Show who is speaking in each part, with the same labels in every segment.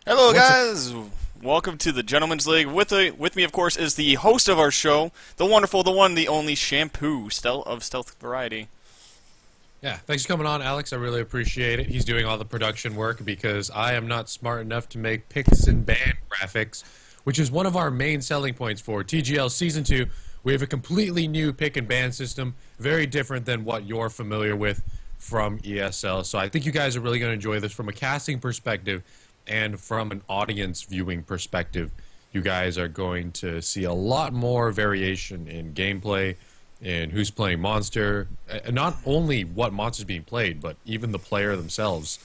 Speaker 1: Hello,
Speaker 2: What's it?
Speaker 1: guys. Welcome to the Gentleman's League. With me, of course, is the host of our show, the wonderful, the one, the only Shampoo of Stealth Variety.
Speaker 2: Yeah, thanks for coming on, Alex. I really appreciate it. He's doing all the production work because I am not smart enough to make picks and ban graphics, which is one of our main selling points for TGL Season 2. We have a completely new pick and ban system, very different than what you're familiar with from ESL. So I think you guys are really going to enjoy this from a casting perspective and from an audience viewing perspective. You guys are going to see a lot more variation in gameplay, in who's playing monster, and not only what monster's being played, but even the player themselves,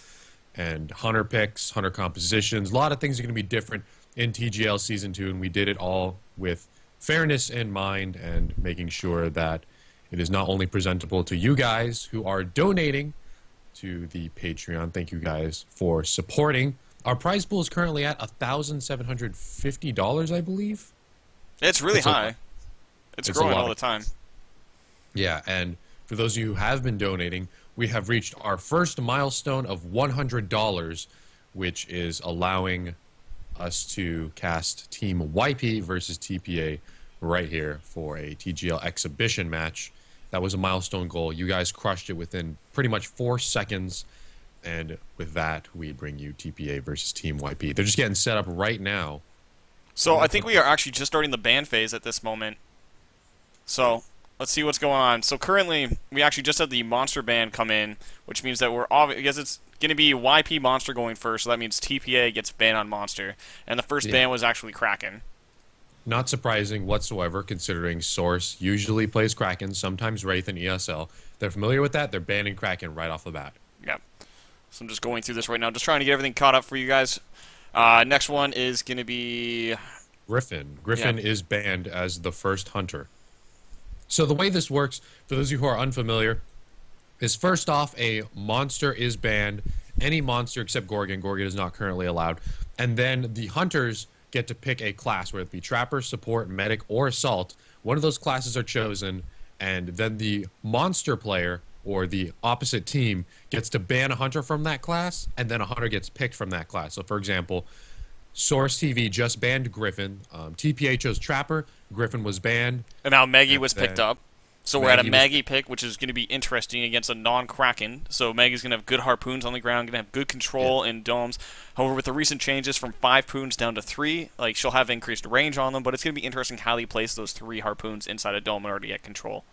Speaker 2: and hunter picks, hunter compositions. A lot of things are going to be different in TGL Season 2, and we did it all with fairness in mind and making sure that it is not only presentable to you guys who are donating to the Patreon. Thank you guys for supporting. Our prize pool is currently at $1,750, I believe.
Speaker 1: It's really
Speaker 2: It's a
Speaker 1: high. It's
Speaker 2: It's a
Speaker 1: growing
Speaker 2: lot
Speaker 1: all the
Speaker 2: of
Speaker 1: time.
Speaker 2: Yeah, and for those of you who have been donating, we have reached our first milestone of $100, which is allowing us to cast Team YP versus TPA right here for a TGL exhibition match. That was a milestone goal. You guys crushed it within pretty much 4 seconds, and with that, we bring you TPA versus Team YP. They're just getting set up right now.
Speaker 1: So I think we are actually just starting the ban phase at this moment. So let's see what's going on. So currently, we actually just had the monster ban come in, which means that because it's going to be YP monster going first, so that means TPA gets banned on monster, and the first
Speaker 2: Yeah.
Speaker 1: ban was actually Kraken.
Speaker 2: Not surprising whatsoever, considering Source usually plays Kraken, sometimes Wraith in ESL. They're familiar with that. They're banning Kraken right off the bat.
Speaker 1: Yeah. So I'm just going through this right now, just trying to get everything caught up for you guys. Next one is going to be...
Speaker 2: Griffin. Griffin is banned as the first hunter. So the way this works, for those of you who are unfamiliar, is first off, a monster is banned. Any monster except Gorgon. Gorgon is not currently allowed. And then the hunters get to pick a class, whether it be Trapper, Support, Medic, or Assault. One of those classes are chosen, and then the monster player, or the opposite team, gets to ban a hunter from that class, and then a hunter gets picked from that class. So, for example, Source TV just banned Griffin. TPA chose Trapper. Griffin was banned.
Speaker 1: And now Maggie
Speaker 2: And
Speaker 1: was picked
Speaker 2: then
Speaker 1: up. So we're at a
Speaker 2: Maggie was
Speaker 1: Maggie pick, which is going to be interesting against a non-Kraken. So Maggie's going to have good harpoons on the ground, going to have good control in domes. However, with the recent changes from 5 poons down to 3, like she'll have increased range on them, but it's going to be interesting how they place those 3 harpoons inside a dome in order to get control.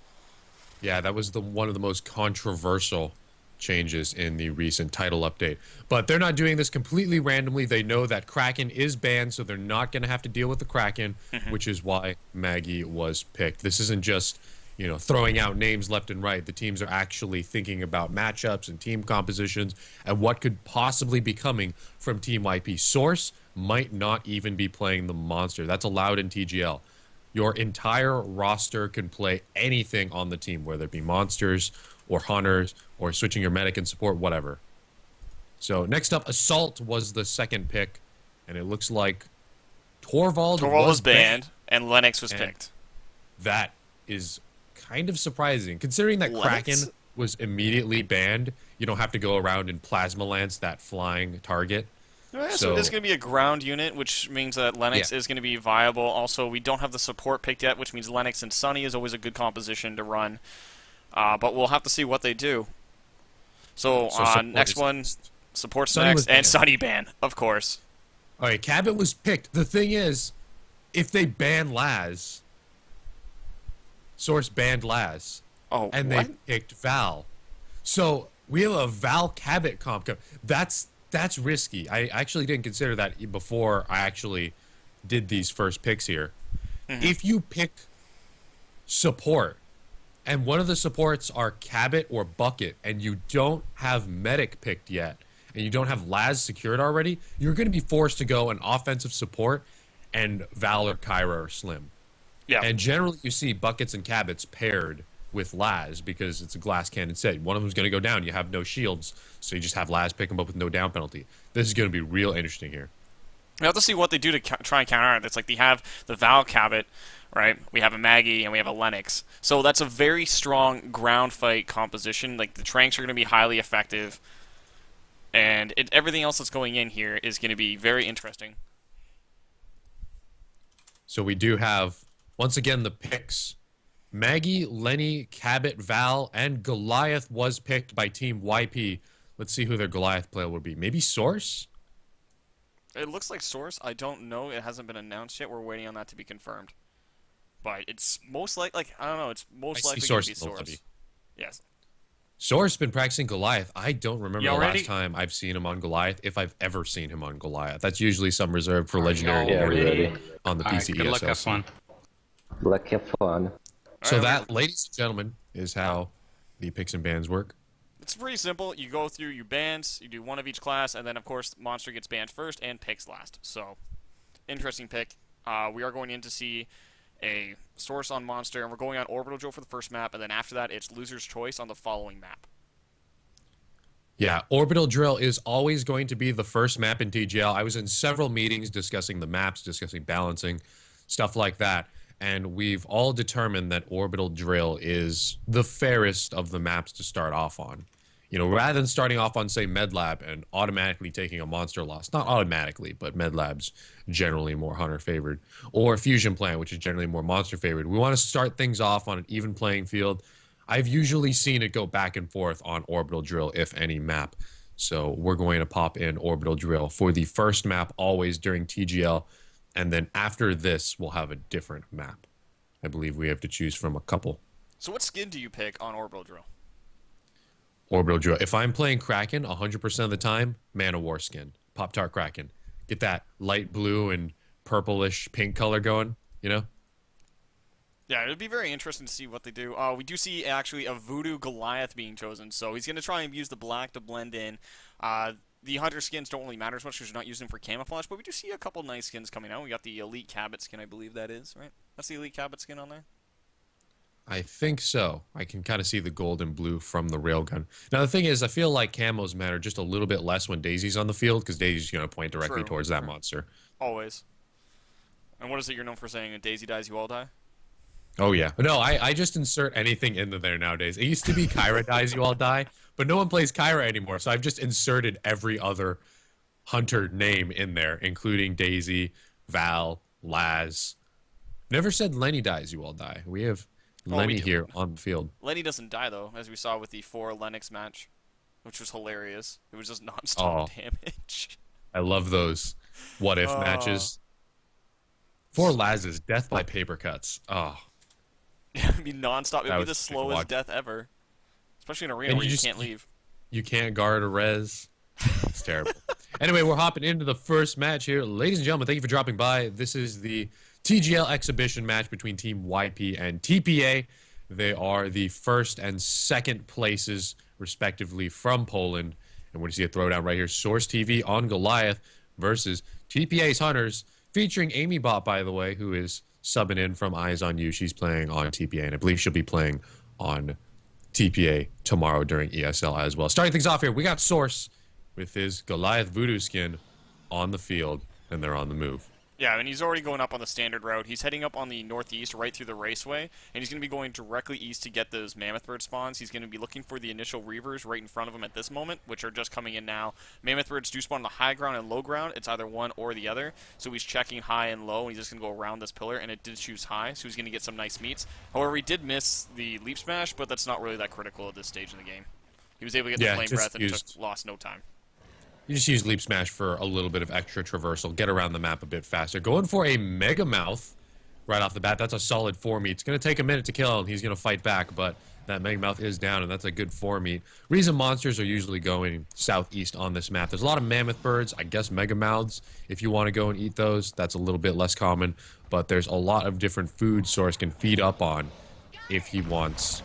Speaker 2: Yeah, that was one of the most controversial changes in the recent title update. But they're not doing this completely randomly. They know that Kraken is banned, so they're not going to have to deal with the Kraken, which is why Maggie was picked. This isn't just, throwing out names left and right. The teams are actually thinking about matchups and team compositions and what could possibly be coming from Team YP. Source might not even be playing the monster. That's allowed in TGL. Your entire roster can play anything on the team, whether it be monsters or hunters or switching your medic and support, whatever. So next up, Assault was the second pick, and it looks like Torvald
Speaker 1: was banned, and Lennox was picked.
Speaker 2: That is kind of surprising, considering that
Speaker 1: Lennox?
Speaker 2: Kraken was immediately banned. You don't have to go around and Plasma Lance that flying target.
Speaker 1: Yeah, so
Speaker 2: So-
Speaker 1: it is going to be a ground unit, which means that Lennox is going to be viable. Also, we don't have the support picked yet, which means Lennox and Sunny is always a good composition to run. But we'll have to see what they do. So,
Speaker 2: support
Speaker 1: next
Speaker 2: is
Speaker 1: one,
Speaker 2: next.
Speaker 1: support's
Speaker 2: Sunny was
Speaker 1: next, and
Speaker 2: banned.
Speaker 1: Sunny ban, of course.
Speaker 2: All right, Cabot was picked. The thing is, if they ban Laz, Source banned Laz,
Speaker 1: Oh,
Speaker 2: and
Speaker 1: what?
Speaker 2: they picked Val. So we have a Val Cabot comp. That's risky. I actually didn't consider that before I actually did these first picks here. If you pick support, and one of the supports are Cabot or Bucket, and you don't have Medic picked yet, and you don't have Laz secured already, you're going to be forced to go an offensive support and Val or Kyra or Slim.
Speaker 1: Yeah.
Speaker 2: And generally you see Buckets and Cabots paired with Laz because it's a glass cannon set. One of them's going to go down. You have no shields, so you just have Laz pick them up with no down penalty. This is going to be real interesting here.
Speaker 1: We have to see what they do to try and counter it. It's like they have the Val Cabot, right? We have a Maggie, and we have a Lennox. So that's a very strong ground fight composition. Like, the Tranks are going to be highly effective. And everything else that's going in here is going to be very interesting.
Speaker 2: So we do have, once again, the picks. Maggie, Lenny, Cabot, Val, and Goliath was picked by Team YP. Let's see who their Goliath player would be. Maybe Source?
Speaker 1: It looks like Source. I don't know. It hasn't been announced yet. We're waiting on that to be confirmed. But it's most likely, I don't know, it's most likely going to be Source. Yes.
Speaker 2: Source has been practicing Goliath. I don't remember the
Speaker 3: ready?
Speaker 2: last time I've seen him on Goliath, if I've ever seen him on Goliath. That's usually some reserved for Legendary
Speaker 3: y'all
Speaker 4: ready?
Speaker 2: on the
Speaker 3: All right,
Speaker 2: PC
Speaker 3: good luck, have
Speaker 2: ESL.
Speaker 3: fun.
Speaker 4: Luck, have fun.
Speaker 2: So
Speaker 1: Alright,
Speaker 2: that, ladies and gentlemen, is how the picks and bans work.
Speaker 1: it's pretty simple. You go through your bans, you do one of each class, and then, of course, Monster gets banned first and picks last. So, interesting pick. We are going in to see a Source on Monster, and we're going on Orbital Drill for the first map, and then after that, it's Loser's Choice on the following map.
Speaker 2: Yeah, Orbital Drill is always going to be the first map in TGL. I was in several meetings discussing the maps, discussing balancing, stuff like that. And we've all determined that Orbital Drill is the fairest of the maps to start off on. You know, rather than starting off on, say, Medlab and automatically taking a monster loss, not automatically, but Medlab's generally more hunter favored, or Fusion Plant, which is generally more monster favored. We want to start things off on an even playing field. I've usually seen it go back and forth on Orbital Drill, if any map. So we're going to pop in Orbital Drill for the first map always during TGL. And then after this, we'll have a different map. I believe we have to choose from a couple.
Speaker 1: So what skin do you pick on Orbital Drill?
Speaker 2: Orbital Drill. If I'm playing Kraken 100% of the time, Man of War skin. Pop-Tart Kraken. Get that light blue and purplish pink color going, you know?
Speaker 1: Yeah, it'd be very interesting to see what they do. We do see actually a Voodoo Goliath being chosen, so he's going to try and use the black to blend in. The Hunter skins don't really matter as much because you're not using them for camouflage, but we do see a couple nice skins coming out. We got the Elite Cabot skin, I believe that is, right? That's the Elite Cabot skin on there?
Speaker 2: I think so. I can kind of see the gold and blue from the railgun. Now, the thing is, I feel like camos matter just a little bit less when Daisy's on the field because Daisy's going to point directly
Speaker 1: True,
Speaker 2: towards that monster.
Speaker 1: Always. And what is it you're known for saying? A Daisy dies, you all die?
Speaker 2: Oh, yeah. No, I just insert anything into there nowadays. It used to be Kyra dies, you all die, but no one plays Kyra anymore, so I've just inserted every other hunter name in there, including Daisy, Val, Laz. Never said Lenny dies, you all die. We have Lenny here on the field.
Speaker 1: Lenny doesn't die, though, as we saw with the 4 Lennox match, which was hilarious. It was just non-stop damage.
Speaker 2: I love those what-if matches. 4 Laz's, death by paper cuts. Oh.
Speaker 1: It'd be non-stop. It'd be the
Speaker 2: was
Speaker 1: slowest
Speaker 2: watch.
Speaker 1: death ever. Especially in an arena
Speaker 2: And
Speaker 1: where
Speaker 2: you
Speaker 1: you
Speaker 2: just-
Speaker 1: can't leave.
Speaker 2: You can't guard a res. It's terrible. Anyway, we're hopping into the first match here. Ladies and gentlemen, thank you for dropping by. This is the TGL exhibition match between Team YP and TPA. They are the first and second places, respectively, from Poland. And we're going to see a throwdown right here. Source TV on Goliath versus TPA's Hunters, featuring Amy Bot, by the way, who is subbing in from Eyes on You. She's playing on TPA, and I believe she'll be playing on TPA tomorrow during ESL as well. Starting things off here, we got Source with his Goliath Voodoo skin on the field, and they're on the move.
Speaker 1: Yeah, and he's already going up on the standard route. He's heading up on the northeast right through the raceway, and he's going to be going directly east to get those Mammoth Bird spawns. He's going to be looking for the initial Reavers right in front of him at this moment, which are just coming in now. Mammoth Birds do spawn on the high ground and low ground. It's either one or the other, so he's checking high and low, and he's just going to go around this pillar, and it did choose high, so he's going to get some nice meats. However, he did miss the Leap Smash, but that's not really that critical at this stage in the game. He was able to get the Flame Breath and lost no time.
Speaker 2: You just use Leap Smash for a little bit of extra traversal, get around the map a bit faster. Going for a Mega Mouth right off the bat. That's a solid 4-meat. It's going to take a minute to kill, and he's going to fight back, but that Mega Mouth is down, and that's a good 4-meat. Reason monsters are usually going southeast on this map. There's a lot of Mammoth Birds, I guess Mega Mouths. If you want to go and eat those, that's a little bit less common, but there's a lot of different food Source can feed up on if he wants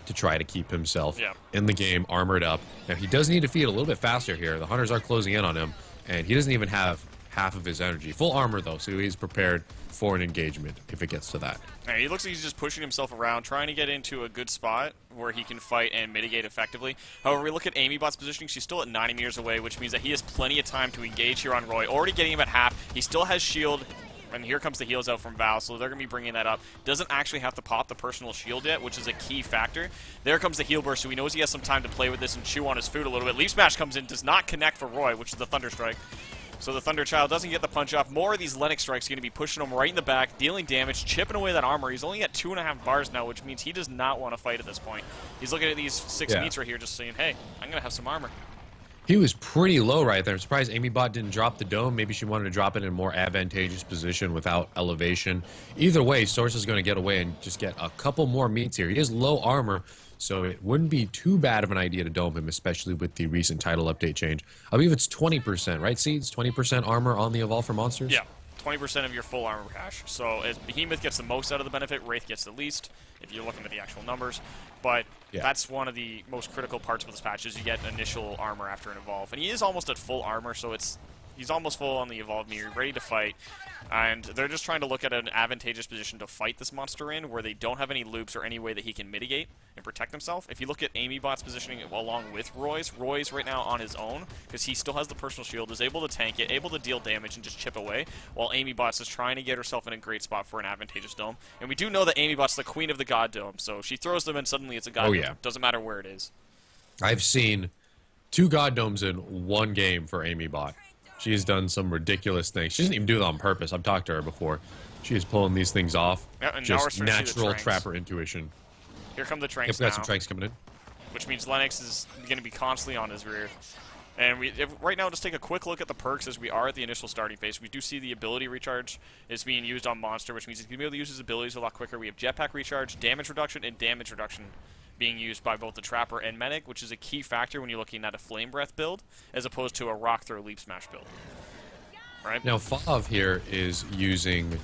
Speaker 2: to try to keep himself in the game, armored up. Now, he does need to feed a little bit faster here. The Hunters are closing in on him, and he doesn't even have half of his energy. Full armor, though, so he's prepared for an engagement if it gets to that.
Speaker 1: Right, he looks like he's just pushing himself around, trying to get into a good spot where he can fight and mitigate effectively. However, we look at Amybot's positioning. She's still at 90 meters away, which means that he has plenty of time to engage here on Roy. Already getting him at half. He still has shield. And here comes the heals out from Val, so they're going to be bringing that up. Doesn't actually have to pop the personal shield yet, which is a key factor. There comes the heal burst, so he knows he has some time to play with this and chew on his food a little bit. Leaf Smash comes in, does not connect for Roy, which is the Thunder Strike. So the Thunder Child doesn't get the punch off. More of these Lennox strikes going to be pushing him right in the back, dealing damage, chipping away that armor. He's only at 2.5 bars now, which means he does not want to fight at this point. He's looking at these 6 meats right here just saying, hey, I'm going to have some armor.
Speaker 2: He was pretty low right there. I'm surprised Amy Bot didn't drop the dome. Maybe she wanted to drop it in a more advantageous position without elevation. Either way, Source is going to get away and just get a couple more meats here. He has low armor, so it wouldn't be too bad of an idea to dome him, especially with the recent title update change. I believe it's 20%, right, Seeds? 20% armor on the Evolve for monsters?
Speaker 1: Yeah, 20% of your full armor cash. So as Behemoth gets the most out of the benefit, Wraith gets the least, if you're looking at the actual numbers. But that's one of the most critical parts of this patch is you get initial armor after an Evolve. And he is almost at full armor, so he's almost full on the Evolve mirror, ready to fight. And they're just trying to look at an advantageous position to fight this monster in, where they don't have any loops or any way that he can mitigate and protect himself. If you look at Amy Bot's positioning along with Roy's right now on his own, because he still has the personal shield, is able to tank it, able to deal damage and just chip away, while Amy Bot's is trying to get herself in a great spot for an advantageous dome. And we do know that Amy Bot's the queen of the God Dome, so she throws them and suddenly it's a God Dome. Doesn't matter where it is.
Speaker 2: I've seen 2 God Domes in one game for Amy Bot. She has done some ridiculous things. She doesn't even do it on purpose. I've talked to her before. She is pulling these things off.
Speaker 1: Yeah, and
Speaker 2: just natural trapper intuition.
Speaker 1: Here come the Tranks
Speaker 2: now. We got some Tranks coming in.
Speaker 1: Which means Lennox is going to be constantly on his rear. And right now, just take a quick look at the perks as we are at the initial starting phase. We do see the ability recharge is being used on Monster, which means he's going to be able to use his abilities a lot quicker. We have jetpack recharge, damage reduction, and damage reduction being used by both the Trapper and Medic, which is a key factor when you're looking at a Flame Breath build, as opposed to a Rock Throw Leap Smash build. Right?
Speaker 2: Now, Fav here is using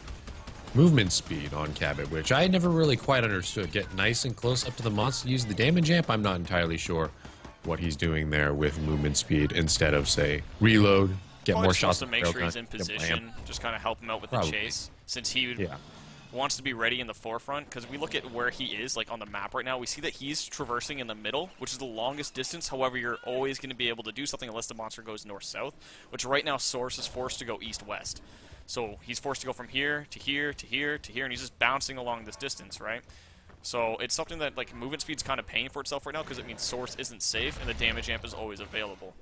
Speaker 2: movement speed on Cabot, which I never really quite understood. Get nice and close up to the monster, use the damage amp. I'm not entirely sure what he's doing there with movement speed instead of, say, reload, get more shots.
Speaker 1: To make sure he's in position, just kind of help him out with the chase, since he wants to be ready in the forefront. Because if we look at where he is, like on the map right now, we see that he's traversing in the middle, which is the longest distance. However, you're always going to be able to do something unless the monster goes north-south, which right now Source is forced to go east-west. So he's forced to go from here to here to here to here, and he's just bouncing along this distance, right? So it's something that like movement speed's kind of paying for itself right now because it means Source isn't safe and the damage amp is always available,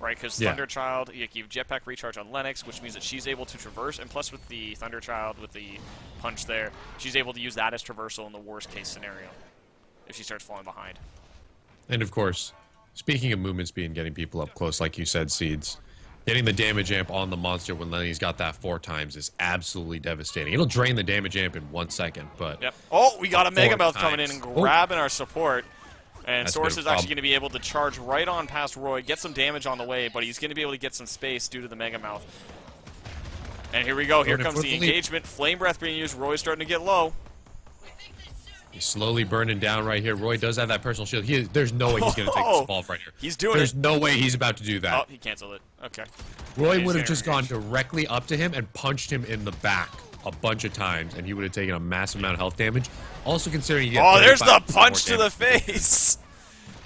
Speaker 1: right? Because Thunderchild, you have jetpack recharge on Lennox, which means that she's able to traverse, and plus with the Thunderchild, with the punch there, she's able to use that as traversal in the worst case scenario if she starts falling behind.
Speaker 2: And of course, speaking of movement speed and getting people up close, like you said, Seeds, getting the damage amp on the monster when Lenny's got that 4 times is absolutely devastating. It'll drain the damage amp in 1 second, but...
Speaker 1: Yep. Oh, we got a Mega Mouth coming in and grabbing our support. And Source is actually going to be able to charge right on past Roy, get some damage on the way, but he's going to be able to get some space due to the Mega Mouth. And here we go. Here comes the engagement. Flame Breath being used. Roy's starting to get low.
Speaker 2: He's slowly burning down right here. Roy does have that personal shield. There's no way he's going to take this fall right here.
Speaker 1: He's doing
Speaker 2: There's no way he's about to do that.
Speaker 1: Oh, he canceled it. Okay.
Speaker 2: Roy would have just gone directly up to him and punched him in the back a bunch of times, and he would have taken a massive amount of health damage. Also considering he
Speaker 1: there's the punch to the face!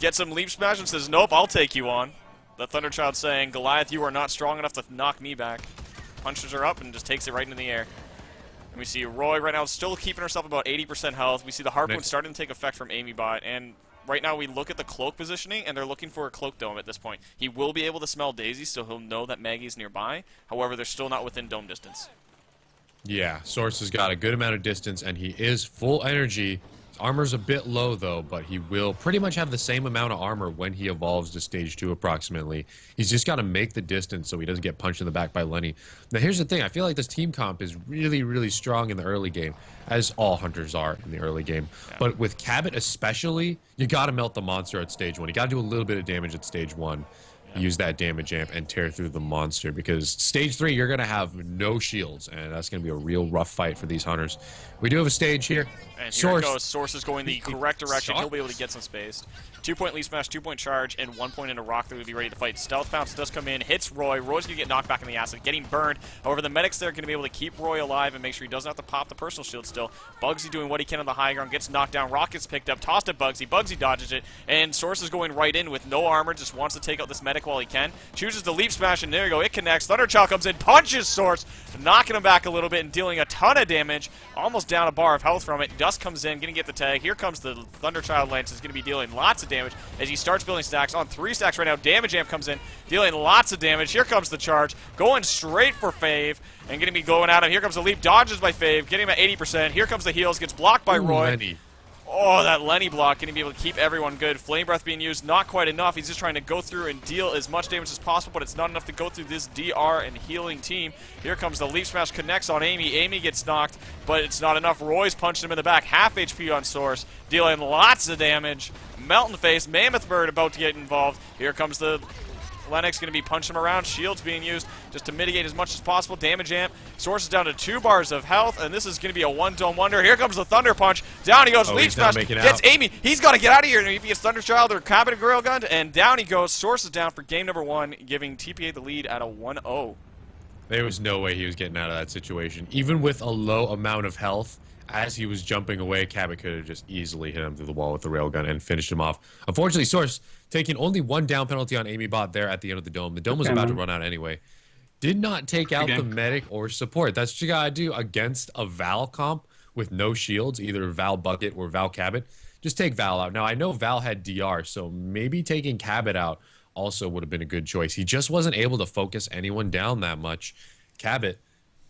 Speaker 1: Gets some Leap Smash and says, nope, I'll take you on. The Thunderchild saying, Goliath, you are not strong enough to knock me back. Punches her up and just takes it right into the air. And we see Roy right now still keeping herself about 80% health. We see the Harpoon starting to take effect from Amy Bot, and right now we look at the cloak positioning, and they're looking for a cloak dome at this point. He will be able to smell Daisy, so he'll know that Maggie's nearby. However, they're still not within dome distance.
Speaker 2: Yeah, Source has got a good amount of distance, and he is full energy. His armor's a bit low, though, but he will pretty much have the same amount of armor when he evolves to Stage 2, approximately. He's just got to make the distance so he doesn't get punched in the back by Lenny. Now, here's the thing. I feel like this team comp is really, really strong in the early game, as all hunters are in the early game. Yeah. But with Cabot especially, you got to melt the monster at Stage 1. You got to do a little bit of damage at Stage 1. Use that damage amp and tear through the monster, because Stage 3 you're going to have no shields, and that's going to be a real rough fight for these hunters. We do have a stage here.
Speaker 1: And here it goes. Source is going the correct direction. He'll be able to get some space. 2-point Leaf Smash, 2-point charge, and 1 point into Rock that would be ready to fight. Stealth Bounce does come in, hits Roy. Roy's going to get knocked back in the acid, getting burned. However, the medics there are going to be able to keep Roy alive and make sure he doesn't have to pop the personal shield still. Bugsy doing what he can on the high ground, gets knocked down. Rock gets picked up, tossed at Bugsy. Bugsy dodges it, and Source is going right in with no armor, just wants to take out this medic Medic while he can. Chooses to leap smash, and there you go. It connects. Thunderchild comes in, punches Source, knocking him back a little bit and dealing a ton of damage. Almost down a bar of health from it. Dust comes in, going to get the tag. Here comes the Thunderchild Lance. Is going to be dealing lots of damage as he starts building stacks. On 3 stacks right now. Damage Amp comes in, dealing lots of damage. Here comes the charge. Going straight for Fave. And going to be going at him. Here comes the leap. Dodges by Fave. Getting him at 80%. Here comes the heals. Gets blocked by Roy.
Speaker 2: Lenny.
Speaker 1: Oh, that Lenny block, going to be able to keep everyone good. Flame Breath being used, not quite enough. He's just trying to go through and deal as much damage as possible, but it's not enough to go through this DR and healing team. Here comes the Leap Smash, connects on Amy. Amy gets knocked, but it's not enough. Roy's punching him in the back. Half HP on Source, dealing lots of damage. Melt in the face. Mammoth Bird about to get involved. Here comes the Lennox, going to be punching him around. Shields being used just to mitigate as much as possible. Damage Amp. Source is down to 2 bars of health, and this is going to be a one-dome wonder. Here comes the Thunder Punch. Down he goes. Leap Smash. Gets Amy. He's got to get out of here. And if he gets Thunderchild or Cabinet Railgun, and down he goes. Source is down for game number 1, giving TPA the lead at a 1-0.
Speaker 2: There was no way he was getting out of that situation. Even with a low amount of health, as he was jumping away, Cabot could have just easily hit him through the wall with the railgun and finished him off. Unfortunately, Source taking only 1 down penalty on Amy Bot there at the end of the dome. The dome was about to run out anyway. Did not take out the medic or support. That's what you gotta do against a Val comp with no shields, either Val Bucket or Val Cabot. Just take Val out. Now, I know Val had DR, so maybe taking Cabot out also would have been a good choice. He just wasn't able to focus anyone down that much. Cabot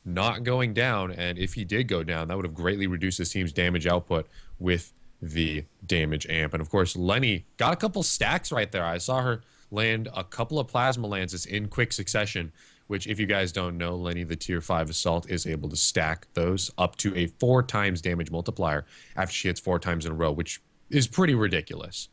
Speaker 2: not going down, and if he did go down, that would have greatly reduced his team's damage output with the damage amp. And of course, Lenny got a couple stacks right there. I saw her land a couple of plasma lances in quick succession, which, if you guys don't know, Lenny, the tier 5 assault, is able to stack those up to a 4 times damage multiplier after she hits 4 times in a row, which is pretty ridiculous.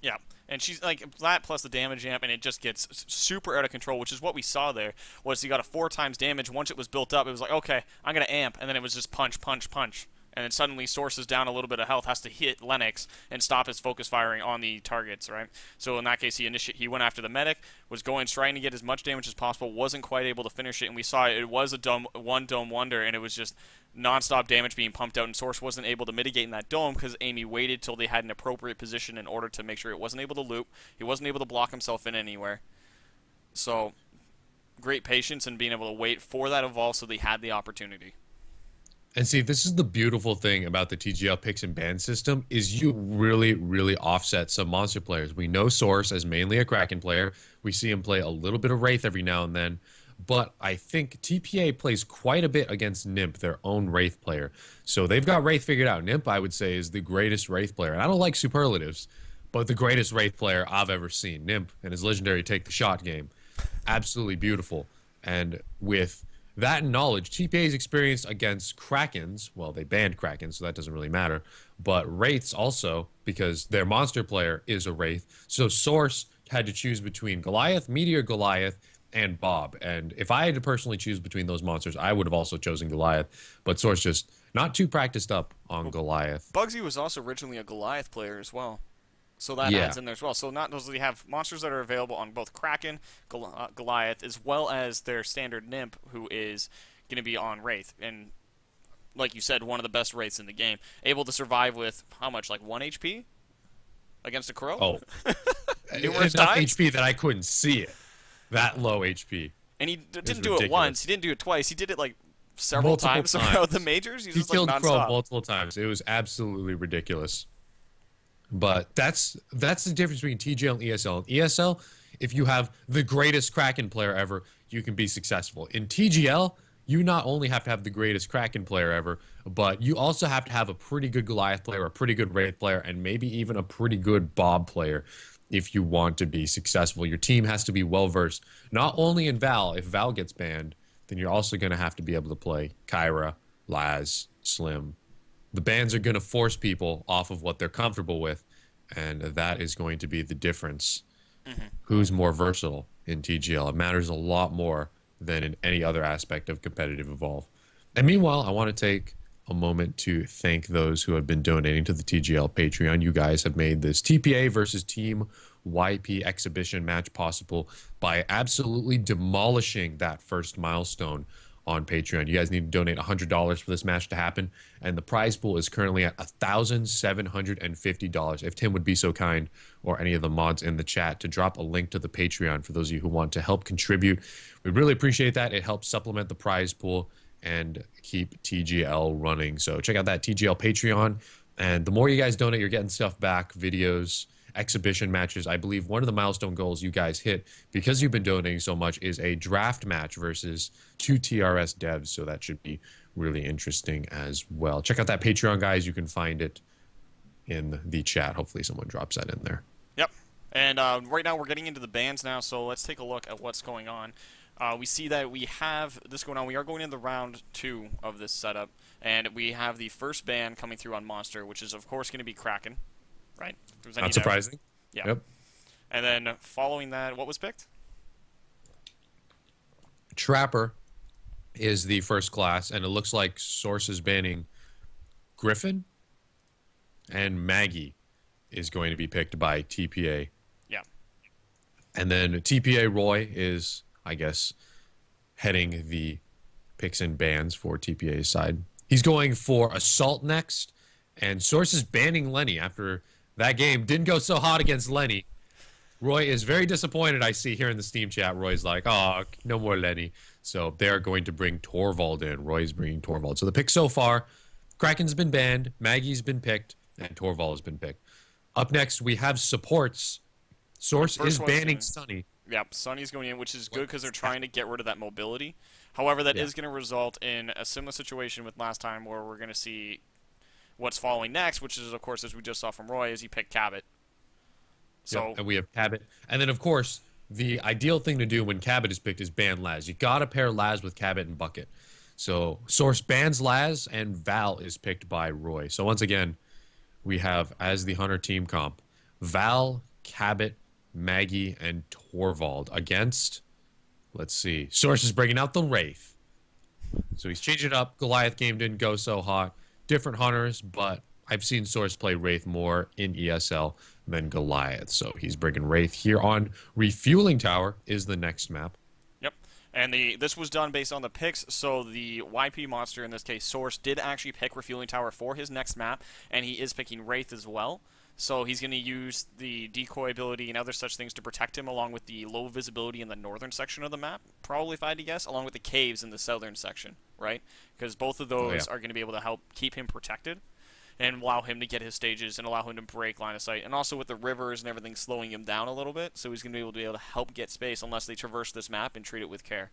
Speaker 1: Yeah. And she's like that plus the damage amp, and it just gets super out of control, which is what we saw there. Was he got a 4 times damage. Once it was built up, it was like, okay, I'm going to amp. And then it was just punch, punch, punch. And then suddenly Source is down a little bit of health, has to hit Lennox and stop his focus firing on the targets, right? So in that case, he went after the medic, was trying to get as much damage as possible, wasn't quite able to finish it, and we saw it was a one dome wonder, and it was just non-stop damage being pumped out, and Source wasn't able to mitigate in that dome because Amy waited till they had an appropriate position in order to make sure it wasn't able to loop. He wasn't able to block himself in anywhere. So great patience and being able to wait for that evolve so they had the opportunity.
Speaker 2: And see, this is the beautiful thing about the TGL picks and ban system is you really, really offset some monster players. We know Source as mainly a Kraken player. We see him play a little bit of Wraith every now and then. But I think TPA plays quite a bit against Nimp, their own Wraith player. So they've got Wraith figured out. Nimp, I would say, is the greatest Wraith player. And I don't like superlatives, but the greatest Wraith player I've ever seen. Nimp and his legendary Take the Shot game. Absolutely beautiful. And with that knowledge, TPA's experience against Krakens, well, they banned Krakens, so that doesn't really matter, but Wraiths also, because their monster player is a Wraith. So Source had to choose between Goliath, Meteor Goliath, and Bob. And if I had to personally choose between those monsters, I would have also chosen Goliath, but Source just not too practiced up on Goliath.
Speaker 1: Bugsy was also originally a Goliath player as well. So that adds in there as well. So not only do you have monsters that are available on both Kraken, Goliath, as well as their standard Nimp, who is going to be on Wraith. And like you said, one of the best Wraiths in the game. Able to survive with, how much, like 1 HP? Against a Crow?
Speaker 2: Oh.
Speaker 1: Numerous
Speaker 2: enough
Speaker 1: times?
Speaker 2: HP that I couldn't see it. That low HP.
Speaker 1: And he didn't do it once. He didn't do it twice. He did it like several
Speaker 2: Multiple
Speaker 1: times throughout the majors. He just
Speaker 2: killed
Speaker 1: like
Speaker 2: Crow
Speaker 1: nonstop.
Speaker 2: multiple times. It was absolutely ridiculous. But that's the difference between TGL and ESL. In ESL, if you have the greatest Kraken player ever, you can be successful. In TGL, you not only have to have the greatest Kraken player ever, but you also have to have a pretty good Goliath player, a pretty good Wraith player, and maybe even a pretty good Bob player if you want to be successful. Your team has to be well-versed, not only in Val. If Val gets banned, then you're also going to have to be able to play Kyra, Laz, Slim. The bans are going to force people off of what they're comfortable with, and that is going to be the difference. Who's more versatile in TGL? It matters a lot more than in any other aspect of competitive Evolve. And meanwhile, I want to take a moment to thank those who have been donating to the TGL Patreon. You guys have made this TPA versus Team YP exhibition match possible by absolutely demolishing that first milestone on Patreon. You guys need to donate $100 for this match to happen, and the prize pool is currently at $1,750. If Tim would be so kind, or any of the mods in the chat, to drop a link to the Patreon for those of you who want to help contribute, we really appreciate that. It helps supplement the prize pool and keep TGL running. So check out that TGL Patreon, and the more you guys donate, you're getting stuff back, videos, exhibition matches. I believe one of the milestone goals you guys hit, because you've been donating so much, is a draft match versus 2 TRS devs. So that should be really interesting as well. Check out that Patreon, guys. You can find it in the chat. Hopefully someone drops that in there.
Speaker 1: Yep. And right now we're getting into the bans now, so let's take a look at what's going on. We see that we have this going on. We are going into round 2 of this setup, and we have the first ban coming through on Monster, which is, of course, going to be Kraken. Right?
Speaker 2: Not surprising.
Speaker 1: Yeah.
Speaker 2: Yep.
Speaker 1: And then following that, what was picked?
Speaker 2: Trapper is the first class, and it looks like Source is banning Griffin, and Maggie is going to be picked by TPA.
Speaker 1: Yeah.
Speaker 2: And then TPA Roy is, I guess, heading the picks and bans for TPA's side. He's going for Assault next, and Source is banning Lenny after that game didn't go so hot against Lenny. Roy is very disappointed, I see here in the Steam chat. Roy's like, oh, no more Lenny. So they're going to bring Torvald in. Roy's bringing Torvald. So the pick so far, Kraken's been banned, Maggie's been picked, and Torvald has been picked. Up next, we have supports. Source is banning Sunny.
Speaker 1: Yep, Sunny's going in, which is good because they're trying to get rid of that mobility. However, that is going to result in a similar situation with last time, where we're going to see what's following next, which is, of course, as we just saw from Roy, is he picked Cabot. So,
Speaker 2: and we have Cabot. And then, of course, the ideal thing to do when Cabot is picked is ban Laz. You got to pair Laz with Cabot and Bucket. So Source bans Laz, and Val is picked by Roy. So once again, we have, as the Hunter team comp, Val, Cabot, Maggie, and Torvald against, let's see, Source is bringing out the Wraith. So he's changed it up. Goliath game didn't go so hot. Different Hunters, but I've seen Source play Wraith more in ESL than Goliath. So he's bringing Wraith here on Refueling Tower is the next map.
Speaker 1: Yep. And this was done based on the picks, so the YP monster, in this case Source, did actually pick Refueling Tower for his next map, and he is picking Wraith as well. So he's going to use the decoy ability and other such things to protect him, along with the low visibility in the northern section of the map, probably, if I had to guess, along with the caves in the southern section, right? Because both of those are going to be able to help keep him protected and allow him to get his stages and allow him to break line of sight. And also with the rivers and everything slowing him down a little bit, so he's going to be able to help get space unless they traverse this map and treat it with care.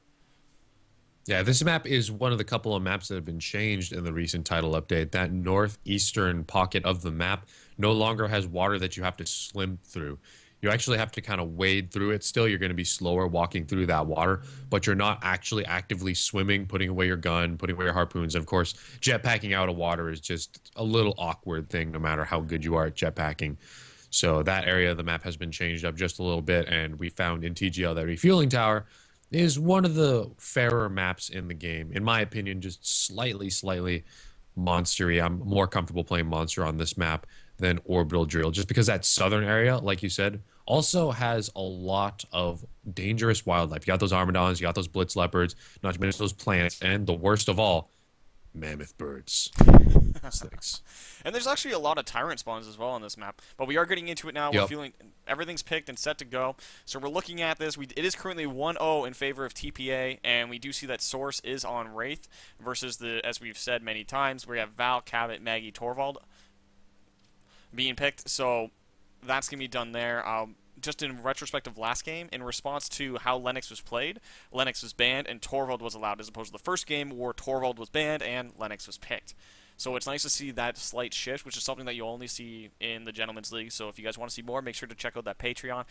Speaker 2: Yeah, this map is one of the couple of maps that have been changed in the recent title update. That northeastern pocket of the map no longer has water that you have to swim through. You actually have to kind of wade through it. Still, you're going to be slower walking through that water, but you're not actually actively swimming, putting away your gun, putting away your harpoons. And of course, jetpacking out of water is just a little awkward thing, no matter how good you are at jetpacking. So that area of the map has been changed up just a little bit, and we found in TGL that Refueling Tower is one of the fairer maps in the game. In my opinion, just slightly monstery. I'm more comfortable playing Monster on this map than Orbital Drill, just because that southern area, like you said, also has a lot of dangerous wildlife. You got those Armadons, you got those Blitz Leopards, not to mention those plants, and the worst of all, mammoth birds. Snakes.
Speaker 1: And there's actually a lot of tyrant spawns as well on this map. But we are getting into it now. We're feeling everything's picked and set to go. So we're looking at this. It is currently 1-0 in favor of TPA, and we do see that Source is on Wraith versus as we've said many times, we have Val, Cabot, Maggie, Torvald being picked. So that's going to be done there. Just in retrospect of last game, in response to how Lennox was played, Lennox was banned and Torvald was allowed, as opposed to the first game where Torvald was banned and Lennox was picked. So it's nice to see that slight shift, which is something that you only see in the Gentleman's League. So if you guys want to see more, make sure to check out that Patreon.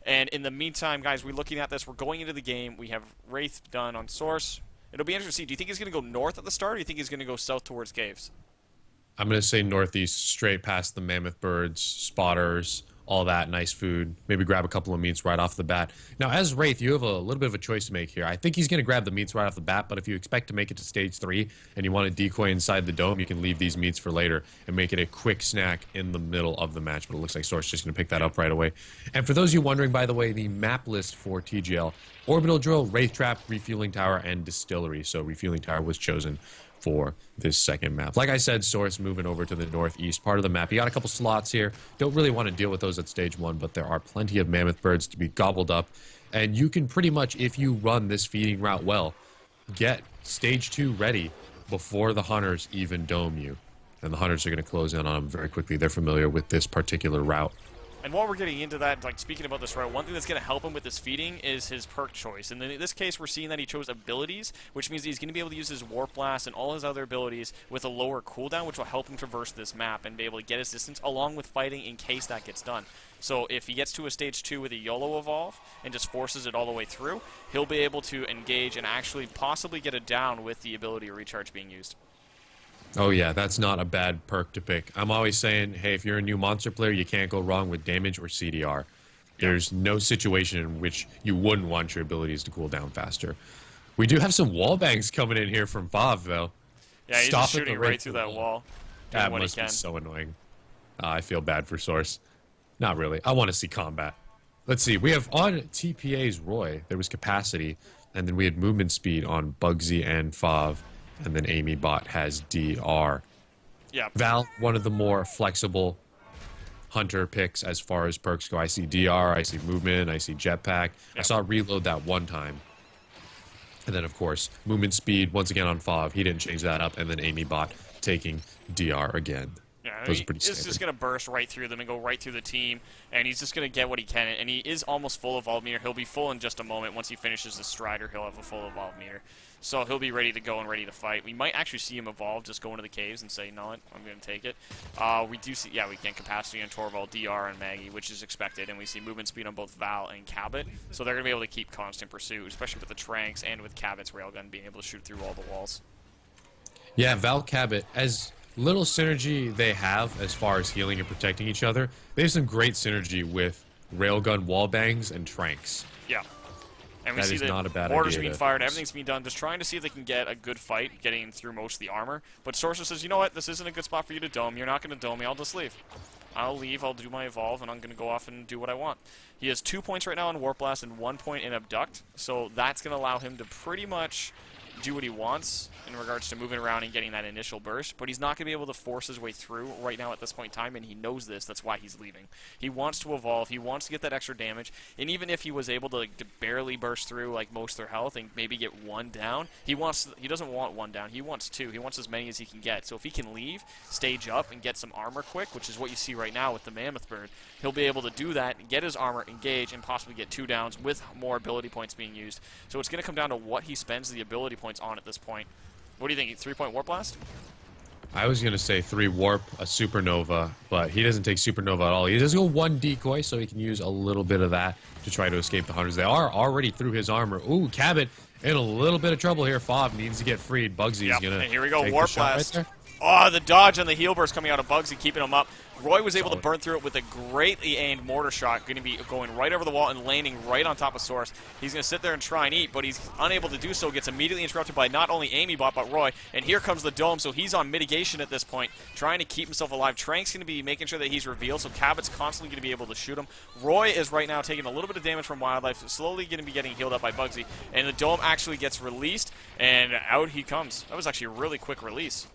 Speaker 1: And in the meantime, guys, we're looking at this. We're going into the game. We have Wraith done on Source. It'll be interesting to see. Do you think he's going to go north at the start, or do you think he's going to go south towards caves?
Speaker 2: I'm going to say northeast, straight past the mammoth birds, spotters, all that nice food, maybe grab a couple of meats right off the bat. Now, as Wraith, you have a little bit of a choice to make here. I think he's going to grab the meats right off the bat, but if you expect to make it to stage 3 and you want to decoy inside the dome, you can leave these meats for later and make it a quick snack in the middle of the match. But it looks like Source just going to pick that up right away. And for those of you wondering, by the way, the map list for TGL, Orbital Drill, Wraith Trap, Refueling Tower, and Distillery. So Refueling Tower was chosen for this second map. Like I said, Source moving over to the northeast part of the map. You got a couple slots here. Don't really want to deal with those at stage 1, but there are plenty of mammoth birds to be gobbled up. And you can pretty much, if you run this feeding route well, get stage 2 ready before the hunters even dome you. And the hunters are going to close in on them very quickly. They're familiar with this particular route.
Speaker 1: And while we're getting into that, like speaking about this route, one thing that's going to help him with this feeding is his perk choice. And in this case, we're seeing that he chose abilities, which means he's going to be able to use his Warp Blast and all his other abilities with a lower cooldown, which will help him traverse this map and be able to get his distance along with fighting in case that gets done. So if he gets to a stage 2 with a YOLO evolve and just forces it all the way through, he'll be able to engage and actually possibly get it down with the ability of recharge being used.
Speaker 2: Oh yeah, that's not a bad perk to pick. I'm always saying, hey, if you're a new monster player, you can't go wrong with damage or CDR. There's no situation in which you wouldn't want your abilities to cool down faster. We do have some wall bangs coming in here from Vav, though.
Speaker 1: Yeah, he's just shooting right through that wall.
Speaker 2: That must be so annoying. I feel bad for Source. Not really. I want to see combat. Let's see. We have on TPA's Roy, there was capacity, and then we had movement speed on Bugsy and Fav. And then Amy Bot has DR.
Speaker 1: Yeah.
Speaker 2: Val, one of the more flexible hunter picks as far as perks go. I see DR, I see movement, I see jetpack. I saw reload that one time. And then, of course, movement speed, once again on Fav. He didn't change that up. And then Amy Bot taking DR again.
Speaker 1: Yeah,
Speaker 2: Those are pretty
Speaker 1: he's just going to burst right through them and go right through the team, and he's just going to get what he can. And he is almost full evolve meter. He'll be full in just a moment. Once he finishes the Strider, he'll have a full evolve meter. So he'll be ready to go and ready to fight. We might actually see him evolve, just go into the caves and say, no, I'm going to take it. We do see, yeah, we can capacity on Torvald, DR, and Maggie, which is expected. And we see movement speed on both Val and Cabot. So they're going to be able to keep constant pursuit, especially with the Tranks and with Cabot's railgun being able to shoot through all the walls.
Speaker 2: Yeah, Val Cabot, as little synergy they have as far as healing and protecting each other, they have some great synergy with railgun wall bangs and tranks.
Speaker 1: Yeah. And we
Speaker 2: that
Speaker 1: see
Speaker 2: is
Speaker 1: the
Speaker 2: not a bad
Speaker 1: mortars
Speaker 2: idea
Speaker 1: being fired, everything's being done, just trying to see if they can get a good fight, getting through most of the armor. But Sorcerer says, you know what, this isn't a good spot for you to dome. You're not going to dome me, I'll just leave. I'll leave, I'll do my evolve, and I'm going to go off and do what I want. He has 2 points right now in Warp Blast and 1 point in Abduct, so that's going to allow him to pretty much do what he wants in regards to moving around and getting that initial burst, but he's not going to be able to force his way through right now at this point in time, and he knows this. That's why he's leaving. He wants to evolve. He wants to get that extra damage, and even if he was able to, like, to barely burst through like most of their health and maybe get 1 down, he doesn't want 1 down. He wants 2. He wants as many as he can get. So if he can leave, stage up, and get some armor quick, which is what you see right now with the Mammoth Bird, he'll be able to do that and get his armor, engage, and possibly get 2 downs with more ability points being used. So it's going to come down to what he spends the ability points on at this point. What do you think? 3-point Warp Blast?
Speaker 2: I was going to say 3 warp, a supernova, but he doesn't take supernova at all. He does go 1 decoy, so he can use a little bit of that to try to escape the hunters. They are already through his armor. Ooh, Cabot in a little bit of trouble here. Fob needs to get freed. Bugsy's going to
Speaker 1: and here we go, Warp Blast. Oh, the dodge and the heal burst coming out of Bugsy, keeping him up. Roy was able to burn through it with a greatly aimed mortar shot, going to be going right over the wall and landing right on top of Source. He's going to sit there and try and eat, but he's unable to do so. Gets immediately interrupted by not only Amy Bot, but Roy. And here comes the dome, so he's on mitigation at this point, trying to keep himself alive. Trank's going to be making sure that he's revealed, so Cabot's constantly going to be able to shoot him. Roy is right now taking a little bit of damage from Wildlife, slowly going to be getting healed up by Bugsy. And the dome actually gets released, and out he comes. That was actually a really quick release.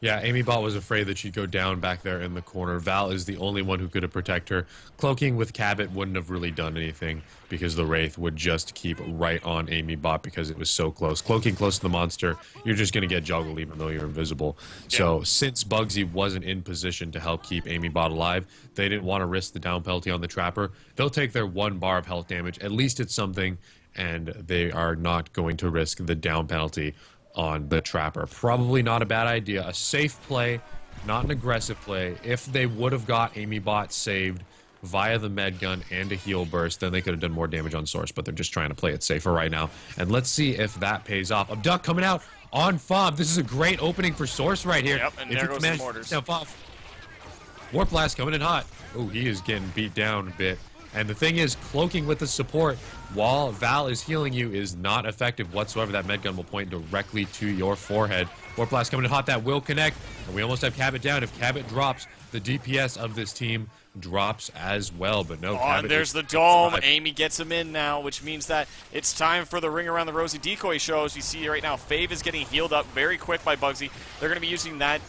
Speaker 2: Yeah, Amy Bot was afraid that she'd go down back there in the corner. Val is the only one who could have protected her. Cloaking with Cabot wouldn't have really done anything because the Wraith would just keep right on Amy Bot because it was so close. Cloaking close to the monster, you're just going to get juggled even though you're invisible. Yeah. So since Bugsy wasn't in position to help keep Amy Bot alive, they didn't want to risk the down penalty on the Trapper. They'll take their 1 bar of health damage. At least it's something, and they are not going to risk the down penalty on the Trapper. Probably not a bad idea. A safe play, not an aggressive play. If they would have got Amy Bot saved via the med gun and a heal burst, then they could have done more damage on Source, but they're just trying to play it safer right now. And let's see if that pays off. Abduct coming out on Fob. This is a great opening for Source right here.
Speaker 1: Yep, and there goes the mortars.
Speaker 2: Now, Fob. Warp Blast coming in hot. Oh, he is getting beat down a bit. And the thing is, cloaking with the support while Val is healing you is not effective whatsoever. That med gun will point directly to your forehead. Warp Blast coming in hot. That will connect. And we almost have Cabot down. If Cabot drops, the DPS of this team drops as well. But no, Cabot
Speaker 1: and there's the dome. Amy gets him in now, which means that it's time for the Ring Around the Rosie decoy shows. You see right now, Fave is getting healed up very quick by Bugsy. They're going to be using that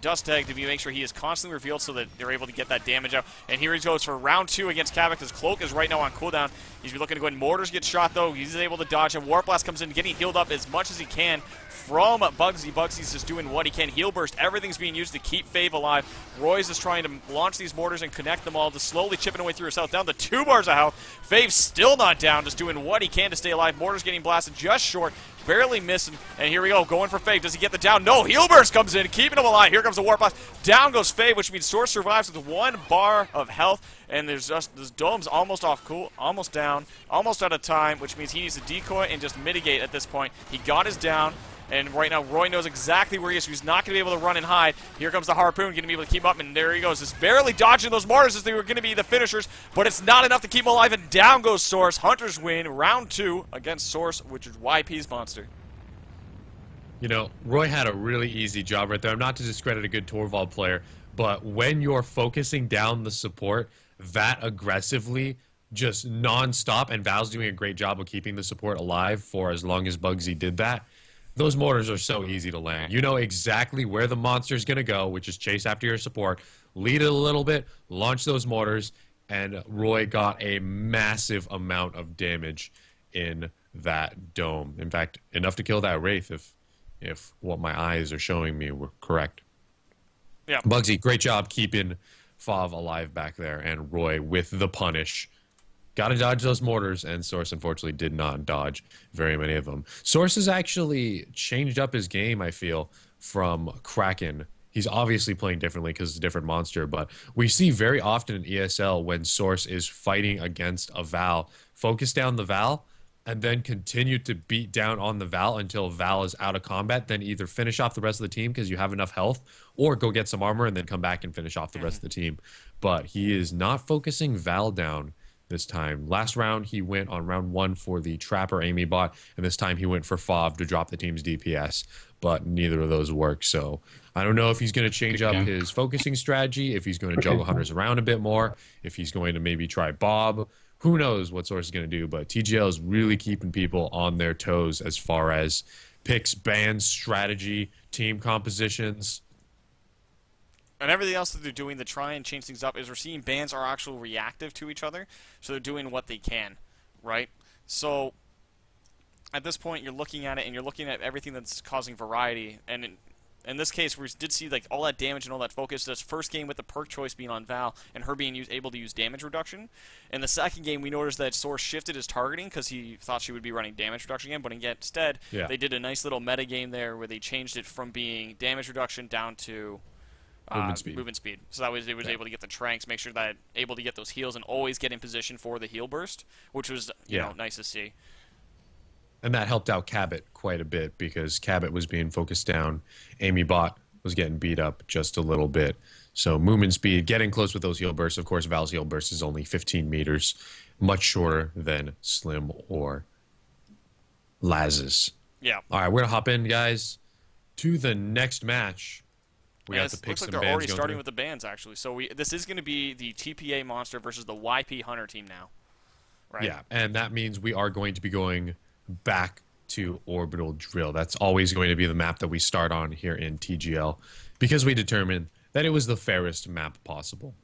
Speaker 1: dust tag to make sure he is constantly revealed so that they're able to get that damage out. And here he goes for round 2 against Kavik. His cloak is right now on cooldown. He's looking to go in. Mortars get shot though. He's able to dodge, and Warp Blast comes in, getting healed up as much as he can from Bugsy. Bugsy's just doing what he can. Heal Burst, everything's being used to keep Fave alive. Roy's is trying to launch these mortars and connect them all, just slowly chipping away through his health, down to 2 bars of health. Fave's still not down, just doing what he can to stay alive. Mortars getting blasted just short, barely missing, and here we go, going for Fave. Does he get the down? No, Heal Burst comes in, keeping him alive. Here comes the Warp Blast. Down goes Fave, which means Source survives with 1 bar of health, and there's just, this dome's almost off cool, almost down, almost out of time, which means he needs to decoy and just mitigate at this point. He got his down, and right now Roy knows exactly where he is, so he's not going to be able to run and hide. Here comes the Harpoon, going to be able to keep up, and there he goes, just barely dodging those mortars as they were going to be the finishers, but it's not enough to keep him alive, and down goes Source. Hunters win round 2 against Source, which is YP's monster.
Speaker 2: You know, Roy had a really easy job right there. I'm not to discredit a good Torvald player, but when you're focusing down the support that aggressively, just non-stop, and Val's doing a great job of keeping the support alive for as long as Bugsy did that, those mortars are so easy to land. You know exactly where the monster's going to go, which is chase after your support, lead it a little bit, launch those mortars, and Roy got a massive amount of damage in that dome. In fact, enough to kill that Wraith if what my eyes are showing me were correct.
Speaker 1: Yeah.
Speaker 2: Bugsy, great job keeping Fav alive back there, and Roy with the punish. Got to dodge those mortars, and Source unfortunately did not dodge very many of them. Source has actually changed up his game, I feel, from Kraken. He's obviously playing differently because it's a different monster, but we see very often in ESL when Source is fighting against a Val, focus down the Val, and then continue to beat down on the Val until Val is out of combat, then either finish off the rest of the team because you have enough health, or go get some armor and then come back and finish off the rest of the team. But he is not focusing Val down this time. Last round, he went on round 1 for the Trapper Amy bot, and this time he went for Fav to drop the team's DPS, but neither of those worked. So I don't know if he's going to change up his focusing strategy, if he's going to juggle Hunters around a bit more, if he's going to maybe try Bob. Who knows what Source is going to do, but TGL is really keeping people on their toes as far as picks, bans, strategy, team compositions.
Speaker 1: And everything else that they're doing to try and change things up is we're seeing bans are actually reactive to each other, so they're doing what they can, right? So at this point, you're looking at it, and you're looking at everything that's causing variety, and in this case, we did see like all that damage and all that focus. This first game with the perk choice being on Val and her being able to use damage reduction. In the second game, we noticed that Source shifted his targeting because he thought she would be running damage reduction again, but instead, they did a nice little meta game there where they changed it from being damage reduction down to movement speed. So that was it was able to get the tranks, make sure that able to get those heals, and always get in position for the heal burst, which was you know nice to see.
Speaker 2: And that helped out Cabot quite a bit because Cabot was being focused down. Amy Bot was getting beat up just a little bit. So movement speed, getting close with those heal bursts. Of course, Val's heal burst is only 15 meters, much shorter than Slim or Laz's.
Speaker 1: Yeah.
Speaker 2: All right, we're going to hop in, guys, to the next match. We got the picks
Speaker 1: looks like
Speaker 2: and
Speaker 1: they're already
Speaker 2: bands
Speaker 1: starting with the bands, actually. So this is going to be the TPA Monster versus the YP Hunter team now. Right?
Speaker 2: Yeah, and that means we are going to be going back to Orbital Drill. That's always going to be the map that we start on here in TGL because we determined that it was the fairest map possible.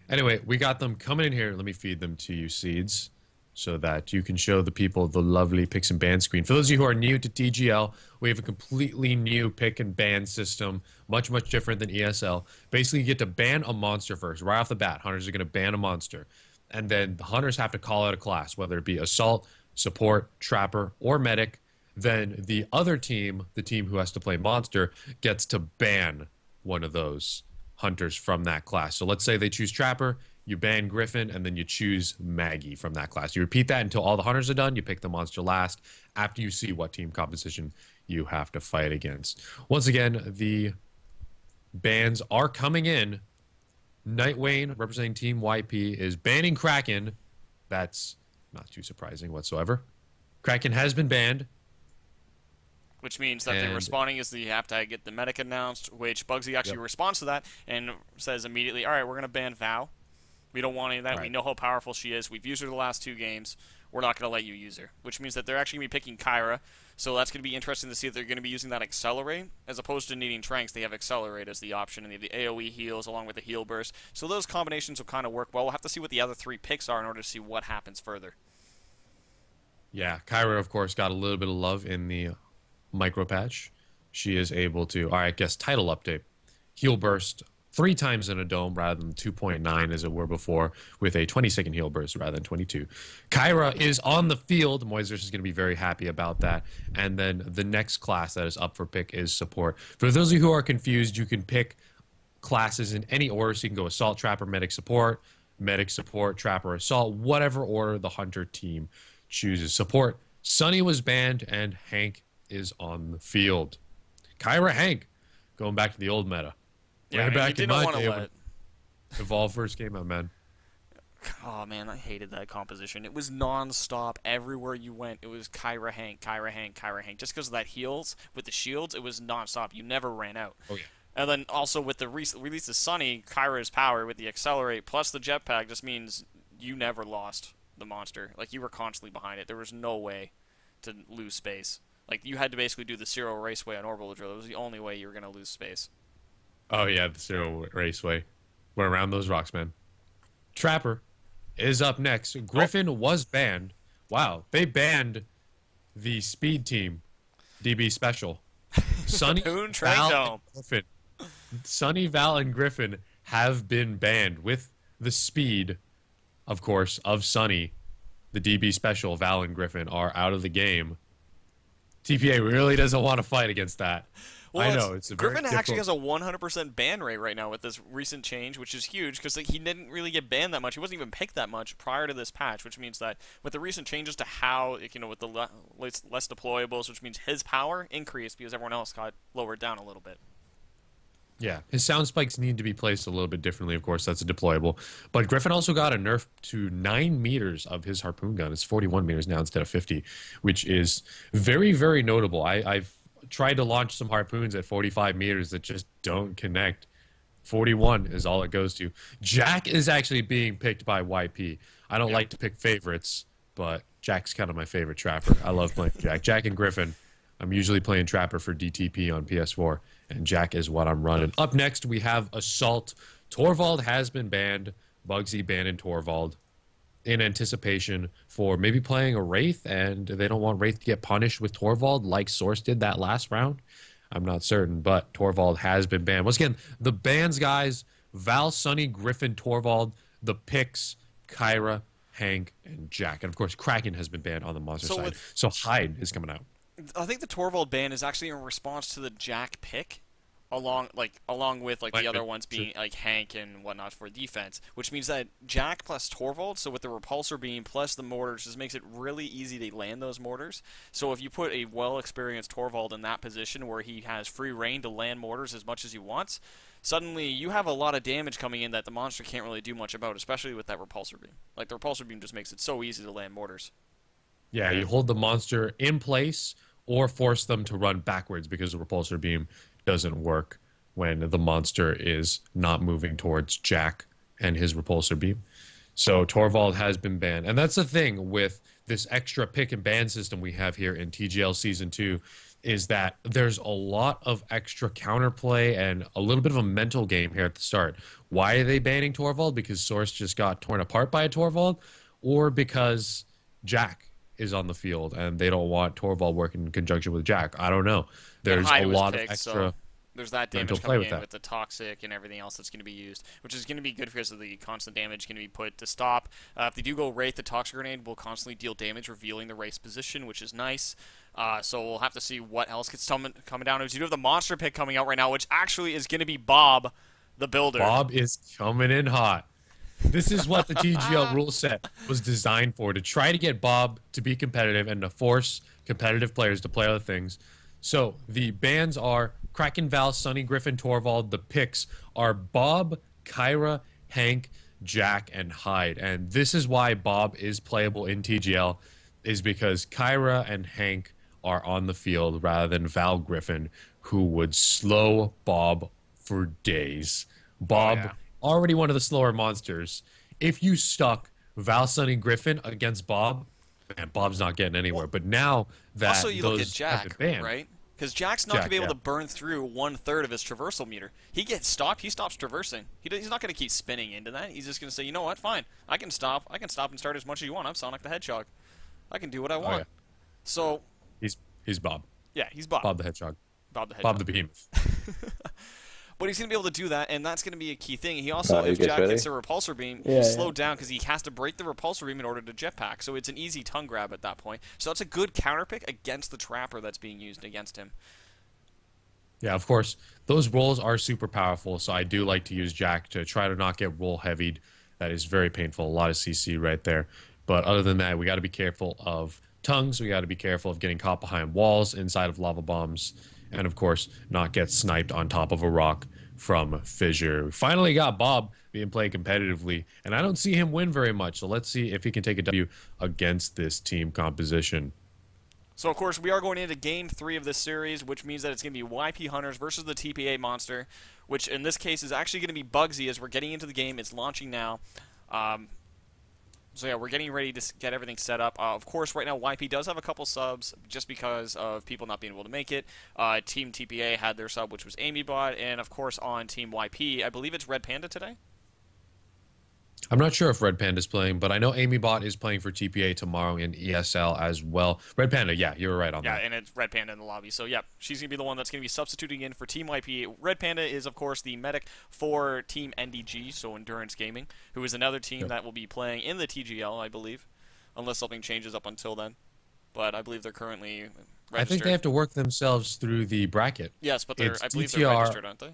Speaker 2: Anyway, we got them coming in here. Let me feed them to you, Seeds, so that you can show the people the lovely picks and ban screen. For those of you who are new to TGL, we have a completely new pick and ban system, much, much different than ESL. Basically, you get to ban a monster first. Right off the bat, Hunters are going to ban a monster. And then the Hunters have to call out a class, whether it be Assault, Support, Trapper, or Medic. Then the other team, the team who has to play Monster, gets to ban one of those Hunters from that class. So let's say they choose Trapper, you ban Griffin, and then you choose Maggie from that class. You repeat that until all the Hunters are done. You pick the Monster last after you see what team composition you have to fight against. Once again, the bans are coming in Nightwayne, representing Team YP, is banning Kraken. That's not too surprising whatsoever. Kraken has been banned.
Speaker 1: Which means that the responding is that you have to get the medic announced, which Bugsy actually responds to that and says immediately, all right, we're going to ban Val. We don't want any of that. Right. We know how powerful she is. We've used her the last 2 games. We're not going to let you use her. Which means that they're actually going to be picking Kyra. So that's going to be interesting to see if they're going to be using that Accelerate. As opposed to needing Tranks, they have Accelerate as the option. And they have the AoE heals along with the heal burst. So those combinations will kind of work well. We'll have to see what the other 3 picks are in order to see what happens further.
Speaker 2: Yeah, Kyra, of course, got a little bit of love in the micro patch. She is able to, all right, I guess title update. Heal burst 3 times in a dome rather than 2.9 as it were before, with a 20-second heal burst rather than 22. Kyra is on the field. Moisers is going to be very happy about that. And then the next class that is up for pick is support. For those of you who are confused, you can pick classes in any order. So you can go assault, trapper, medic, support, trapper, assault, whatever order the hunter team chooses. Support. Sunny was banned and Hank is on the field. Kyra, Hank, going back to the old meta.
Speaker 1: Yeah, I mean,
Speaker 2: back in my day
Speaker 1: when
Speaker 2: Evolve first came out, man.
Speaker 1: Oh man, I hated that composition. It was non-stop everywhere you went. It was Kyra Hank, Kyra Hank, Kyra Hank. Just because of that heals with the shields, it was non-stop. You never ran out.
Speaker 2: Oh yeah.
Speaker 1: And then also with the release of Sunny, Kyra's power with the Accelerate plus the jetpack just means you never lost the monster. Like you were constantly behind it. There was no way to lose space. Like you had to basically do the Zero Raceway on Orbital Drill. It was the only way you were gonna lose space.
Speaker 2: Oh yeah, the Zero Raceway. We're around those rocks, man. Trapper is up next. Griffin was banned. Wow, they banned the speed team, DB Special. Sunny, Val, and Griffin. Sunny, Val, and Griffin have been banned with the speed, of course, of Sunny. The DB Special, Val, and Griffin are out of the game. TPA really doesn't want to fight against that.
Speaker 1: Well,
Speaker 2: I know it's a very
Speaker 1: Griffin actually has a 100% ban rate right now with this recent change, which is huge because like, he didn't really get banned that much. He wasn't even picked that much prior to this patch, which means that with the recent changes to how, with the less deployables, which means his power increased because everyone else got lowered down a little bit.
Speaker 2: Yeah, his sound spikes need to be placed a little bit differently, of course. That's a deployable. But Griffin also got a nerf to 9 meters of his harpoon gun. It's 41 meters now instead of 50, which is very, very notable. I've tried to launch some harpoons at 45 meters that just don't connect. 41 is all it goes to. Jack is actually being picked by YP. I don't like to pick favorites, but Jack's kind of my favorite trapper. I love playing Jack. Jack and Griffin. I'm usually playing Trapper for DTP on PS4, and Jack is what I'm running. Up next, we have Assault. Torvald has been banned. Bugsy banned Torvald in anticipation for maybe playing a Wraith, and they don't want Wraith to get punished with Torvald like Source did that last round. I'm not certain, but Torvald has been banned. Once again, the bans, guys, Val, Sunny, Griffin, Torvald, the picks, Kyra, Hank, and Jack. And, of course, Kraken has been banned on the monster side. So Hyde is coming out.
Speaker 1: I think the Torvald ban is actually in response to the Jack pick, along with the other ones being like Hank and whatnot for defense, which means that Jack plus Torvald, so with the repulsor beam plus the mortars, just makes it really easy to land those mortars. So if you put a well-experienced Torvald in that position where he has free reign to land mortars as much as he wants, suddenly you have a lot of damage coming in that the monster can't really do much about, especially with that repulsor beam. Like the repulsor beam just makes it so easy to land mortars.
Speaker 2: Yeah, you hold the monster in place or force them to run backwards because the repulsor beam doesn't work when the monster is not moving towards Jack and his repulsor beam. So Torvald has been banned. And that's the thing with this extra pick and ban system we have here in TGL Season 2 is that there's a lot of extra counterplay and a little bit of a mental game here at the start. Why are they banning Torvald? Because Source just got torn apart by a Torvald? Or because Jack is on the field and they don't want Torvald working in conjunction with Jack? I don't know. There's a lot of extra...
Speaker 1: So there's that damage coming in with the toxic and everything else that's going to be used, which is going to be good because of the constant damage going to be put to stop. If they do go Wraith, the Toxic Grenade will constantly deal damage, revealing the Wraith's position, which is nice. So we'll have to see what else gets coming down. You do have the monster pick coming out right now, which actually is going to be Bob, the Builder.
Speaker 2: Bob is coming in hot. This is what the TGL rule set was designed for, to try to get Bob to be competitive and to force competitive players to play other things. So the bans are Kraken, Val, Sunny, Griffin, Torvald. The picks are Bob, Kyra, Hank, Jack, and Hyde. And this is why Bob is playable in TGL, is because Kyra and Hank are on the field rather than Val Griffin, who would slow Bob for days. Bob,
Speaker 1: yeah.
Speaker 2: already one of the slower monsters. If you stuck Val, Sonny, Griffin against Bob, man, Bob's not getting anywhere. But now that
Speaker 1: Also, you look at
Speaker 2: those have
Speaker 1: Jack,
Speaker 2: been banned,
Speaker 1: right? Because Jack's not going to be able
Speaker 2: yeah.
Speaker 1: to burn through 1/3 of his traversal meter. He gets stopped, he stops traversing. He's not going to keep spinning into that. He's just going to say, you know what, fine. I can stop and start as much as you want. I'm Sonic the Hedgehog. I can do what I want.
Speaker 2: yeah.
Speaker 1: So,
Speaker 2: He's Bob.
Speaker 1: yeah, he's Bob.
Speaker 2: Bob the Hedgehog.
Speaker 1: Bob the Hedgehog.
Speaker 2: Bob the Behemoth.
Speaker 1: But he's going to be able to do that, and that's going to be a key thing. He also, if
Speaker 4: gets
Speaker 1: Jack
Speaker 4: ready?
Speaker 1: gets a repulsor beam,
Speaker 3: Yeah,
Speaker 1: he's
Speaker 3: yeah.
Speaker 1: slowed down because he has to break the repulsor beam in order to jetpack. So it's an easy tongue grab at that point. So that's a good counter pick against the trapper that's being used against him.
Speaker 2: Yeah, of course. Those rolls are super powerful, so I do like to use Jack to try to not get roll heavied. That is very painful. A lot of CC right there. But other than that, we got to be careful of tongues. We got to be careful of getting caught behind walls inside of lava bombs. And of course, not get sniped on top of a rock from Fissure. We finally got Bob being played competitively, and I don't see him win very much. So let's see if he can take a W against this team composition.
Speaker 1: So, of course, we are going into Game 3 of this series, which means that it's going to be YP Hunters versus the TPA Monster, which in this case is actually going to be Bugsy as we're getting into the game. It's launching now. So, yeah, we're getting ready to get everything set up. Of course, right now, YP does have a couple subs just because of people not being able to make it. Team TPA had their sub, which was AmyBot, and, of course, on Team YP, I believe it's Red Panda today?
Speaker 2: I'm not sure if Red Panda is playing, but I know AmyBot is playing for TPA tomorrow in ESL as well. Red Panda, yeah, you were right on that.
Speaker 1: Yeah, and it's Red Panda in the lobby. So, yeah, she's going to be the one that's going to be substituting in for Team YP. Red Panda is, of course, the medic for Team NDG, so Endurance Gaming, who is another team that will be playing in the TGL, I believe, unless something changes up until then. But I believe they're currently registered.
Speaker 2: I think they have to work themselves through the bracket.
Speaker 1: Yes, but
Speaker 2: It's
Speaker 1: I believe
Speaker 2: DTR,
Speaker 1: they're registered, aren't they?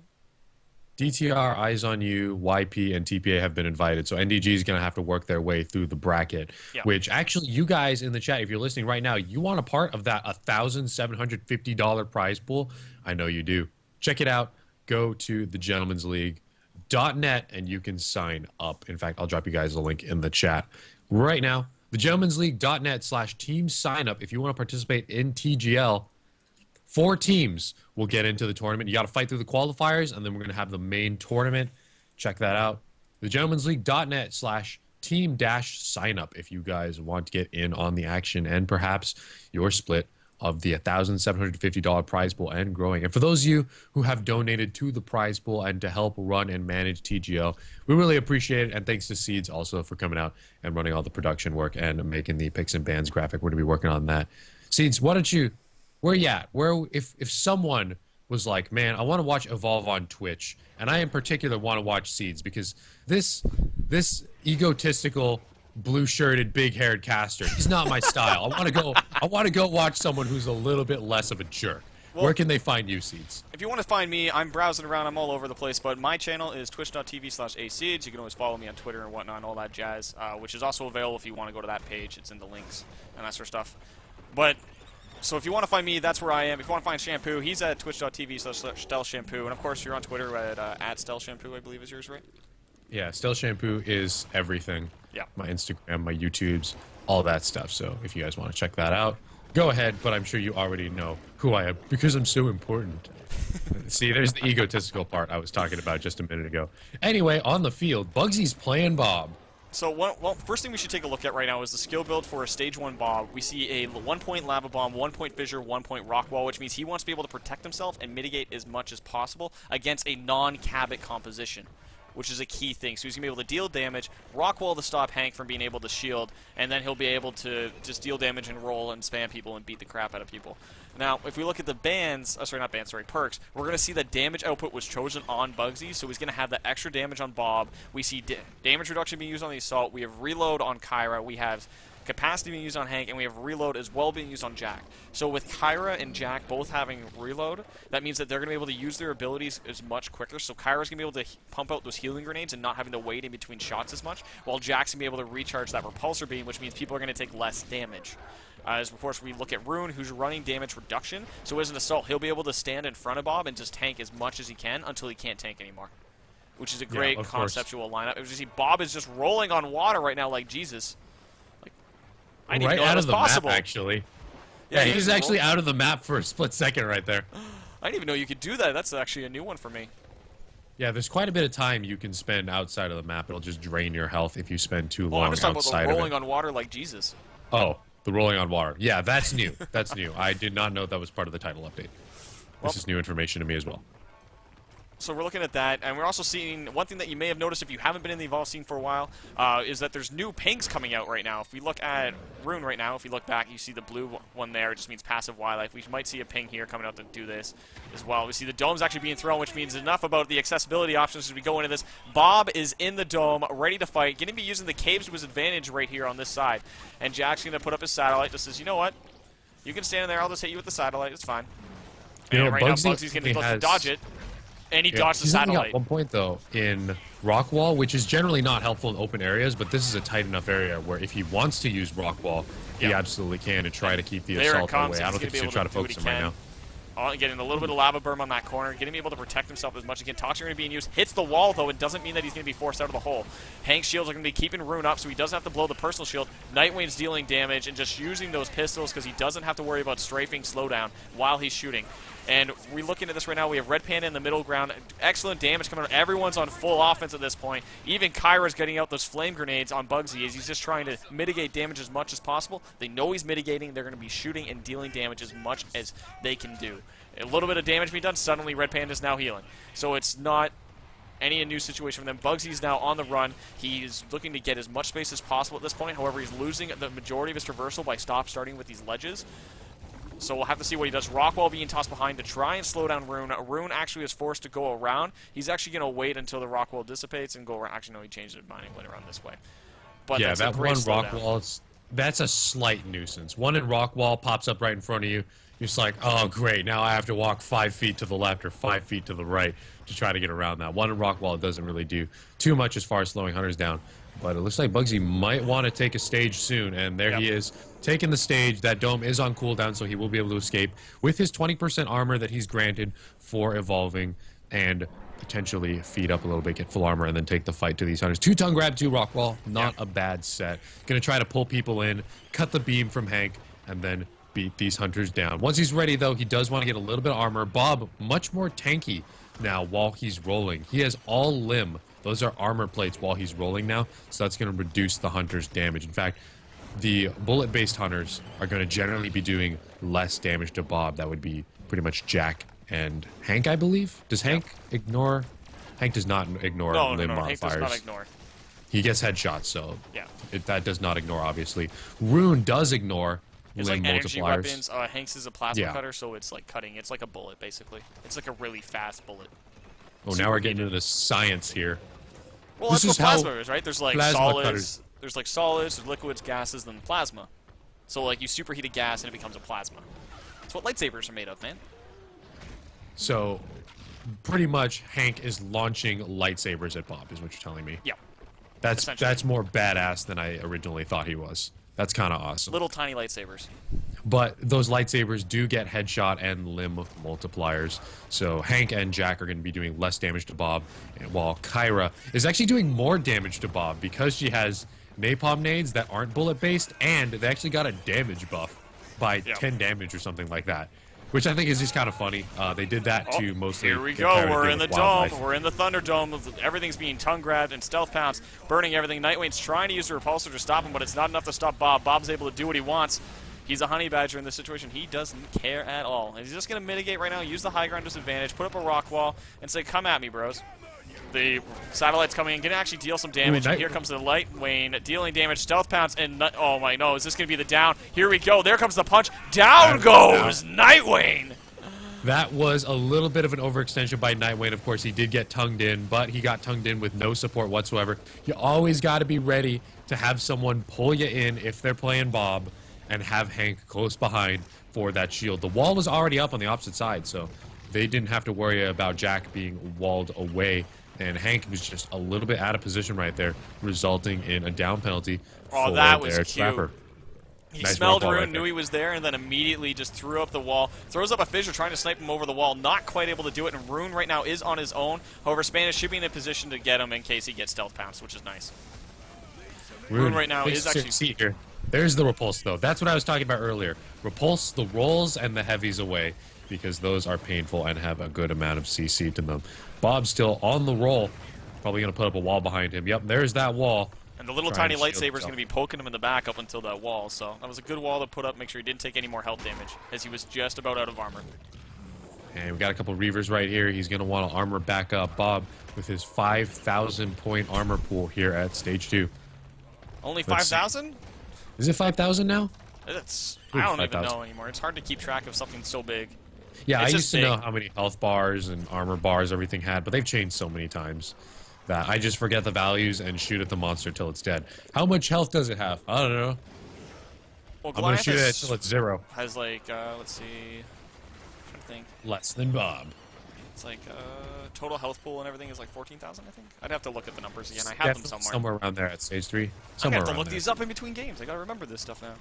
Speaker 2: DTR, Eyes on You, YP, and TPA have been invited. So NDG is going to have to work their way through the bracket, which actually you guys in the chat, if you're listening right now, you want a part of that $1,750 prize pool? I know you do. Check it out. Go to thegentleman'sleague.net and you can sign up. In fact, I'll drop you guys a link in the chat right now. Thegentleman'sleague.net/team sign up if you want to participate in TGL. 4 teams will get into the tournament. You got to fight through the qualifiers, and then we're going to have the main tournament. Check that out. Thegentleman'sleague.net/team-sign up if you guys want to get in on the action and perhaps your split of the $1,750 prize pool and growing. And for those of you who have donated to the prize pool and to help run and manage TGL, we really appreciate it. And thanks to Seeds also for coming out and running all the production work and making the picks and bans graphic. We're going to be working on that. Seeds, why don't you... Where you at? Where if someone was like, man, I want to watch Evolve on Twitch, and I in particular want to watch Seeds because this egotistical, blue-shirted, big-haired caster, he's not my style. I want to go watch someone who's a little bit less of a jerk.
Speaker 1: Well,
Speaker 2: where can they find you, Seeds?
Speaker 1: If you want to find me, I'm browsing around. I'm all over the place, but my channel is twitch.tv/aceeds. You can always follow me on Twitter and whatnot and all that jazz, which is also available if you want to go to that page. It's in the links and that sort of stuff. But... So if you want to find me, that's where I am. If you want to find Shampoo, he's at twitch.tv/StealthShampoo. And of course, you're on Twitter at @StealthShampoo, I believe is yours, right?
Speaker 2: Yeah, Stealth Shampoo is everything.
Speaker 1: Yeah.
Speaker 2: My Instagram, my YouTubes, all that stuff. So if you guys want to check that out, go ahead. But I'm sure you already know who I am because I'm so important. See, there's the egotistical part I was talking about just a minute ago. Anyway, on the field, Bugsy's playing Bob.
Speaker 1: So, well, first thing we should take a look at right now is the skill build for a Stage 1 Bob. We see a 1-point Lava Bomb, 1-point Fissure, 1-point Rock Wall, which means he wants to be able to protect himself and mitigate as much as possible against a non-Cabot composition, which is a key thing. So he's going to be able to deal damage, Rock Wall to stop Hank from being able to shield, and then he'll be able to just deal damage and roll and spam people and beat the crap out of people. Now, if we look at the perks, we're going to see that damage output was chosen on Bugsy, so he's going to have that extra damage on Bob. We see damage reduction being used on the Assault. We have reload on Kyra. We have capacity being used on Hank, and we have reload as well being used on Jack. So with Kyra and Jack both having reload, that means that they're going to be able to use their abilities as much quicker. So Kyra's going to be able to pump out those healing grenades and not having to wait in between shots as much, while Jack's going to be able to recharge that repulsor beam, which means people are going to take less damage. As of course we look at Rune, who's running damage reduction, so as an Assault, he'll be able to stand in front of Bob and just tank as much as he can until he can't tank anymore. which is a great
Speaker 2: of course.
Speaker 1: conceptual lineup. It was just see Bob is just rolling on water right now like Jesus. Like, I didn't
Speaker 2: right
Speaker 1: even know
Speaker 2: out
Speaker 1: that was
Speaker 2: of the
Speaker 1: possible.
Speaker 2: map, actually.
Speaker 1: Yeah,
Speaker 2: He's actually out of the map for a split second right there.
Speaker 1: I didn't even know you could do that. That's actually a new one for me.
Speaker 2: Yeah, there's quite a bit of time you can spend outside of the map. It'll just drain your health if you spend too
Speaker 1: Well,
Speaker 2: long
Speaker 1: I'm just talking about
Speaker 2: outside
Speaker 1: the
Speaker 2: of
Speaker 1: rolling
Speaker 2: it.
Speaker 1: on water like Jesus.
Speaker 2: Oh, the rolling on water. Yeah, that's new. That's new. I did not know that was part of the title update. This is new information to me as well.
Speaker 1: So we're looking at that, and we're also seeing one thing that you may have noticed if you haven't been in the Evolve scene for a while, is that there's new pings coming out right now. If we look at Rune right now, if you look back, you see the blue one there. It just means passive wildlife. We might see a ping here coming out to do this as well. We see the domes actually being thrown, which means enough about the accessibility options as we go into this. Bob is in the dome, ready to fight. Going to be using the caves to his advantage right here on this side. And Jack's going to put up his satellite. Just says, you know what? You can stand there. I'll just hit you with the satellite. It's fine.
Speaker 2: You know,
Speaker 1: And right now,
Speaker 2: Bugsy's
Speaker 1: Bugsy's going to look to dodge it. And he dodged the
Speaker 2: he's only
Speaker 1: satellite.
Speaker 2: got 1 point, though, in rock wall, which is generally not helpful in open areas, but this is a tight enough area where if he wants to use rock wall, he absolutely can and try to keep the
Speaker 1: There it
Speaker 2: assault
Speaker 1: comes.
Speaker 2: away. I don't think he's going to try to focus him right now.
Speaker 1: Getting a little bit of lava berm on that corner, getting able to protect himself as much as he can. Toxic Rune being used, hits the wall though. It doesn't mean that he's going to be forced out of the hole. Hank's shields are going to be keeping Rune up, so he doesn't have to blow the personal shield. Nightwane's dealing damage and just using those pistols because he doesn't have to worry about strafing slowdown while he's shooting. And we're looking at this right now. We have Red Panda in the middle ground. Excellent damage coming out. Everyone's on full offense at this point. Even Kyra's getting out those flame grenades on Bugsy as he's just trying to mitigate damage as much as possible. They know he's mitigating. They're going to be shooting and dealing damage as much as they can do. A little bit of damage being done. Suddenly, Red Panda's now healing. So it's not any new situation for them. Bugsy's now on the run. He's looking to get as much space as possible at this point. However, he's losing the majority of his traversal by starting with these ledges. So we'll have to see what he does. Rockwall being tossed behind to try and slow down Rune. Rune actually is forced to go around. He's actually going to wait until the Rockwall dissipates and go around. Actually, no, he changed his mind and went around this way. But
Speaker 2: Yeah,
Speaker 1: that's
Speaker 2: that
Speaker 1: a great
Speaker 2: one
Speaker 1: slowdown.
Speaker 2: Rockwall, that's a slight nuisance. One in Rockwall pops up right in front of you. You're just like, oh, great, now I have to walk 5 feet to the left or 5 feet to the right to try to get around that. One in Rockwall doesn't really do too much as far as slowing hunters down. But it looks like Bugsy might want to take a stage soon, and there he is, taking the stage. That dome is on cooldown, so he will be able to escape with his 20% armor that he's granted for evolving, and potentially feed up a little bit, get full armor, and then take the fight to these hunters. 2 tongue grab, 2 Rockwall, not a bad set. Gonna try to pull people in, cut the beam from Hank, and then beat these hunters down. Once he's ready, though, he does want to get a little bit of armor. Bob, much more tanky now while he's rolling. He has all limb. Those are armor plates while he's rolling now, so that's going to reduce the hunter's damage. In fact, the bullet-based hunters are going to generally be doing less damage to Bob. That would be pretty much Jack and Hank, I believe. Does Hank ignore? Hank does not ignore limb modifiers.
Speaker 1: Hank does not ignore.
Speaker 2: He gets headshots, so
Speaker 1: Yeah.
Speaker 2: that does not ignore, obviously. Rune does ignore
Speaker 1: It's
Speaker 2: limb
Speaker 1: like energy
Speaker 2: multipliers.
Speaker 1: weapons. Hank's is a plasma
Speaker 2: Yeah.
Speaker 1: cutter, so it's like cutting. It's like a bullet, basically. It's like a really fast bullet.
Speaker 2: Oh, now we're getting into the science here.
Speaker 1: Well,
Speaker 2: This
Speaker 1: that's
Speaker 2: is
Speaker 1: what
Speaker 2: how
Speaker 1: plasma is, right? There's like
Speaker 2: plasma
Speaker 1: solids.
Speaker 2: cutters-
Speaker 1: There's like solids, there's liquids, gases, then plasma. So like you superheat a gas and it becomes a plasma. That's what lightsabers are made of, man.
Speaker 2: So, pretty much, Hank is launching lightsabers at Bob, is what you're telling me.
Speaker 1: Yeah.
Speaker 2: That's more badass than I originally thought he was. That's kind of awesome.
Speaker 1: Little tiny lightsabers.
Speaker 2: But those lightsabers do get headshot and limb multipliers. So Hank and Jack are going to be doing less damage to Bob, while Kyra is actually doing more damage to Bob because she has napalm nades that aren't bullet-based, and they actually got a damage buff by 10 damage or something like that. Which I think is just kind of funny. They did that to mostly...
Speaker 1: Here we
Speaker 2: get
Speaker 1: go.
Speaker 2: Kyra to
Speaker 1: We're
Speaker 2: deal
Speaker 1: in the
Speaker 2: with wildlife.
Speaker 1: dome. We're in the Thunderdome. Everything's being tongue grabbed and stealth pounced, burning everything. Nightwane's trying to use the repulsor to stop him, but it's not enough to stop Bob. Bob's able to do what he wants. He's a honey badger in this situation. He doesn't care at all. And he's just going to mitigate right now, use the high ground disadvantage, put up a rock wall, and say, come at me, bros. The satellite's coming in, going to actually deal some damage. And here comes the Lightwayne dealing damage, stealth pounce, and oh my no, is this going to be the down? Here we go. There comes the punch. Down goes Nightwayne.
Speaker 2: That was a little bit of an overextension by Nightwayne. Of course, he did get tongued in, but he got tongued in with no support whatsoever. You always got to be ready to have someone pull you in if they're playing Bob and have Hank close behind for that shield. The wall was already up on the opposite side, so they didn't have to worry about Jack being walled away. And Hank was just a little bit out of position right there, resulting in a down penalty for
Speaker 1: that was
Speaker 2: their
Speaker 1: cute.
Speaker 2: trapper.
Speaker 1: He
Speaker 2: Nice
Speaker 1: smelled
Speaker 2: roll ball
Speaker 1: Rune,
Speaker 2: right
Speaker 1: knew
Speaker 2: there.
Speaker 1: he was there, and then immediately just threw up the wall. Throws up a fissure, trying to snipe him over the wall. Not quite able to do it, and Rune right now is on his own. However, Spanish should be in a position to get him in case he gets stealth pounced, which is nice. Rune right now is actually...
Speaker 2: Here. There's the repulse, though. That's what I was talking about earlier. Repulse the rolls and the heavies away, because those are painful and have a good amount of CC to them. Bob's still on the roll. Probably going to put up a wall behind him. Yep, there's that wall.
Speaker 1: And the little tiny lightsaber is going to be poking him in the back up until that wall. So that was a good wall to put up. Make sure he didn't take any more health damage, as he was just about out of armor.
Speaker 2: And we got a couple Reavers right here. He's going to want to armor back up Bob with his 5,000 point armor pool here at stage 2.
Speaker 1: Only 5,000?
Speaker 2: Is it 5,000 now?
Speaker 1: It's I don't even know anymore. It's hard to keep track of something so big.
Speaker 2: Yeah,
Speaker 1: It's
Speaker 2: I
Speaker 1: just
Speaker 2: used to
Speaker 1: big.
Speaker 2: know how many health bars and armor bars everything had, but they've changed so many times that I just forget the values and shoot at the monster till it's dead. How much health does it have? I don't know.
Speaker 1: Well,
Speaker 2: I'm going to
Speaker 1: Goliath
Speaker 2: shoot it until it's 0.
Speaker 1: has like, let's see, I think
Speaker 2: Less than Bob.
Speaker 1: it's like total health pool and everything is like 14,000. I think I'd have to look at the numbers again. I have them
Speaker 2: Definitely
Speaker 1: somewhere.
Speaker 2: somewhere around there at stage 3.
Speaker 1: I
Speaker 2: Somewhere
Speaker 1: have to
Speaker 2: around
Speaker 1: look
Speaker 2: there.
Speaker 1: these up in between games. I gotta remember this stuff now.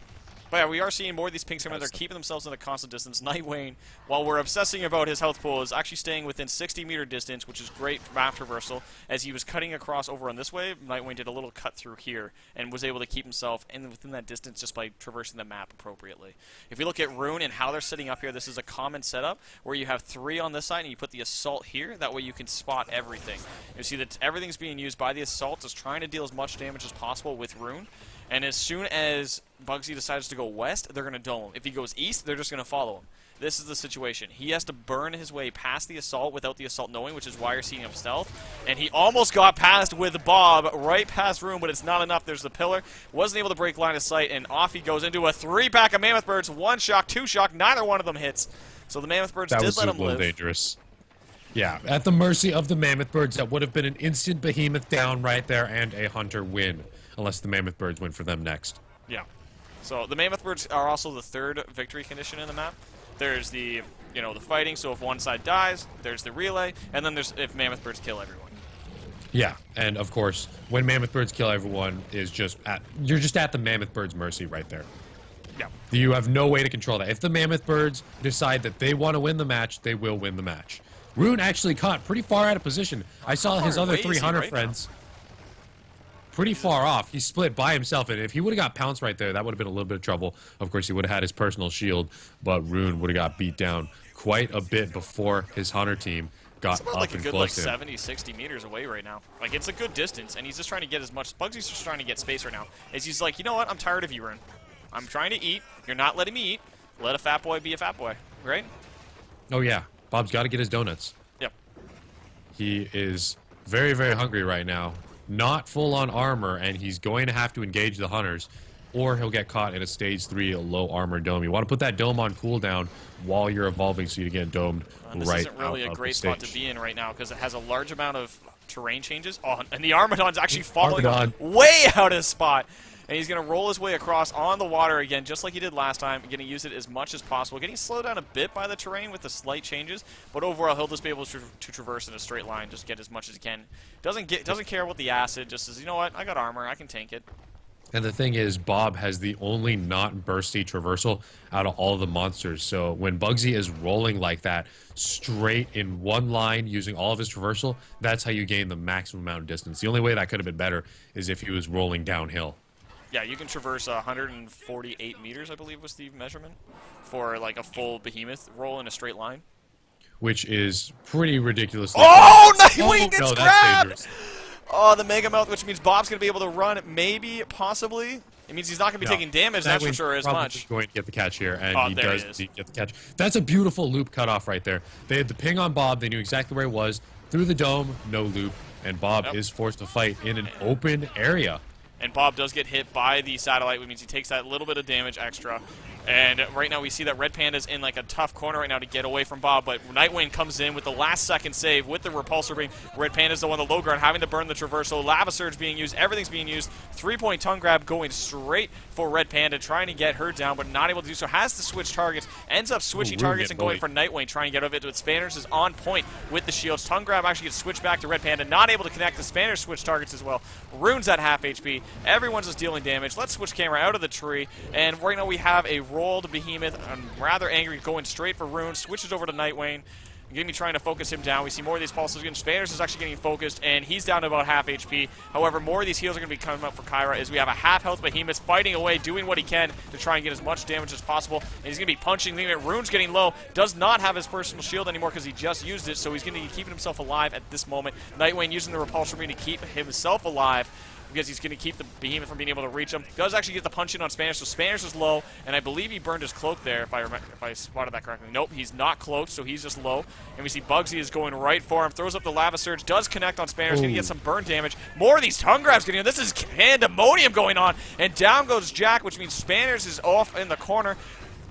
Speaker 1: But yeah, we are seeing more of these pink skimmers. They're keeping themselves in a constant distance. Nightwing, while we're obsessing about his health pool, is actually staying within 60-meter distance, which is great for map traversal. As he was cutting across over on this way, Nightwing did a little cut through here and was able to keep himself within that distance just by traversing the map appropriately. If you look at Rune and how they're setting up here, this is a common setup where you have 3 on this side and you put the assault here. That way you can spot everything. You see that everything's being used by the assault, just trying to deal as much damage as possible with Rune. And as soon as Bugsy decides to go west, they're going to dome him. If he goes east, they're just going to follow him. This is the situation. He has to burn his way past the assault without the assault knowing, which is why you're seeing him stealth. And he almost got past with Bob, right past Rune, but it's not enough. There's the pillar. Wasn't able to break line of sight, and off he goes into a 3-pack of Mammoth Birds. 1 shock, 2 shock, neither one of them hits. So the Mammoth Birds did let him live.
Speaker 2: Dangerous. Yeah, at the mercy of the Mammoth Birds, that would have been an instant Behemoth down right there and a Hunter win. Unless the Mammoth Birds win for them next.
Speaker 1: Yeah. So the Mammoth Birds are also the 3rd victory condition in the map. There's the, the fighting, so if one side dies, there's the relay, and then there's if Mammoth Birds kill everyone.
Speaker 2: Yeah, and of course, when Mammoth Birds kill everyone, you're just at the Mammoth Birds' mercy right there.
Speaker 1: Yeah.
Speaker 2: You have no way to control that. If the Mammoth Birds decide that they want to win the match, they will win the match. Rune actually caught pretty far out of position. I saw his other 3 Hunter friends pretty far off. He split by himself, and if he would have got pounced right there, that would have been a little bit of trouble. Of course, he would have had his personal shield, but Rune would have got beat down quite a bit before his Hunter team got
Speaker 1: It's about
Speaker 2: up
Speaker 1: like a
Speaker 2: and
Speaker 1: good
Speaker 2: close to him.
Speaker 1: 70, 60 meters away right now. Like, it's a good distance, and he's just trying to get as much... Bugsy's just trying to get space right now. As he's like, you know what? I'm tired of you, Rune. I'm trying to eat. You're not letting me eat. Let a fat boy be a fat boy, right?
Speaker 2: Oh, yeah. Bob's got to get his donuts.
Speaker 1: Yep.
Speaker 2: He is very, very hungry right now. Not full on armor, and he's going to have to engage the Hunters, or he'll get caught in a stage 3 low armor dome. You want to put that dome on cooldown while you're evolving so you get domed
Speaker 1: This
Speaker 2: right
Speaker 1: isn't really
Speaker 2: out
Speaker 1: a
Speaker 2: of
Speaker 1: great
Speaker 2: the
Speaker 1: spot to
Speaker 2: stage.
Speaker 1: be in right now because it has a large amount of terrain changes. Oh, and the Armadon's actually falling
Speaker 2: Armadon.
Speaker 1: way out of spot. And he's going to roll his way across on the water again, just like he did last time, going to use it as much as possible. Getting slowed down a bit by the terrain with the slight changes, but overall he'll just be able to traverse in a straight line, just get as much as he can. Doesn't care about the acid, just says, you know what, I got armor, I can tank it.
Speaker 2: And the thing is, Bob has the only not bursty traversal out of all the monsters. So when Bugsy is rolling like that, straight in one line using all of his traversal, that's how you gain the maximum amount of distance. The only way that could have been better is if he was rolling downhill.
Speaker 1: Yeah, you can traverse 148 meters, I believe was the measurement, for like a full behemoth roll in a straight line.
Speaker 2: Which is pretty ridiculous.
Speaker 1: Oh, Nightwing gets
Speaker 2: no, that's
Speaker 1: grabbed!
Speaker 2: dangerous.
Speaker 1: Oh, the Mega Mouth, which means Bob's going to be able to run, maybe, possibly. It means he's not going to be
Speaker 2: No,
Speaker 1: taking damage, that's for
Speaker 2: Nightwing's
Speaker 1: sure, as
Speaker 2: probably
Speaker 1: much.
Speaker 2: going to get the catch here, and
Speaker 1: Oh,
Speaker 2: he
Speaker 1: there
Speaker 2: does
Speaker 1: it is.
Speaker 2: get the catch. That's a beautiful loop cutoff right there. They had the ping on Bob. They knew exactly where he was. Through the dome, no loop, and Bob is forced to fight in an open area.
Speaker 1: And Bob does get hit by the satellite, which means he takes that little bit of damage extra. And right now we see that Red Panda's in like a tough corner right now to get away from Bob, but Nightwing comes in with the last second save with the repulsor being. Red Panda's the one on the low ground having to burn the traversal. Lava Surge being used, everything's being used. 3-point tongue grab going straight for Red Panda, trying to get her down, but not able to do so. Has to switch targets, ends up switching targets and going for Nightwing, trying to get out of it, but Spanners is on point with the shields. Tongue grab actually gets switched back to Red Panda, not able to connect. The Spanners switch targets as well. Rune's at half HP. Everyone's just dealing damage. Let's switch camera out of the tree, and right now we have a rolled Behemoth. I'm rather angry, going straight for Rune. Switches over to Nightwing. Gonna be trying to focus him down. We see more of these pulses again. Spanners is actually getting focused, and he's down to about half HP. However, more of these heals are going to be coming up for Kyra as we have a half-health Behemoth fighting away, doing what he can to try and get as much damage as possible. And he's going to be punching, leaving it. Rune's getting low. Does not have his personal shield anymore because he just used it, so he's going to be keeping himself alive at this moment. Nightwing using the repulsor beam to keep himself alive, because he's going to keep the Behemoth from being able to reach him. Does actually get the punch in on Spanish, so Spanish is low, and I believe he burned his cloak there, if I spotted that correctly. Nope, he's not cloaked, so he's just low. And we see Bugsy is going right for him, throws up the Lava Surge, does connect on Spanish, going to get some burn damage. More of these tongue grabs getting in. This is pandemonium going on, and down goes Jack, which means Spanish is off in the corner.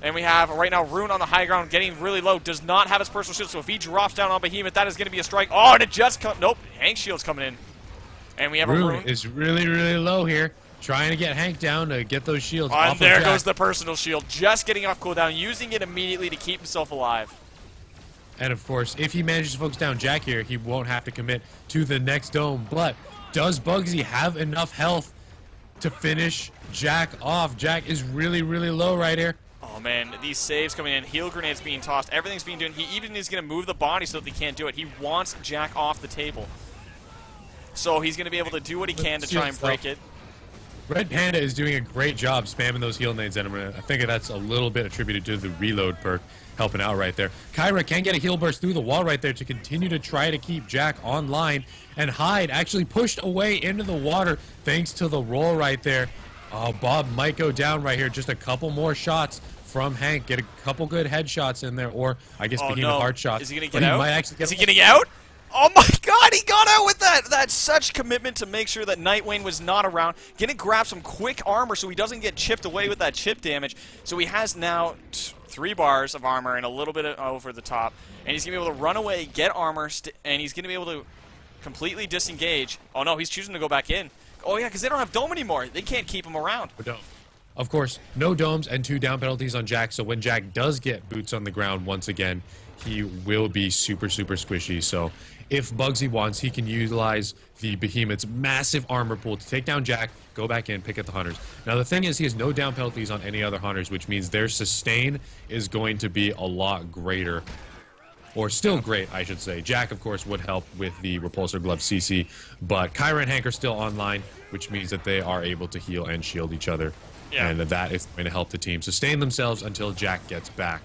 Speaker 1: And we have, right now, Rune on the high ground, getting really low. Does not have his personal shield, so if he drops down on Behemoth, that is going to be a strike. Oh, and it just nope, Hank Shield's coming in. And we have
Speaker 2: Rune
Speaker 1: a Rune.
Speaker 2: is really, really low here, trying to get Hank down to get those shields off
Speaker 1: And there
Speaker 2: of Jack.
Speaker 1: goes the personal shield, just getting off cooldown, using it immediately to keep himself alive.
Speaker 2: And of course, if he manages to focus down Jack here, he won't have to commit to the next dome. But does Bugsy have enough health to finish Jack off? Jack is really, really low right here.
Speaker 1: Oh man, these saves coming in, heal grenades being tossed, everything's being done. He even is going to move the body so that he can't do it. He wants Jack off the table. So he's going to be able to do what he can to try and break it.
Speaker 2: Red Panda is doing a great job spamming those heal nades, and I think that's a little bit attributed to the reload perk helping out right there. Kyra can get a heal burst through the wall right there to continue to try to keep Jack online, and Hyde actually pushed away into the water thanks to the roll right there. Oh, Bob might go down right here. Just a couple more shots from Hank. Get a couple good headshots in there, or I guess Behemoth heart shots.
Speaker 1: Is he going to get out?
Speaker 2: Is he
Speaker 1: getting out? Oh my god, he got out with that! That's such commitment to make sure that Nightwing was not around. Gonna grab some quick armor so he doesn't get chipped away with that chip damage. So he has now 3 bars of armor and a little bit over the top. And he's gonna be able to run away, get armor, and he's gonna be able to completely disengage. Oh no, he's choosing to go back in. Oh yeah, because they don't have dome anymore. They can't keep him around.
Speaker 2: Of course, no domes and 2 down penalties on Jack, so when Jack does get boots on the ground once again, he will be super, super squishy. So if Bugsy wants, he can utilize the Behemoth's massive armor pool to take down Jack, go back in, pick at the Hunters. Now, the thing is, he has no down penalties on any other Hunters, which means their sustain is going to be a lot greater. Or still great, I should say. Jack, of course, would help with the Repulsor Glove CC, but Kyra and Hank are still online, which means that they are able to heal and shield each other. Yeah. And that is going to help the team sustain themselves until Jack gets back.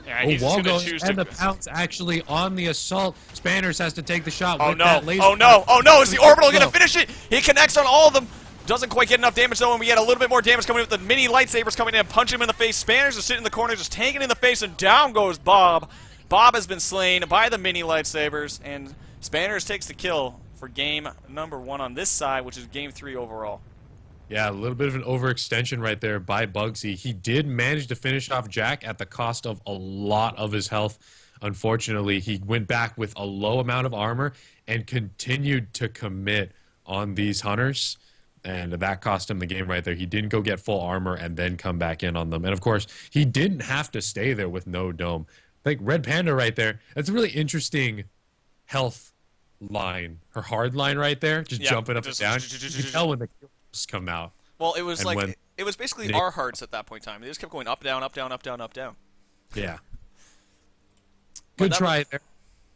Speaker 1: Yeah,
Speaker 2: wall goes, and the pounce actually on the assault. Spanners has to take the shot with that laser.
Speaker 1: Oh no, oh no, is the orbital going to finish it? He connects on all of them. Doesn't quite get enough damage though, and we get a little bit more damage coming in with the mini lightsabers coming in and punch him in the face. Spanners are sitting in the corner, just tanking in the face, and down goes Bob. Bob has been slain by the mini lightsabers, and Spanners takes the kill for game number 1 on this side, which is game 3 overall.
Speaker 2: Yeah, a little bit of an overextension right there by Bugsy. He did manage to finish off Jack at the cost of a lot of his health. Unfortunately, he went back with a low amount of armor and continued to commit on these Hunters. And that cost him the game right there. He didn't go get full armor and then come back in on them. And of course, he didn't have to stay there with no dome. Like Red Panda right there, that's a really interesting health line. Her hard line right there, just jumping up and down. You can tell when the kills come out.
Speaker 1: Well, it was like, it was basically our hearts at that point in time. They just kept going up, down, up, down, up, down, up, down.
Speaker 2: Yeah. Good try there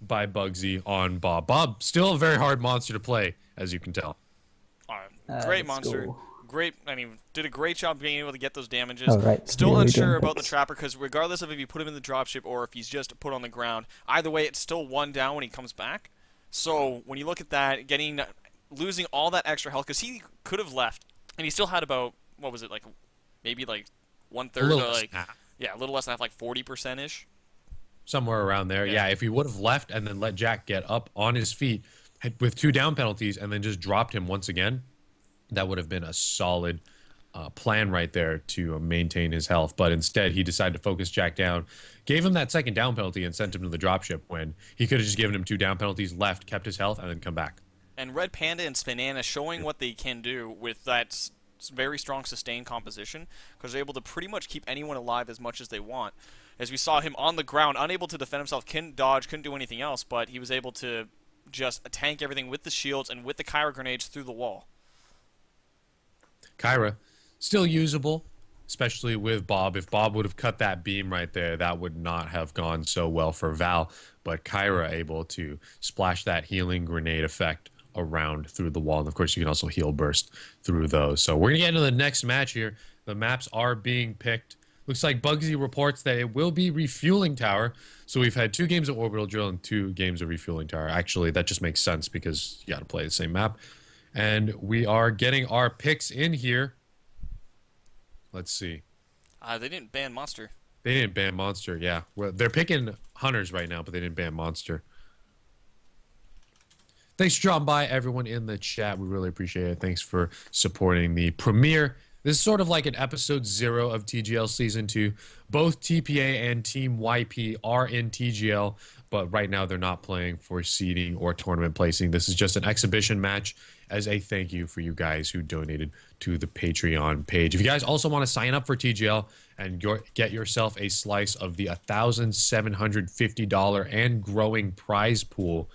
Speaker 2: by Bugsy on Bob. Bob, still a very hard monster to play, as you can tell.
Speaker 1: Great monster.
Speaker 4: Go.
Speaker 1: Great, I mean, did a great job being able to get those damages.
Speaker 4: Oh, right.
Speaker 1: Still unsure about the Trapper, because regardless of if you put him in the dropship or if he's just put on the ground, either way, it's still 1 down when he comes back. So when you look at that, losing all that extra health, because he could have left, and he still had about, what was it, like maybe like 1/3, or like, yeah, a little less than half, like 40%-ish.
Speaker 2: Somewhere around there, yeah. If he would have left and then let Jack get up on his feet with 2 down penalties and then just dropped him once again, that would have been a solid plan right there to maintain his health. But instead, he decided to focus Jack down, gave him that second down penalty, and sent him to the dropship when he could have just given him 2 down penalties, left, kept his health, and then come back.
Speaker 1: And Red Panda and Spinana showing what they can do with that very strong sustained composition, because they're able to pretty much keep anyone alive as much as they want. As we saw him on the ground, unable to defend himself, couldn't dodge, couldn't do anything else, but he was able to just tank everything with the shields and with the Kyra grenades through the wall.
Speaker 2: Kyra, still usable, especially with Bob. If Bob would have cut that beam right there, that would not have gone so well for Val. But Kyra able to splash that healing grenade effect around through the wall. And of course, you can also heal burst through those. So we're going to get into the next match here. The maps are being picked. Looks like Bugsy reports that it will be Refueling Tower. So we've had 2 games of Orbital Drill and 2 games of Refueling Tower. Actually, that just makes sense because you got to play the same map. And we are getting our picks in here. Let's see.
Speaker 1: They didn't ban Monster.
Speaker 2: They didn't ban Monster, yeah. Well, they're picking Hunters right now, but they didn't ban Monster. Thanks for dropping by, everyone in the chat. We really appreciate it. Thanks for supporting the premiere. This is sort of like an episode 0 of TGL Season 2. Both TPA and Team YP are in TGL, but right now they're not playing for seeding or tournament placing. This is just an exhibition match as a thank you for you guys who donated to the Patreon page. If you guys also want to sign up for TGL and get yourself a slice of the $1,750 and growing prize pool,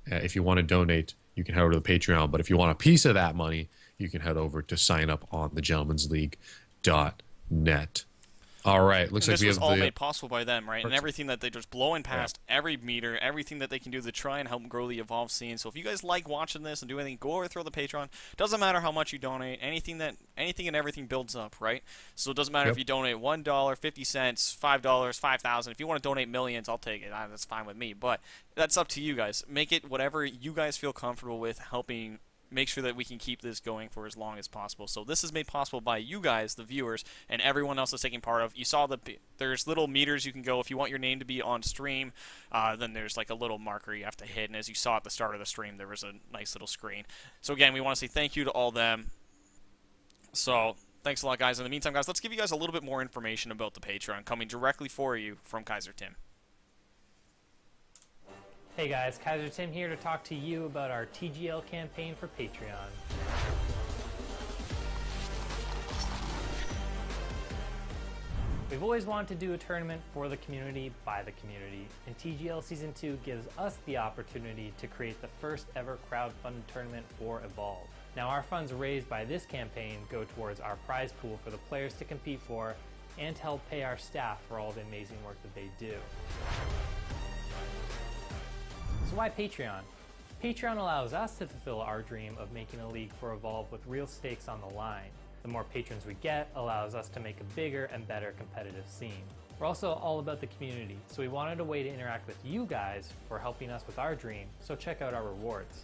Speaker 2: if you want to donate, you can head over to the Patreon. But if you want a piece of that money, you can head over to sign up on thegentleman'sleague.net. All right, looks like we have
Speaker 1: this was all made possible by them, right? And everything that they're just blowing past, every meter, everything that they can do to try and help grow the Evolve scene. So if you guys like watching this and do anything, go over through the Patreon. Doesn't matter how much you donate. Anything and everything builds up, right? So it doesn't matter if you donate $1, 50 cents, $5, 5,000. If you want to donate millions, I'll take it. That's fine with me. But that's up to you guys. Make it whatever you guys feel comfortable with, helping make sure that we can keep this going for as long as possible. So this is made possible by you guys, the viewers, and everyone else that's taking part of. You saw there's little meters you can go if you want your name to be on stream. Then there's like a little marker you have to hit, and as you saw at the start of the stream, there was a nice little screen. So again, we want to say thank you to all them. So thanks a lot, guys. In the meantime, guys, let's give you guys a little bit more information about the Patreon coming directly for you from Kaiser Tim.
Speaker 3: Hey guys, Kaiser Tim here to talk to you about our TGL campaign for Patreon. We've always wanted to do a tournament for the community, by the community, and TGL Season 2 gives us the opportunity to create the first ever crowdfunded tournament for Evolve. Now our funds raised by this campaign go towards our prize pool for the players to compete for and to help pay our staff for all the amazing work that they do. So why Patreon? Patreon allows us to fulfill our dream of making a league for Evolve with real stakes on the line. The more patrons we get allows us to make a bigger and better competitive scene. We're also all about the community, so we wanted a way to interact with you guys for helping us with our dream, so check out our rewards.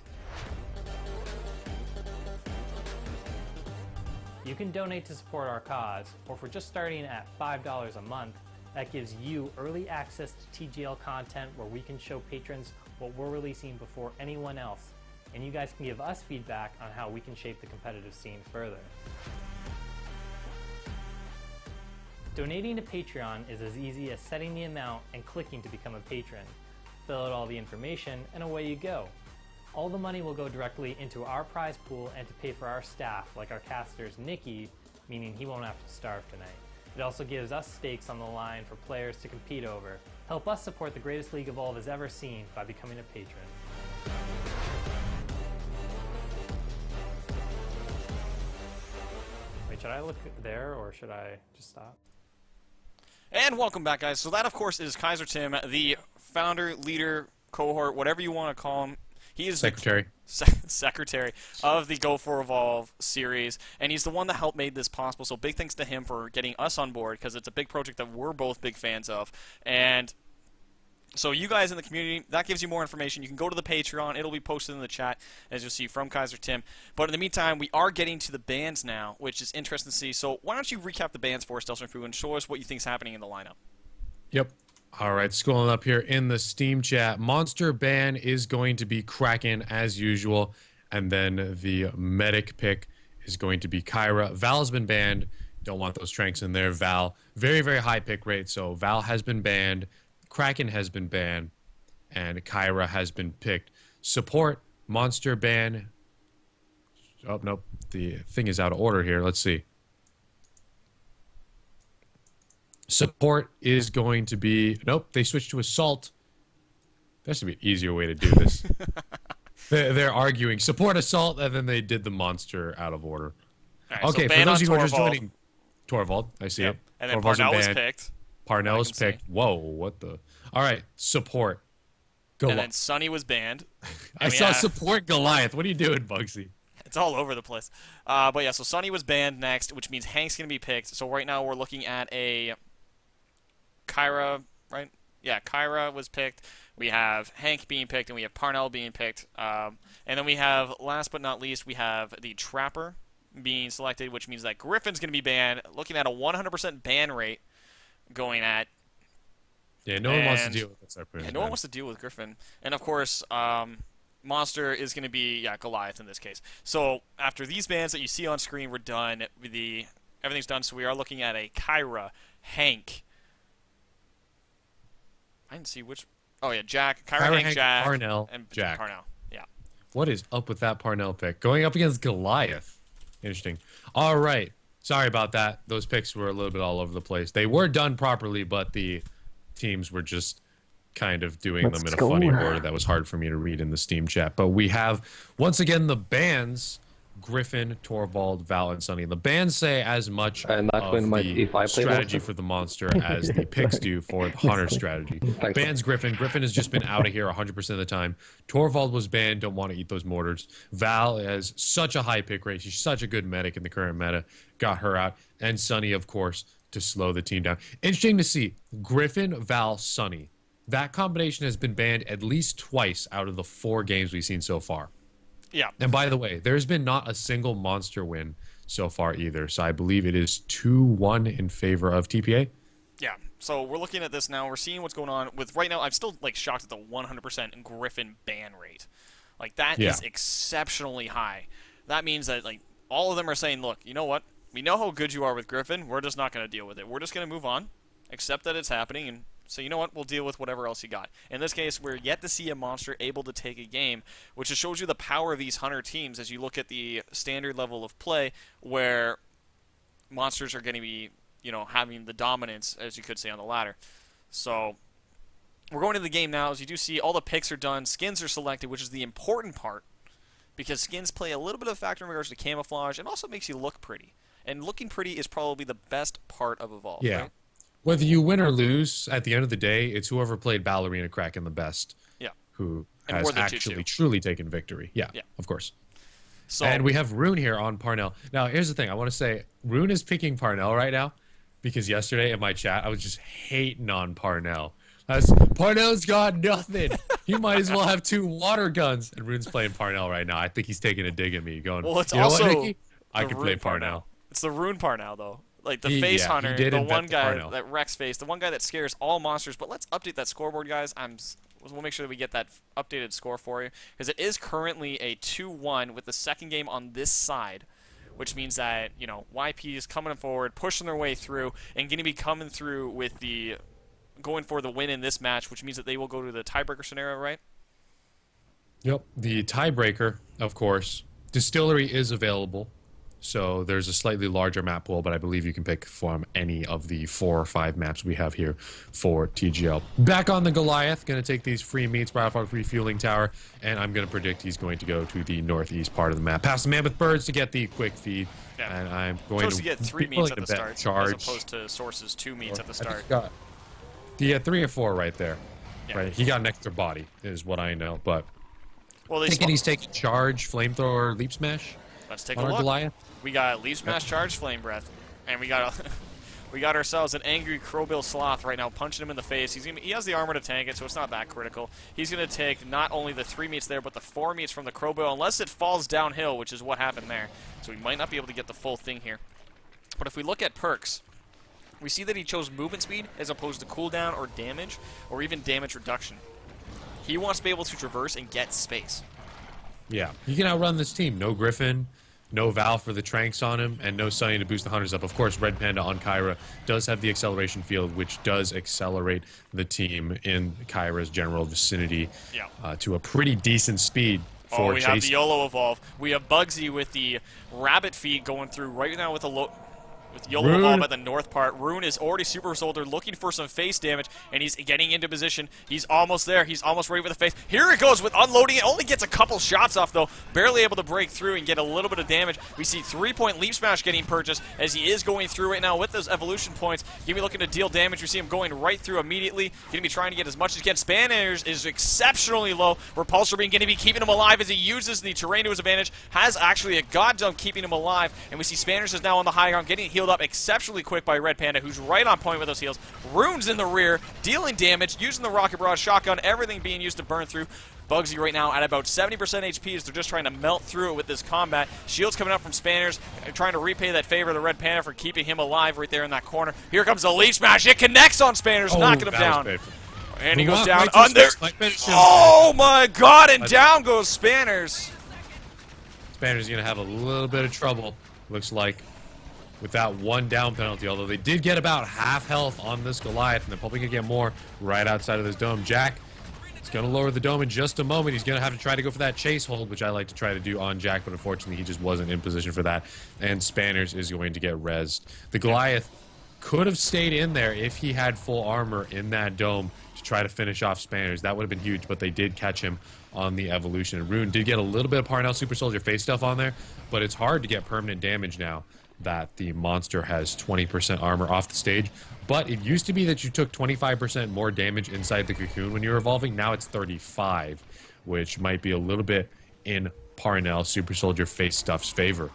Speaker 3: You can donate to support our cause, or if we're just starting at $5 a month, that gives you early access to TGL content where we can show patrons what we're releasing before anyone else, and you guys can give us feedback on how we can shape the competitive scene further. Donating to Patreon is as easy as setting the amount and clicking to become a patron. Fill out all the information and away you go. All the money will go directly into our prize pool and to pay for our staff, like our caster's Nikki, meaning he won't have to starve tonight. It also gives us stakes on the line for players to compete over. Help us support the greatest league Evolve has ever seen by becoming a patron. Wait, should I look there or should I just stop?
Speaker 1: And welcome back, guys. So that, of course, is Kaiser Tim, the founder, leader, cohort, whatever you want to call him. He is
Speaker 2: Secretary.
Speaker 1: Secretary of the Go for Evolve series, and he's the one that helped make this possible. So big thanks to him for getting us on board, because it's a big project that we're both big fans of. And so you guys in the community, that gives you more information. You can go to the Patreon. It'll be posted in the chat, as you'll see, from Kaiser Tim. But in the meantime, we are getting to the bands now, which is interesting to see. So why don't you recap the bands for us, Delson Fu, and show us what you think is happening in the lineup?
Speaker 2: Yep. All right, scrolling up here in the Steam chat. Monster Ban is going to be Kraken as usual, and then the medic pick is going to be Kyra. Val's been banned. Don't want those tranks in there. Val, very, very high pick rate. So Val has been banned. Kraken has been banned. And Kyra has been picked. Support, monster ban. Oh, nope. The thing is out of order here. Let's see. Support is going to be... Nope, they switched to assault. That should be an easier way to do this. They're arguing support assault, and then they did the monster out of order.
Speaker 1: Right,
Speaker 2: okay,
Speaker 1: so
Speaker 2: for those of you who are just
Speaker 1: Torvald.
Speaker 2: joining... Torvald, I see it.
Speaker 1: And then
Speaker 2: Torvald's been
Speaker 1: Parnell was
Speaker 2: banned.
Speaker 1: picked.
Speaker 2: Parnell was
Speaker 1: see.
Speaker 2: picked. Whoa, what the... All right, support.
Speaker 1: And then Sonny was banned.
Speaker 2: I saw support Goliath. What are you doing, Bugsy?
Speaker 1: It's all over the place. But yeah, so Sonny was banned next, which means Hank's going to be picked. So right now we're looking at a Kyra, right? Yeah, Kyra was picked. We have Hank being picked, and we have Parnell being picked. And then we have, last but not least, we have the Trapper being selected, which means that Griffin's going to be banned. Looking at a 100% ban rate going at.
Speaker 2: Yeah, no one wants to deal with this.
Speaker 1: No one wants to deal with Griffin. And of course, Monster is going to be, Goliath in this case. So after these bans that you see on screen, we're done. Everything's done, so we are looking at a Kyra, Hank. I didn't see which... Oh, yeah, Jack. Kyra, Hank, Jack.
Speaker 2: Parnell,
Speaker 1: and
Speaker 2: Jack.
Speaker 1: Parnell, yeah.
Speaker 2: What is up with that Parnell pick? Going up against Goliath. Interesting. All right. Sorry about that. Those picks were a little bit all over the place. They were done properly, but the teams were just kind of doing them in a funny order that was hard for me to read in the Steam chat. But we have, once again, the bans, Griffin, Torvald, Val, and Sonny. The bans say as much of the strategy for the monster as the picks do for the hunter strategy. Bans Griffin. Griffin has just been out of here 100% of the time. Torvald was banned. Don't want to eat those mortars. Val has such a high pick rate. She's such a good medic in the current meta. Got her out. And Sonny, of course, to slow the team down. Interesting to see. Griffin, Val, Sonny. That combination has been banned at least twice out of the 4 games we've seen so far.
Speaker 1: Yeah.
Speaker 2: And by the way, there's been not a single monster win so far either. So I believe it is 2-1 in favor of TPA.
Speaker 1: Yeah. So we're looking at this now. We're seeing what's going on with right now. I'm still shocked at the 100% Griffin ban rate. That is exceptionally high. That means that all of them are saying, look, you know what? We know how good you are with Griffin. We're just not going to deal with it. We're just going to move on, accept that it's happening, and say, you know what? We'll deal with whatever else you got. In this case, we're yet to see a monster able to take a game, which just shows you the power of these hunter teams as you look at the standard level of play where monsters are going to be, having the dominance, as you could say, on the ladder. So we're going to the game now. As you do see, all the picks are done. Skins are selected, which is the important part because skins play a little bit of a factor in regards to camouflage and also makes you look pretty. And looking pretty is probably the best part of Evolve.
Speaker 2: Yeah.
Speaker 1: Right?
Speaker 2: Whether you win or lose, at the end of the day, it's whoever played Ballerina Kraken the best.
Speaker 1: Yeah.
Speaker 2: Who
Speaker 1: and
Speaker 2: has actually truly taken victory. Yeah, of course. So, and we have Rune here on Parnell. Now, here's the thing. I want to say, Rune is picking Parnell right now because yesterday in my chat, I was just hating on Parnell. Parnell's got nothing. He might as well have 2 water guns. And Rune's playing Parnell right now. I think he's taking a dig at me, going,
Speaker 1: well, it's
Speaker 2: you know
Speaker 1: also
Speaker 2: what, Nikki? I can play Parnell.
Speaker 1: It's the Rune Parnell, though. The face hunter, the one guy that Rex face, the one guy that scares all monsters. But let's update that scoreboard, guys. We'll make sure that we get that updated score for you because it is currently a 2-1 with the second game on this side, which means that YP is coming forward, pushing their way through, and going to be coming through with going for the win in this match, which means that they will go to the tiebreaker scenario, right?
Speaker 2: Yep, the tiebreaker, of course. Distillery is available. So there's a slightly larger map pool, but I believe you can pick from any of the 4 or 5 maps we have here for TGL. Back on the Goliath, going to take these free meats, Biofog refueling tower, and I'm going to predict he's going to go to the northeast part of the map. Past the Mammoth Birds to get the quick feed, and I'm going to
Speaker 1: get 3 meats at the start, as opposed to Source's 2 meats at the start.
Speaker 2: He had 3 or 4 right there. Yeah. Right, he got an extra body, is what I know, but thinking he's taking charge, flamethrower, leap smash.
Speaker 1: Let's take a look.
Speaker 2: Goliath.
Speaker 1: We got Leaf Smash Charge Flame Breath, and we got ourselves an angry Crowbill Sloth right now, punching him in the face. He has the armor to tank it, so it's not that critical. He's going to take not only the 3 meats there, but the 4 meats from the Crowbill, unless it falls downhill, which is what happened there. So we might not be able to get the full thing here. But if we look at perks, we see that he chose movement speed as opposed to cooldown or damage, or even damage reduction. He wants to be able to traverse and get space.
Speaker 2: Yeah, he can outrun this team. No Griffin. No Val for the Tranks on him, and no Sunny to boost the Hunters up. Of course, Red Panda on Kyra does have the acceleration field, which does accelerate the team in Kyra's general vicinity to a pretty decent speed.
Speaker 1: Oh, we have the YOLO evolve. We have Bugsy with the rabbit feet going through right now with a with YOLO evolve at the north part. Rune is already Super Soldier looking for some face damage, and he's getting into position. He's almost there. He's almost ready for the face. Here it goes with unloading it. Only gets a couple shots off, though. Barely able to break through and get a little bit of damage. We see 3-point Leap Smash getting purchased as he is going through right now with those evolution points. Going to be looking to deal damage. We see him going right through immediately. Going to be trying to get as much as he can. Spanners is exceptionally low. Repulsor being going to be keeping him alive as he uses the terrain to his advantage. Has actually a god jump keeping him alive. And we see Spanners is now on the high ground, getting healed up exceptionally quick by Red Panda, who's right on point with those heals. Rune's in the rear, dealing damage, using the Rocket Barrage shotgun, everything being used to burn through. Bugsy right now at about 70% HP as they're just trying to melt through it with this combat. Shields coming up from Spanners, trying to repay that favor to Red Panda for keeping him alive right there in that corner. Here comes the Leaf Smash. It connects on Spanners, knocking him down. And he goes down under. Oh my god, and down goes Spanners.
Speaker 2: Spanners going to have a little bit of trouble, looks like, with that one down penalty, although they did get about half health on this Goliath, and they're probably going to get more right outside of this dome. Jack is going to lower the dome in just a moment. He's going to have to try to go for that chase hold, which I like to try to do on Jack, but unfortunately he just wasn't in position for that, and Spanners is going to get rezzed. The Goliath could have stayed in there if he had full armor in that dome to try to finish off Spanners. That would have been huge, but they did catch him on the evolution. And Rune did get a little bit of Parnell Super Soldier face stuff on there, but it's hard to get permanent damage now that the monster has 20% armor off the stage. But it used to be that you took 25% more damage inside the cocoon when you were evolving. Now it's 35, which might be a little bit in Parnell Super Soldier face stuff's favor.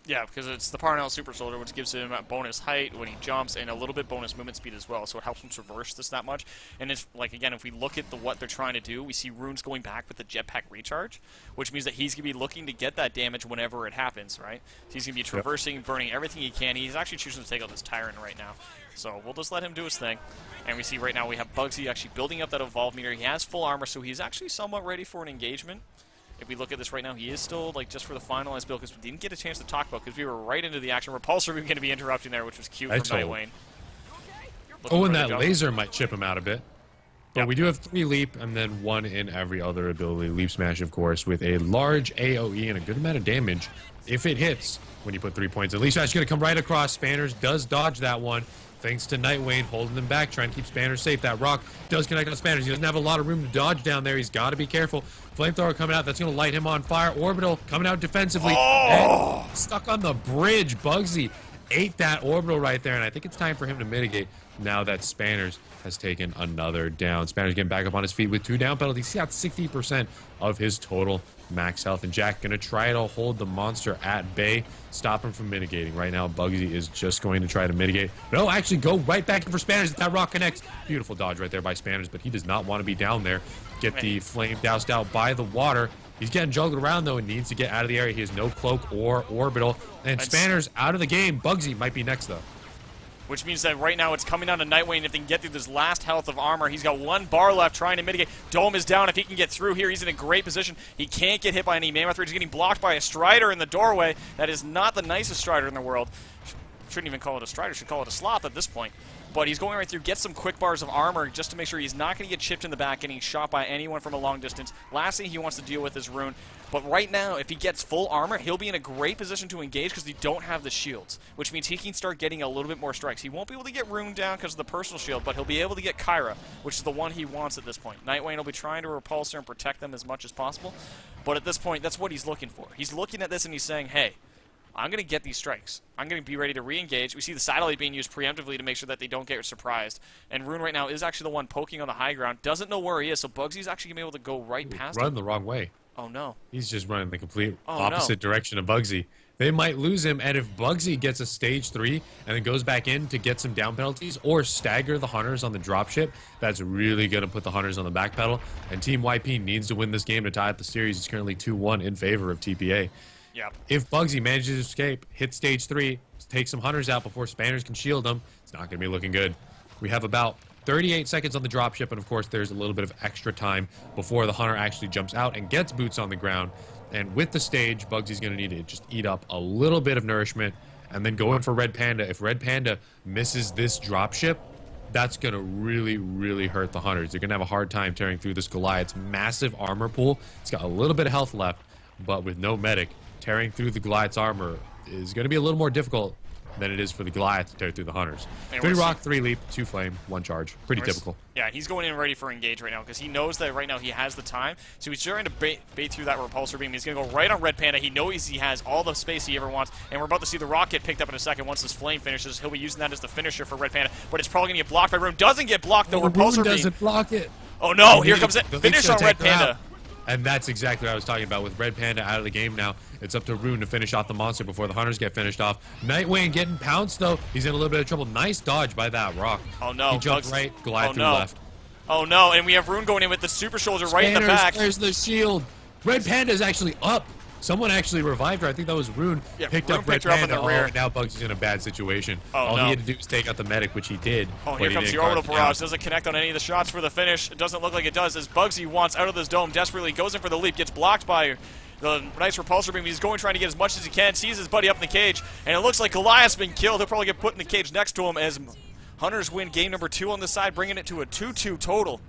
Speaker 1: Yeah, because it's the Parnell Super Soldier, which gives him bonus height when he jumps and a little bit bonus movement speed as well, so it helps him traverse this that much. And it's like, again, if we look at what they're trying to do, we see Rune's going back with the jetpack recharge, which means that he's going to be looking to get that damage whenever it happens, right? So he's going to be traversing, burning everything he can. He's actually choosing to take out this Tyrant right now. So we'll just let him do his thing. And we see right now we have Bugsy actually building up that evolve meter. He has full armor, so he's actually somewhat ready for an engagement. If we look at this right now, he is still, like, just for the finalized build, because we didn't get a chance to talk about, because we were right into the action. Repulsor was going to be interrupting there, which was cute from Nightwayne.
Speaker 2: Oh, and that laser might chip him out a bit. But we do have 3 leap, and then 1 in every other ability. Leap Smash, of course, with a large AoE and a good amount of damage if it hits when you put 3 points. And Leap Smash is going to come right across. Spanners does dodge that one. Thanks to Nightwayne holding them back, trying to keep Spanners safe. That rock does connect on Spanners. He doesn't have a lot of room to dodge down there. He's got to be careful. Flamethrower coming out. That's going to light him on fire. Orbital coming out defensively. And stuck on the bridge. Bugsy ate that orbital right there, and I think it's time for him to mitigate now that Spanners has taken another down. Spanners getting back up on his feet with 2 down penalties. He's got 60% of his total max health, and Jack going to try to hold the monster at bay, stop him from mitigating. Right now, Bugsy is just going to try to mitigate. No, actually go right back in for Spanners. That rock connects. Beautiful dodge right there by Spanners, but he does not want to be down there. Get the flame doused out by the water. He's getting juggled around, though, and needs to get out of the area. He has no cloak or orbital. And Spanners out of the game. Bugsy might be next, though.
Speaker 1: Which means that right now it's coming down to Nightwayne. If they can get through this last health of armor, he's got 1 bar left trying to mitigate. Dome is down. If he can get through here, he's in a great position. He can't get hit by any Mammoth Rage. He's getting blocked by a Strider in the doorway. That is not the nicest Strider in the world. Shouldn't even call it a Strider. Should call it a Sloth at this point. But he's going right through, gets some quick bars of armor just to make sure he's not going to get chipped in the back, getting shot by anyone from a long distance. Last thing he wants to deal with is Rune. But right now, if he gets full armor, he'll be in a great position to engage because they don't have the shields, which means he can start getting a little bit more strikes. He won't be able to get Rune down because of the personal shield, but he'll be able to get Kyra, which is the one he wants at this point. Nightwayne will be trying to repulse her and protect them as much as possible, but at this point, that's what he's looking for. He's looking at this and he's saying, hey, I'm going to get these strikes. I'm going to be ready to re-engage. We see the satellite being used preemptively to make sure that they don't get surprised. And Rune right now is actually the one poking on the high ground. Doesn't know where he is, so Bugsy's actually going to be able to go right past him.
Speaker 2: Running the wrong way.
Speaker 1: Oh, no.
Speaker 2: He's just running the complete opposite direction of Bugsy. They might lose him, and if Bugsy gets a stage 3 and then goes back in to get some down penalties or stagger the Hunters on the dropship, that's really going to put the Hunters on the back pedal. And Team YP needs to win this game to tie up the series. It's currently 2-1 in favor of TPA.
Speaker 1: Yep.
Speaker 2: If Bugsy manages to escape, hit stage 3, take some Hunters out before Spanners can shield them, it's not going to be looking good. We have about 38 seconds on the dropship, and of course there's a little bit of extra time before the Hunter actually jumps out and gets boots on the ground And with the stage, Bugsy's going to need to just eat up a little bit of nourishment and then go in for Red Panda. If Red Panda misses this dropship, that's going to really, really hurt the Hunters. They're going to have a hard time tearing through this Goliath's massive armor pool. It's got a little bit of health left, but with no medic, tearing through the Goliath's armor is going to be a little more difficult than it is for the Goliath to tear through the Hunters. 3 rock, 3 leap, 2 flame, 1 charge. Pretty typical.
Speaker 1: Yeah, he's going in ready for engage right now because he knows that right now he has the time. So he's trying to bait through that repulsor beam. He's going to go right on Red Panda. He knows he has all the space he ever wants. And we're about to see the rock get picked up in a second. Once this flame finishes, he'll be using that as the finisher for Red Panda. But it's probably going to get blocked by Rune. Doesn't get blocked, though. Repulsor beam
Speaker 2: doesn't block it.
Speaker 1: Oh, no. Here comes it. Finish on Red Panda.
Speaker 2: And that's exactly what I was talking about. With Red Panda out of the game now, it's up to Rune to finish off the monster before the Hunters get finished off. Nightwing getting pounced, though. He's in a little bit of trouble. Nice dodge by that rock.
Speaker 1: Oh, no.
Speaker 2: He jumped right, Goliath through left.
Speaker 1: Oh, no. And we have Rune going in with the super shoulder right in the back.
Speaker 2: There's the shield. Red Panda's actually up. Someone actually revived her. I think that was Rune.
Speaker 1: Yeah,
Speaker 2: picked
Speaker 1: Rune
Speaker 2: up Red
Speaker 1: her up in
Speaker 2: Panda.
Speaker 1: the rear.
Speaker 2: Now Bugsy's in a bad situation.
Speaker 1: Oh,
Speaker 2: All
Speaker 1: no.
Speaker 2: he had to do was take out the medic, which he did.
Speaker 1: Oh, here comes the orbital barrage. Doesn't connect on any of the shots for the finish. It doesn't look like it does as Bugsy wants out of this dome desperately. Goes in for the leap. Gets blocked by the nice repulsor beam. He's going trying to get as much as he can. Sees his buddy up in the cage. And it looks like Goliath's been killed. He'll probably get put in the cage next to him as Hunters win game number 2 on this side, bringing it to a 2-2 total.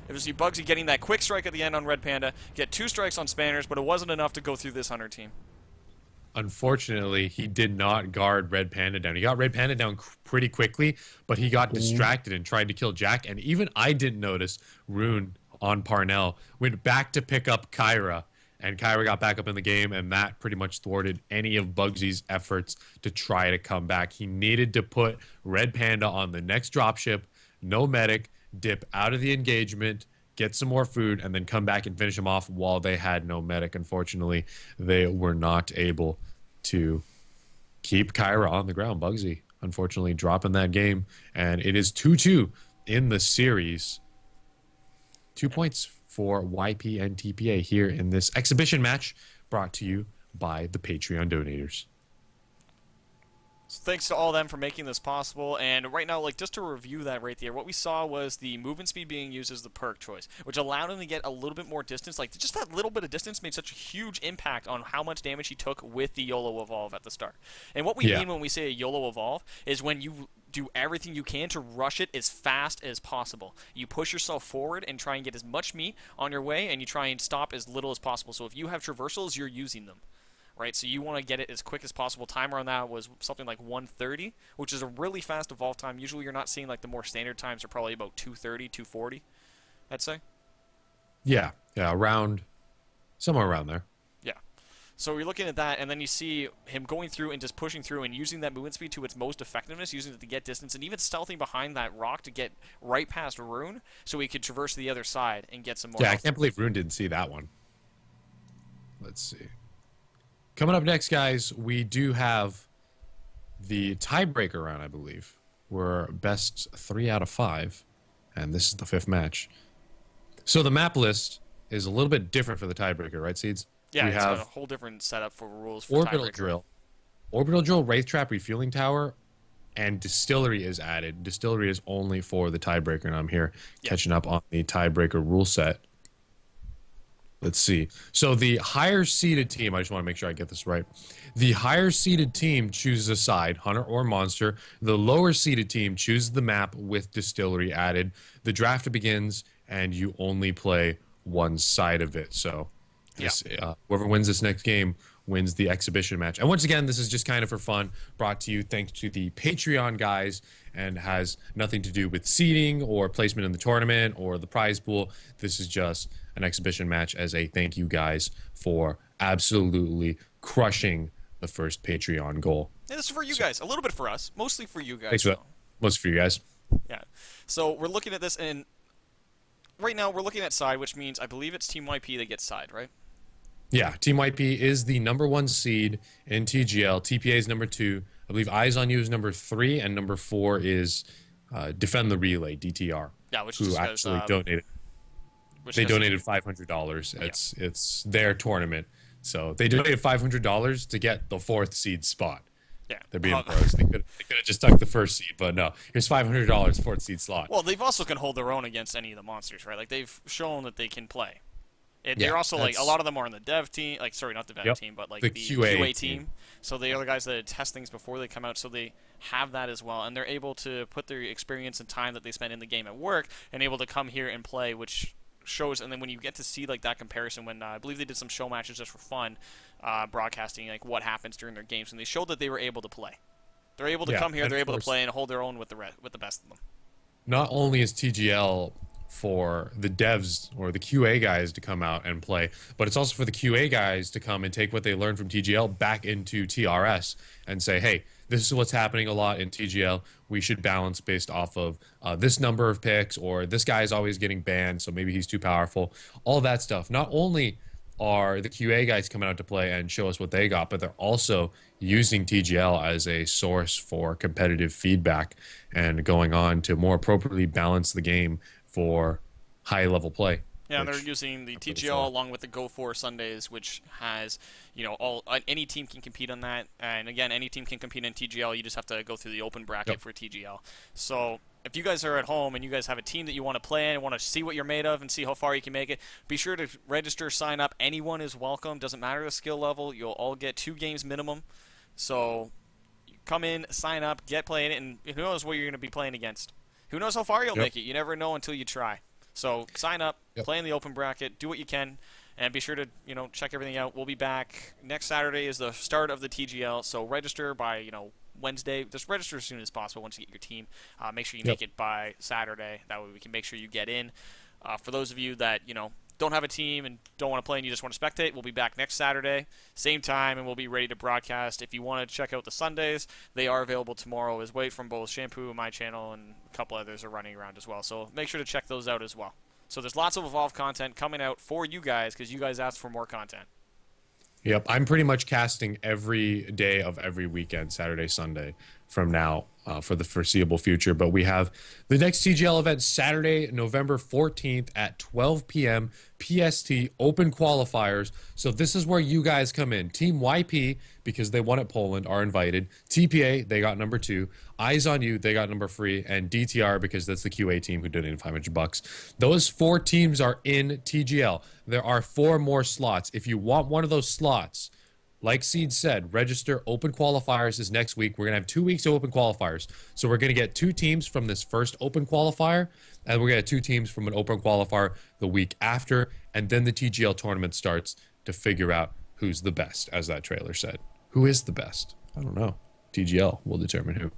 Speaker 1: If you see Bugsy getting that quick strike at the end on Red Panda, get 2 strikes on Spanners, but it wasn't enough to go through this Hunter team.
Speaker 2: Unfortunately, he did not guard Red Panda down. He got Red Panda down pretty quickly, but he got distracted and tried to kill Jack. And even I didn't notice Rune on Parnell went back to pick up Kyra, and Kyra got back up in the game, and that pretty much thwarted any of Bugsy's efforts to try to come back. He needed to put Red Panda on the next dropship, no medic, dip out of the engagement, get some more food, and then come back and finish him off while they had no medic. Unfortunately, they were not able to keep Kyra on the ground. Bugsy, unfortunately, dropping that game, and it is 2-2 in the series. 2 points for YP and TPA here in this exhibition match brought to you by the Patreon donators.
Speaker 1: So thanks to all of them for making this possible, and right now, like, just to review that right there, what we saw was the movement speed being used as the perk choice, which allowed him to get a little bit more distance. Like, just that little bit of distance made such a huge impact on how much damage he took with the YOLO Evolve at the start. And what we mean when we say a YOLO Evolve is when you do everything you can to rush it as fast as possible. You push yourself forward and try and get as much meat on your way, and you try and stop as little as possible. So if you have traversals, you're using them. Right, so you want to get it as quick as possible. Timer on that was something like 1:30, which is a really fast evolve time. Usually you're not seeing like the more standard times are probably about 2:30, 2:40, I'd say.
Speaker 2: Yeah, around, somewhere around there.
Speaker 1: Yeah. So you're looking at that, and then you see him going through and just pushing through and using that movement speed to its most effectiveness, using it to get distance, and even stealthing behind that rock to get right past Rune so he could traverse the other side and get some more
Speaker 2: Yeah,
Speaker 1: health.
Speaker 2: I can't believe Rune didn't see that one. Let's see. Coming up next, guys, we do have the tiebreaker round, I believe. We're best 3 out of 5, and this is the 5th match. So the map list is a little bit different for the tiebreaker, right, Seeds?
Speaker 1: Yeah,
Speaker 2: we
Speaker 1: it's
Speaker 2: have
Speaker 1: got a whole different setup for rules for
Speaker 2: Orbital
Speaker 1: tiebreaker.
Speaker 2: Orbital Drill, Wraith Trap, Refueling Tower, and Distillery is added. Distillery is only for the tiebreaker, and I'm here catching up on the tiebreaker rule set. Let's see. So the higher seeded team, I just want to make sure I get this right. The higher seeded team chooses a side, hunter or monster. The lower seeded team chooses the map with Distillery added. The draft begins, and you only play one side of it. So this, whoever wins this next game wins the exhibition match. And once again, this is just kind of for fun, brought to you thanks to the Patreon guys, and has nothing to do with seeding or placement in the tournament or the prize pool. This is just an exhibition match as a thank you guys for absolutely crushing the first Patreon goal.
Speaker 1: Yeah, this is for you guys. A little bit for us. Mostly for you guys.
Speaker 2: Thanks for that. Most for you guys.
Speaker 1: Yeah. So we're looking at this, and right now we're looking at side, which means I believe it's Team YP that gets side, right?
Speaker 2: Yeah, Team YP is the #1 seed in TGL. TPA is number 2. I believe Eyes on You is number 3, and number 4 is Defend the Relay, DTR.
Speaker 1: Yeah, which
Speaker 2: who
Speaker 1: is
Speaker 2: actually donated. They donated $500. It's their tournament, so they donated $500 to get the 4th seed spot.
Speaker 1: Yeah,
Speaker 2: they're being pros. They could have just took the 1st seed, but no. Here's $500, 4th seed slot.
Speaker 1: Well, they've also can hold their own against any of the monsters, right? Like they've shown that they can play. They're also like a
Speaker 2: that's-
Speaker 1: lot of them are on the dev team, like sorry, not the dev
Speaker 2: Yep.
Speaker 1: team, but like
Speaker 2: The
Speaker 1: the
Speaker 2: QA
Speaker 1: team. So they are the guys that test things before they come out, so they have that as well, and they're able to put their experience and time that they spend in the game at work and able to come here and play, which shows. And then when you get to see like that comparison, when I believe they did some show matches just for fun, broadcasting like what happens during their games, and they showed that they were able to play. They're able to come here,
Speaker 2: and
Speaker 1: they're
Speaker 2: of
Speaker 1: able to
Speaker 2: course,
Speaker 1: play and hold their own with the best of them.
Speaker 2: not only is TGL for the devs or the QA guys to come out and play, but it's also for the QA guys to come and take what they learned from TGL back into TRS and say, hey, this is what's happening a lot in TGL. We should balance based off of this number of picks, or this guy is always getting banned, so maybe he's too powerful. All that stuff. Not only are the QA guys coming out to play and show us what they got, but they're also using TGL as a source for competitive feedback and going on to more appropriately balance the game for high-level play.
Speaker 1: Yeah, and they're using the TGL along with the Go For Sundays, which has, any team can compete on that. And again, any team can compete in TGL. You just have to go through the open bracket for TGL. So if you guys are at home and you guys have a team that you want to play in and want to see what you're made of and see how far you can make it, be sure to register, sign up. Anyone is welcome. Doesn't matter the skill level. You'll all get 2 games minimum. So come in, sign up, get playing it, and who knows what you're going to be playing against. Who knows how far you'll make it. You never know until you try. So sign up, play in the open bracket, do what you can, and be sure to check everything out. We'll be back next Saturday is the start of the TGL. So register by Wednesday. Just register as soon as possible once you get your team. Make sure you make it by Saturday. That way we can make sure you get in. For those of you that don't have a team and don't want to play and you just want to spectate, we'll be back next Saturday, same time, and we'll be ready to broadcast. If you want to check out the Sundays, they are available tomorrow as well from both Shampoo, my channel, and a couple others are running around as well. So make sure to check those out as well. So there's lots of Evolve content coming out for you guys because you guys asked for more content.
Speaker 2: Yep, I'm pretty much casting every day of every weekend, Saturday, Sunday, from now for the foreseeable future. But we have the next TGL event Saturday, November 14th at 12 p.m. PST, open qualifiers. So this is where you guys come in. Team YP, because they won at Poland, are invited. TPA, they got number 2. Eyes on You, they got number 3. And DTR, because that's the QA team who donated $500. Those 4 teams are in TGL. There are 4 more slots. If you want one of those slots, like Seed said, register. Open qualifiers is next week. We're going to have 2 weeks of open qualifiers. So we're going to get 2 teams from this first open qualifier, and we're going to get 2 teams from an open qualifier the week after, and then the TGL tournament starts to figure out who's the best, as that trailer said. Who is the best? I don't know. TGL will determine who.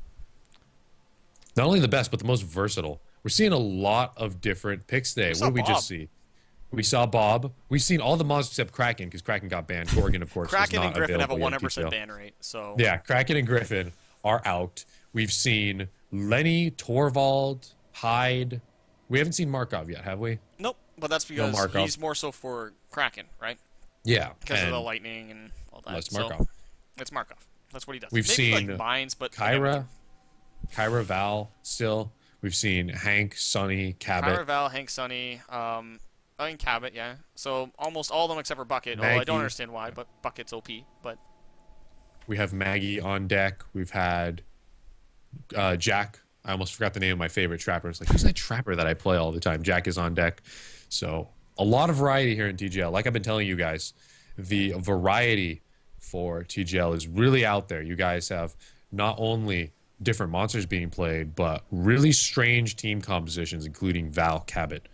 Speaker 2: Not only the best, but the most versatile. We're seeing a lot of different picks today. What did we just see? We saw Bob. We've seen all the monsters except Kraken, because Kraken got banned. Corrigan, of course,
Speaker 1: Kraken
Speaker 2: is not
Speaker 1: and Griffin have a
Speaker 2: available
Speaker 1: 100% ban rate. So
Speaker 2: yeah, Kraken and Griffin are out. We've seen Lenny, Torvald, Hyde. We haven't seen Markov yet, have we?
Speaker 1: Nope, but that's because he's more so for Kraken, right?
Speaker 2: Yeah.
Speaker 1: Because of the lightning and all that.
Speaker 2: That's Markov.
Speaker 1: So, it's Markov. That's what he does.
Speaker 2: We've
Speaker 1: Maybe
Speaker 2: seen
Speaker 1: like Mines, but
Speaker 2: Kyra, Val still. We've seen Hank, Sonny, Cabot.
Speaker 1: Kyra, Val, Hank, Sonny, and Cabot, yeah. So almost all of them except for Bucket.
Speaker 2: Maggie.
Speaker 1: Although I don't understand why, but Bucket's OP. But
Speaker 2: we have Maggie on deck. We've had Jack. I almost forgot the name of my favorite trapper. It's like, who's that trapper that I play all the time? Jack is on deck. So a lot of variety here in TGL. Like I've been telling you guys, the variety for TGL is really out there. You guys have not only different monsters being played, but really strange team compositions, including Val, Cabot,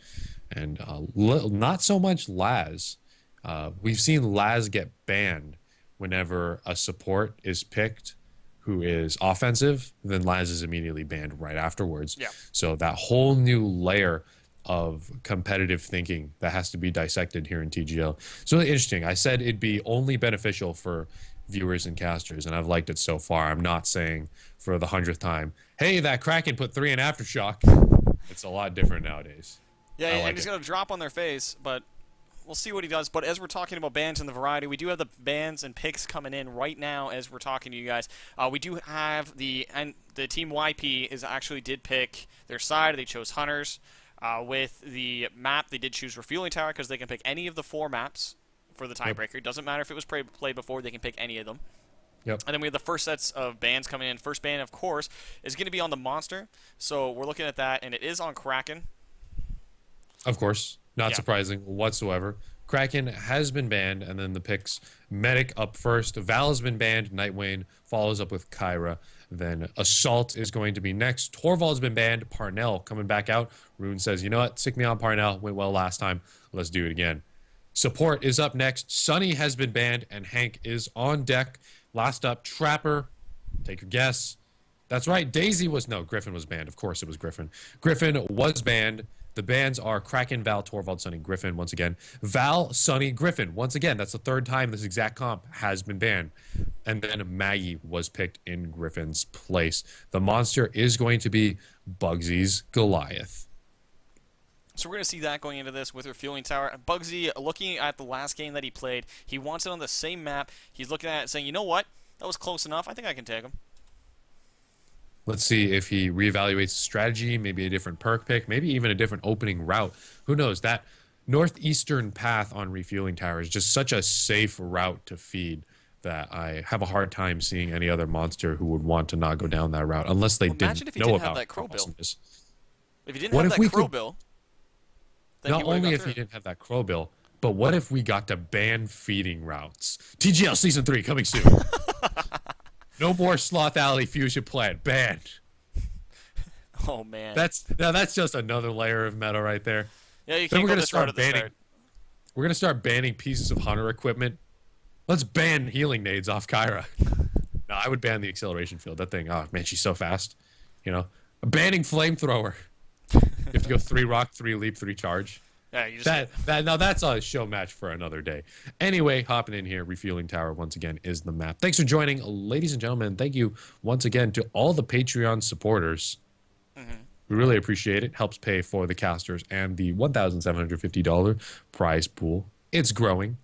Speaker 2: and not so much Laz. We've seen Laz get banned whenever a support is picked who is offensive, then Laz is immediately banned right afterwards.
Speaker 1: Yeah.
Speaker 2: So that whole new layer of competitive thinking that has to be dissected here in TGL. It's really interesting. I said it'd be only beneficial for viewers and casters, and I've liked it so far. I'm not saying for the 100th time, hey, that Kraken put 3 in Aftershock. It's a lot different nowadays.
Speaker 1: Yeah, and he's going to drop on their face, but we'll see what he does. But as we're talking about bans and the variety, we do have the bans and picks coming in right now as we're talking to you guys. We do have the team YP did pick their side. They chose Hunters. With the map, they did choose Refueling Tower because they can pick any of the 4 maps for the tiebreaker. It doesn't matter if it was played before, they can pick any of them.
Speaker 2: Yep.
Speaker 1: And then we have the first sets of bans coming in. First ban, of course, is going to be on the Monster. So we're looking at that, and it is on Kraken.
Speaker 2: Of course. Not surprising whatsoever. Kraken has been banned, and then the picks Medic up first. Val has been banned. Nightwayne follows up with Kyra. Then Assault is going to be next. Torvald's been banned. Parnell coming back out. Rune says, you know what? Sick me on Parnell. Went well last time. Let's do it again. Support is up next. Sunny has been banned, and Hank is on deck. Last up, Trapper. Take your guess. That's right. Daisy was... No, Griffin was banned. Of course it was Griffin. Griffin was banned. The bans are Kraken, Val, Torvald, Sunny, Griffin once again. Val, Sunny, Griffin once again. That's the third time this exact comp has been banned. And then Maggie was picked in Griffin's place. The monster is going to be Bugsy's Goliath.
Speaker 1: So we're going to see that going into this with Refueling Tower. Bugsy, looking at the last game that he played, he wants it on the same map. He's looking at it saying, you know what? That was close enough. I think I can take him.
Speaker 2: Let's see if he reevaluates strategy, maybe a different perk pick, maybe even a different opening route. Who knows? That northeastern path on Refueling Tower is just such a safe route to feed that I have a hard time seeing any other monster who would want to not go down that route unless they didn't know about
Speaker 1: that crow bill.
Speaker 2: Is.
Speaker 1: If he didn't have that crow bill, then
Speaker 2: not only if he didn't have that crow bill, but what if we got to ban feeding routes? TGL Season 3 coming soon. No more Sloth Alley Fusion Plant. Banned.
Speaker 1: Oh, man.
Speaker 2: That's just another layer of meta right there.
Speaker 1: Yeah, you can't go this route at the start.
Speaker 2: We're going to start banning pieces of hunter equipment. Let's ban healing nades off Kyra. No, I would ban the acceleration field. That thing, oh, man, she's so fast. You know? Banning flamethrower. You have to go 3 rock, 3 leap, 3 charge.
Speaker 1: Yeah, you just...
Speaker 2: Now that's a show match for another day. Anyway, hopping in here, Refueling Tower once again is the map. Thanks for joining, ladies and gentlemen. Thank you once again to all the Patreon supporters. We really appreciate it. Helps pay for the casters and the $1,750 prize pool. It's growing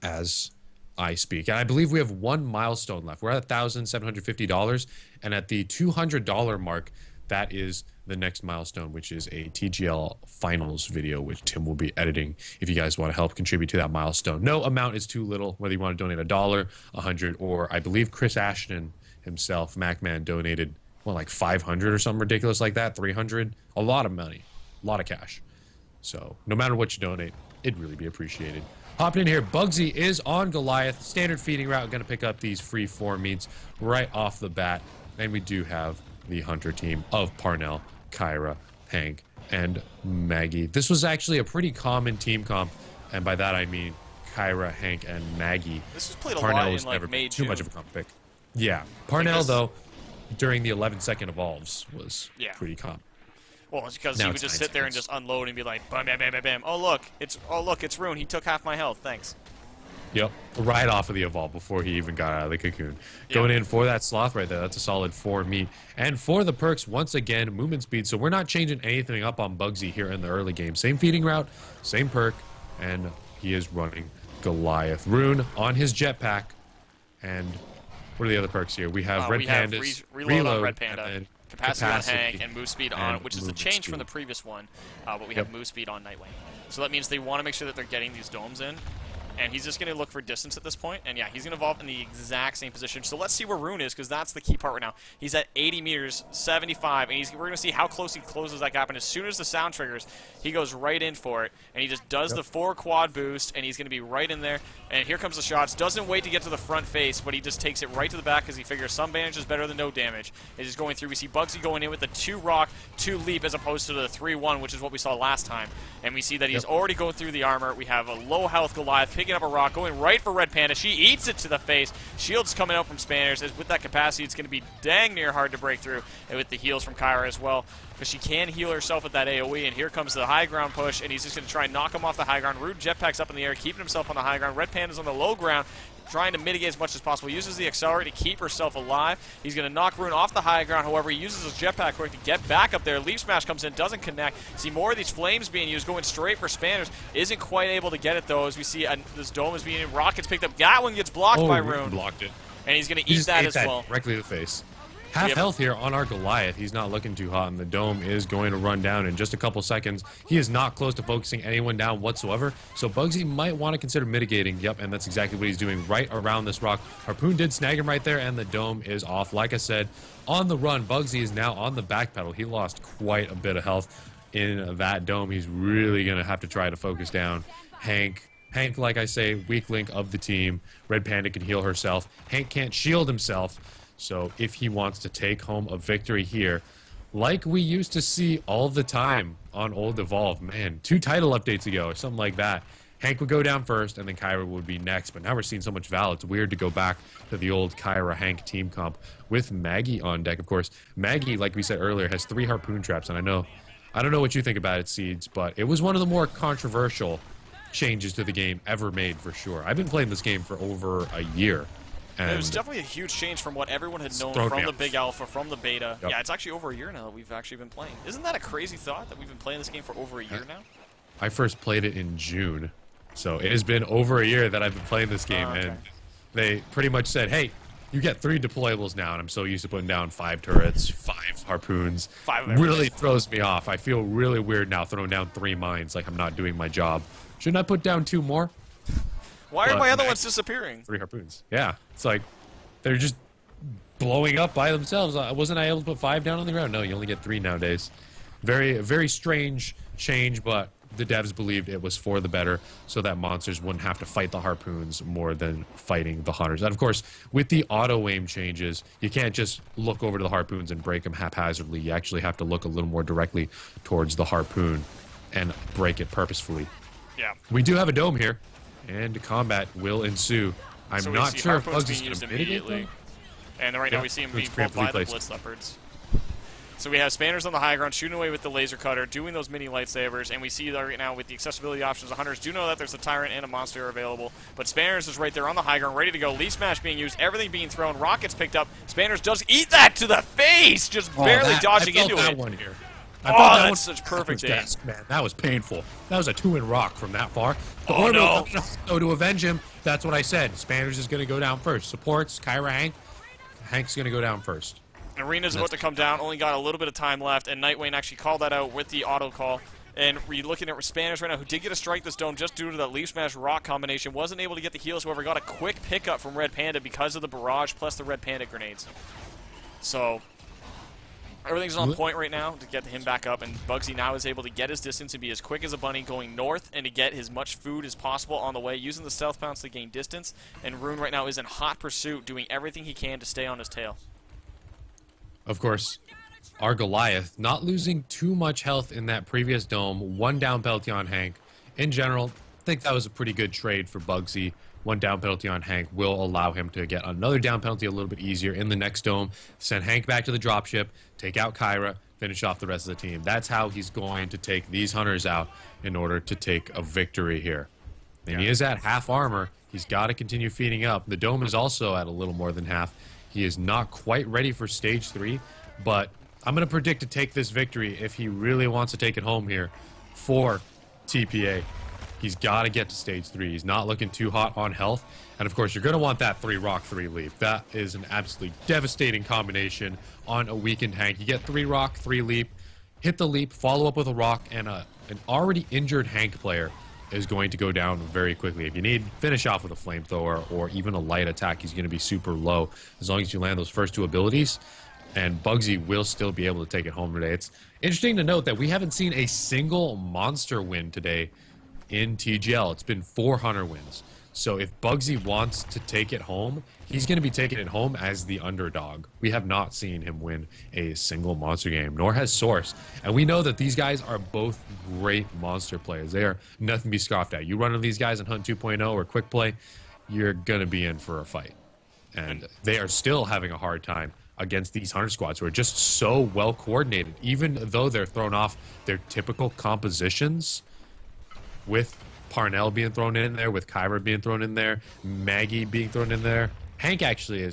Speaker 2: as I speak. And I believe we have one milestone left. We're at $1,750, and at the $200 mark, that is the next milestone, which is a TGL finals video, which Tim will be editing if you guys want to help contribute to that milestone. No amount is too little, whether you want to donate $1, $100, or I believe Chris Ashton himself, MacMan, donated, well, like 500 or something ridiculous like that, 300. A lot of money, a lot of cash. So no matter what you donate, it'd really be appreciated. Hopping in here, Bugsy is on Goliath. Standard feeding route, going to pick up these free 4 meats right off the bat. And we do have the hunter team of Parnell, Kyra, Hank, and Maggie. This was actually a pretty common team comp, and by that I mean Kyra, Hank, and Maggie.
Speaker 1: This was played a
Speaker 2: Parnell
Speaker 1: lot
Speaker 2: was
Speaker 1: in like
Speaker 2: never
Speaker 1: May,
Speaker 2: too much of a comp pick. Yeah, Parnell though, during the 11-second evolves was pretty comp.
Speaker 1: Well, it's because he would just sit there and just unload and be like, bam, bam, bam, bam, bam. Oh look, it's Rune. He took half my health. Thanks.
Speaker 2: Yep, right off of the evolve before he even got out of the cocoon. Yep. Going in for that sloth right there, that's a solid 4 meat. And for the perks, once again, movement speed. So we're not changing anything up on Bugsy here in the early game. Same feeding route, same perk, and he is running Goliath. Rune on his jetpack. And what are the other perks here? We have Red Pandas,
Speaker 1: reload on Red Panda,
Speaker 2: and
Speaker 1: capacity on Hank, and move speed on, which is the change from the previous one. But we have move speed on Nightwing. So that means they want to make sure that they're getting these domes in. And he's just going to look for distance at this point. And yeah, he's going to evolve in the exact same position. So let's see where Rune is, because that's the key part right now. He's at 80 meters, 75, and we're going to see how close he closes that gap. And as soon as the sound triggers, he goes right in for it. And he just does the 4 quad boost, and he's going to be right in there. And here comes the shots. Doesn't wait to get to the front face, but he just takes it right to the back because he figures some damage is better than no damage. He's just going through. We see Bugsy going in with the 2 rock, 2 leap, as opposed to the 3-1, which is what we saw last time. And we see that he's already going through the armor. We have a low health Goliath picking up a rock, going right for Red Panda. She eats it to the face. Shield's coming out from Spanners. As with that capacity, it's going to be dang near hard to break through. And with the heals from Kyra as well, because she can heal herself with that AoE. And here comes the high ground push, and he's just going to try and knock him off the high ground. Rude jetpacks up in the air, keeping himself on the high ground. Red Panda's on the low ground, trying to mitigate as much as possible. Uses the accelerate to keep herself alive. He's going to knock Rune off the high ground. However, he uses his jetpack quick to get back up there. Leaf Smash comes in, doesn't connect. See more of these flames being used, going straight for Spanners. Isn't quite able to get it, though, as we see this dome is being rockets picked up. That one gets blocked by Rune.
Speaker 2: Blocked it.
Speaker 1: And he's going to eat that as well.
Speaker 2: Directly to the face. Half health here on our Goliath. He's not looking too hot, and the dome is going to run down in just a couple seconds. He is not close to focusing anyone down whatsoever, so Bugsy might want to consider mitigating. Yep, and that's exactly what he's doing right around this rock. Harpoon did snag him right there, and the dome is off. Like I said, on the run, Bugsy is now on the back pedal. He lost quite a bit of health. in that dome, he's really going to have to try to focus down Hank. Hank, like I say, weak link of the team. Red Panda can heal herself. Hank can't shield himself. So if he wants to take home a victory here, like we used to see all the time on Old Evolve, man, 2 title updates ago or something like that, Hank would go down first, and then Kyra would be next. But now we're seeing so much Val, it's weird to go back to the old Kyra-Hank team comp with Maggie on deck, of course. Maggie, like we said earlier, has 3 harpoon traps, and I don't know what you think about it, Seeds, but it was one of the more controversial changes to the game ever made, for sure. I've been playing this game for over a year. And
Speaker 1: it was definitely a huge change from what everyone had known from the big alpha, from the beta. Yep. Yeah, it's actually over a year now that we've actually been playing. Isn't that a crazy thought, that we've been playing this game for over a year now?
Speaker 2: I first played it in June. So it has been over a year that I've been playing this game, and they pretty much said, hey, you get 3 deployables now, and I'm so used to putting down 5 turrets, 5 harpoons.
Speaker 1: 5 of everything.
Speaker 2: Really throws me off. I feel really weird now throwing down 3 mines like I'm not doing my job. Shouldn't I put down 2 more?
Speaker 1: Why are my other ones disappearing?
Speaker 2: 3 harpoons. Yeah, it's like they're just blowing up by themselves. Wasn't I able to put 5 down on the ground? No, you only get 3 nowadays. Very, very strange change, but the devs believed it was for the better so that monsters wouldn't have to fight the harpoons more than fighting the hunters. And of course, with the auto aim changes, you can't just look over to the harpoons and break them haphazardly. You actually have to look a little more directly towards the harpoon and break it purposefully.
Speaker 1: Yeah.
Speaker 2: We do have a dome here, and combat will ensue. I'm
Speaker 1: so
Speaker 2: not sure if
Speaker 1: Bugs
Speaker 2: is going to mitigate them.
Speaker 1: And right now we see him being pulled by the Blitz Leopards. So we have Spanners on the high ground shooting away with the laser cutter, doing those mini lightsabers, and we see that right now with the accessibility options, the hunters do know that there's a Tyrant and a Monster available, but Spanners is right there on the high ground, ready to go. Leaf Smash being used, everything being thrown, rockets picked up. Spanners does eat that to the face, just barely dodging into
Speaker 2: that
Speaker 1: it.
Speaker 2: one here.
Speaker 1: That's such perfect aim.
Speaker 2: Man, that was painful. That was a 2-in rock from that far. The
Speaker 1: oh, no.
Speaker 2: So to avenge him, that's what I said. Spanners is going to go down first. Supports, Kyra, Hank. Hank's going to go down first.
Speaker 1: Arena's about to come down, only got a little bit of time left, and Nightwing actually called that out with the auto call. And we're looking at Spanners right now, who did get a strike this dome just due to that Leaf Smash Rock combination. Wasn't able to get the heals, however, got a quick pickup from Red Panda because of the barrage plus the Red Panda grenades. So everything's on point right now to get him back up, and Bugsy now is able to get his distance and be as quick as a bunny going north and to get as much food as possible on the way, using the stealth pounce to gain distance. And Rune right now is in hot pursuit, doing everything he can to stay on his tail.
Speaker 2: Of course, our Goliath not losing too much health in that previous dome. 1 down penalty on Hank. In general, I think that was a pretty good trade for Bugsy. 1 down penalty on Hank will allow him to get another down penalty a little bit easier in the next dome. Send Hank back to the dropship, take out Kyra, finish off the rest of the team. That's how he's going to take these hunters out in order to take a victory here. And he is at half armor. He's got to continue feeding up. The dome is also at a little more than half. He is not quite ready for stage 3, but I'm going to predict to take this victory if he really wants to take it home here for TPA. He's got to get to stage 3. He's not looking too hot on health. And of course, you're going to want that 3 rock, 3 leap. That is an absolutely devastating combination on a weakened Hank. You get 3 rock, 3 leap, hit the leap, follow up with a rock, and an already injured Hank player is going to go down very quickly. If you need, finish off with a flamethrower or even a light attack, he's going to be super low as long as you land those first 2 abilities. And Bugsy will still be able to take it home today. It's interesting to note that we haven't seen a single monster win today in TGL. It's been 4 hunter wins. So if Bugsy wants to take it home, he's going to be taking it home as the underdog. We have not seen him win a single monster game, nor has Source. And we know that these guys are both great monster players. They are nothing to be scoffed at. You run into these guys in Hunt 2.0 or Quick Play, you're going to be in for a fight. And they are still having a hard time against these hunter squads who are just so well coordinated, even though they're thrown off their typical compositions with Parnell being thrown in there, with Kyra being thrown in there, Maggie being thrown in there. Hank actually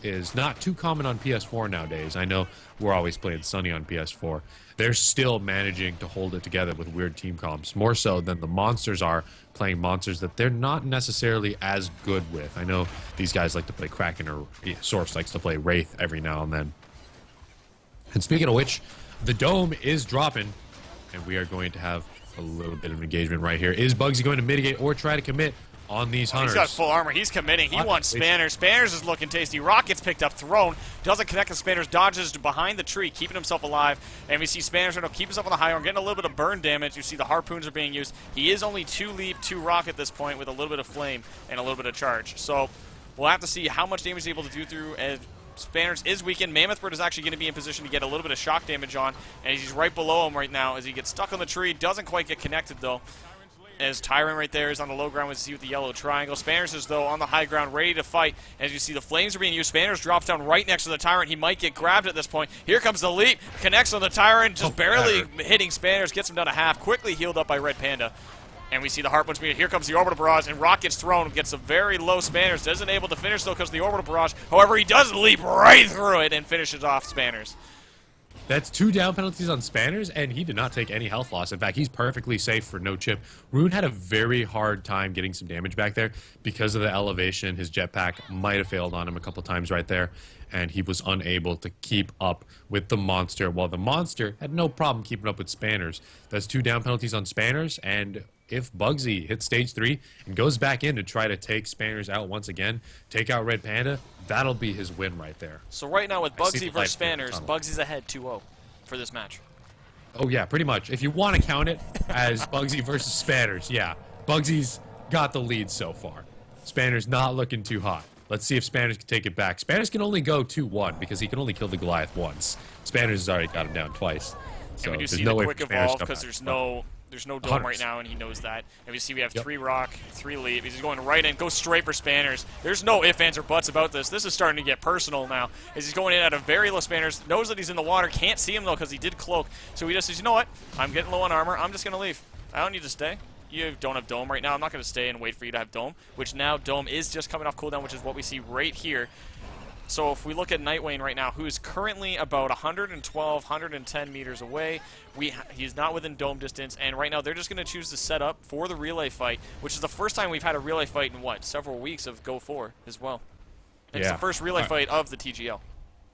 Speaker 2: is not too common on PS4 nowadays. I know we're always playing Sunny on PS4. They're still managing to hold it together with weird team comps, more so than the monsters are playing monsters that they're not necessarily as good with. I know these guys like to play Kraken, or Source likes to play Wraith every now and then. And speaking of which, the dome is dropping, and we are going to have a little bit of engagement right here. Is Bugsy going to mitigate or try to commit on these
Speaker 1: Oh,
Speaker 2: hunters.
Speaker 1: he's got full armor. He's committing. He wants Spanners. Spanners is looking tasty. Rocket's picked up, thrown. Doesn't connect the Spanners. Dodges behind the tree, keeping himself alive. And we see Spanners right now keep himself on the high arm, getting a little bit of burn damage. You see the harpoons are being used. He is only 2 leap, 2 rock at this point with a little bit of flame and a little bit of charge. So we'll have to see how much damage he's able to do through as Spanners is weakened. Mammoth Bird is actually going to be in position to get a little bit of shock damage on. And he's right below him right now as he gets stuck on the tree. Doesn't quite get connected, though. As Tyrant right there is on the low ground, we see with the yellow triangle. Spanners is, though, on the high ground, ready to fight. As you see, the flames are being used. Spanners drops down right next to the Tyrant. He might get grabbed at this point. Here comes the leap. Connects on the Tyrant, just barely hitting Spanners. Gets him down to half. Quickly healed up by Red Panda. And we see the Harpoons being. Here comes the Orbital Barrage, and Rock gets thrown. Gets a very low Spanners. Isn't able to finish, though, because of the Orbital Barrage. However, he does leap right through it and finishes off Spanners.
Speaker 2: That's 2 down penalties on Spanners, and he did not take any health loss. In fact, he's perfectly safe for no chip. Rune had a very hard time getting some damage back there because of the elevation. His jetpack might have failed on him a couple times right there, and he was unable to keep up with the monster, while the monster had no problem keeping up with Spanners. That's 2 down penalties on Spanners, and if Bugsy hits stage 3 and goes back in to try to take Spanners out once again, take out Red Panda, that'll be his win right there.
Speaker 1: So right now with Bugsy versus Spanners, Bugsy's ahead 2-0 for this match.
Speaker 2: Oh yeah, pretty much. If you want to count it as Bugsy versus Spanners, yeah. Bugsy's got the lead so far. Spanners not looking too hot. Let's see if Spanners can take it back. Spanners can only go 2-1 because he can only kill the Goliath once. Spanners has already got him down twice. So
Speaker 1: and we do
Speaker 2: there's
Speaker 1: see
Speaker 2: no
Speaker 1: the
Speaker 2: way
Speaker 1: quick
Speaker 2: for Spanners to
Speaker 1: evolve
Speaker 2: come
Speaker 1: because
Speaker 2: back.
Speaker 1: there's no dome right now, and he knows that. And we see we have 3 rock, 3 leap. He's going right in, goes straight for Spanners. There's no ifs, ands, or buts about this. This is starting to get personal now. As he's going in at a very low Spanners, knows that he's in the water, can't see him though because he did cloak. So he just says, you know what? I'm getting low on armor. I'm just going to leave. I don't need to stay. You don't have dome right now. I'm not going to stay and wait for you to have dome, which now dome is just coming off cooldown, which is what we see right here. So if we look at Nightwing right now, who is currently about 112, 110 meters away, he's not within dome distance, and right now they're just going to choose to set up for the relay fight, which is the first time we've had a relay fight in, what, several weeks of Go 4 as well. And it's the first relay fight of the TGL.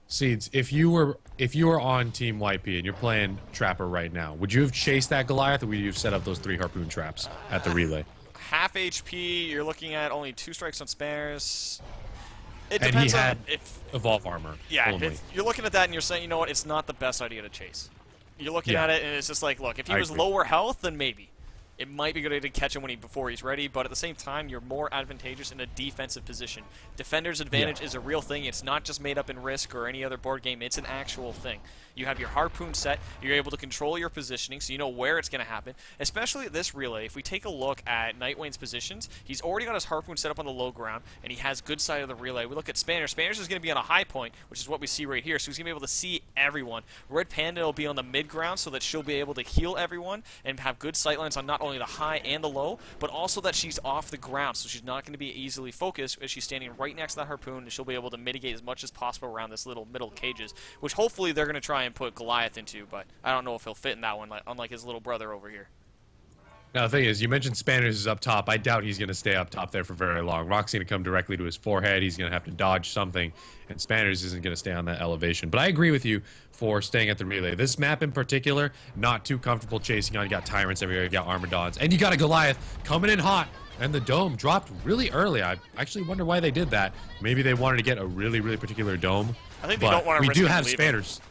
Speaker 2: Seeds, if you were on Team YP and you're playing Trapper right now, would you have chased that Goliath, or would you have set up those 3 harpoon traps at the relay?
Speaker 1: Half HP, you're looking at only 2 strikes on Spanners. It
Speaker 2: and
Speaker 1: depends
Speaker 2: he
Speaker 1: on
Speaker 2: had
Speaker 1: if
Speaker 2: evolve armor.
Speaker 1: Yeah, you're looking at that and you're saying, you know what, it's not the best idea to chase. You're looking at it and it's just like, look, if he was lower health, then maybe. It might be good to catch him before he's ready, but at the same time, you're more advantageous in a defensive position. Defender's advantage is a real thing. It's not just made up in Risk or any other board game. It's an actual thing. You have your harpoon set. You're able to control your positioning, so you know where it's going to happen. Especially at this relay, if we take a look at Nightwing's positions, he's already got his harpoon set up on the low ground, and he has good side of the relay. We look at Spanners. Spanners is going to be on a high point, which is what we see right here, so he's going to be able to see everyone. Red Panda will be on the mid ground, so that she'll be able to heal everyone and have good sightlines on not only the high and the low, but also that she's off the ground, so she's not going to be easily focused as she's standing right next to that harpoon, and she'll be able to mitigate as much as possible around this little middle cages, which hopefully they're going to try and put Goliath into, but I don't know if he'll fit in that one, unlike his little brother over here.
Speaker 2: Now, the thing is, you mentioned Spanners is up top. I doubt he's going to stay up top there for very long. Rock's going to come directly to his forehead. He's going to have to dodge something, and Spanners isn't going to stay on that elevation. But I agree with you for staying at the relay. This map in particular, not too comfortable chasing on. You got Tyrants everywhere, you got Armadons, and you got a Goliath coming in hot. And the dome dropped really early. I actually wonder why they did that. Maybe they wanted to get a really, really particular dome.
Speaker 1: I think they don't want to risk
Speaker 2: we do have Spanners.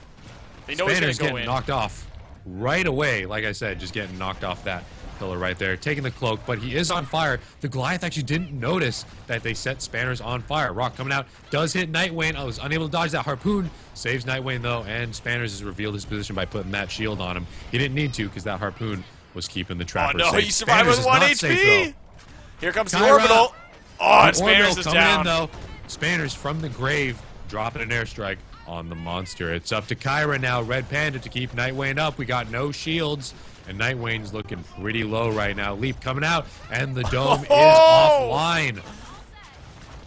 Speaker 1: They know he's going to go
Speaker 2: getting knocked off right away. Like I said, just getting knocked off that pillar right there, taking the cloak, but he is on fire. The Goliath actually didn't notice that they set Spanners on fire. Rock coming out, does hit Nightwing. I was unable to dodge that harpoon. Saves Nightwing though, and Spanners has revealed his position by putting that shield on him. He didn't need to because that harpoon was keeping the Trapper safe.
Speaker 1: Oh no, he survived with 1 HP!
Speaker 2: Safe,
Speaker 1: here comes the Orbital. Oh, and Spanners is down.
Speaker 2: In, though. Spanners from the grave, dropping an airstrike on the monster. It's up to Kyra now, Red Panda, to keep Nightwing up. We got no shields, and Nightwing's looking pretty low right now. Leap coming out, and the dome is offline.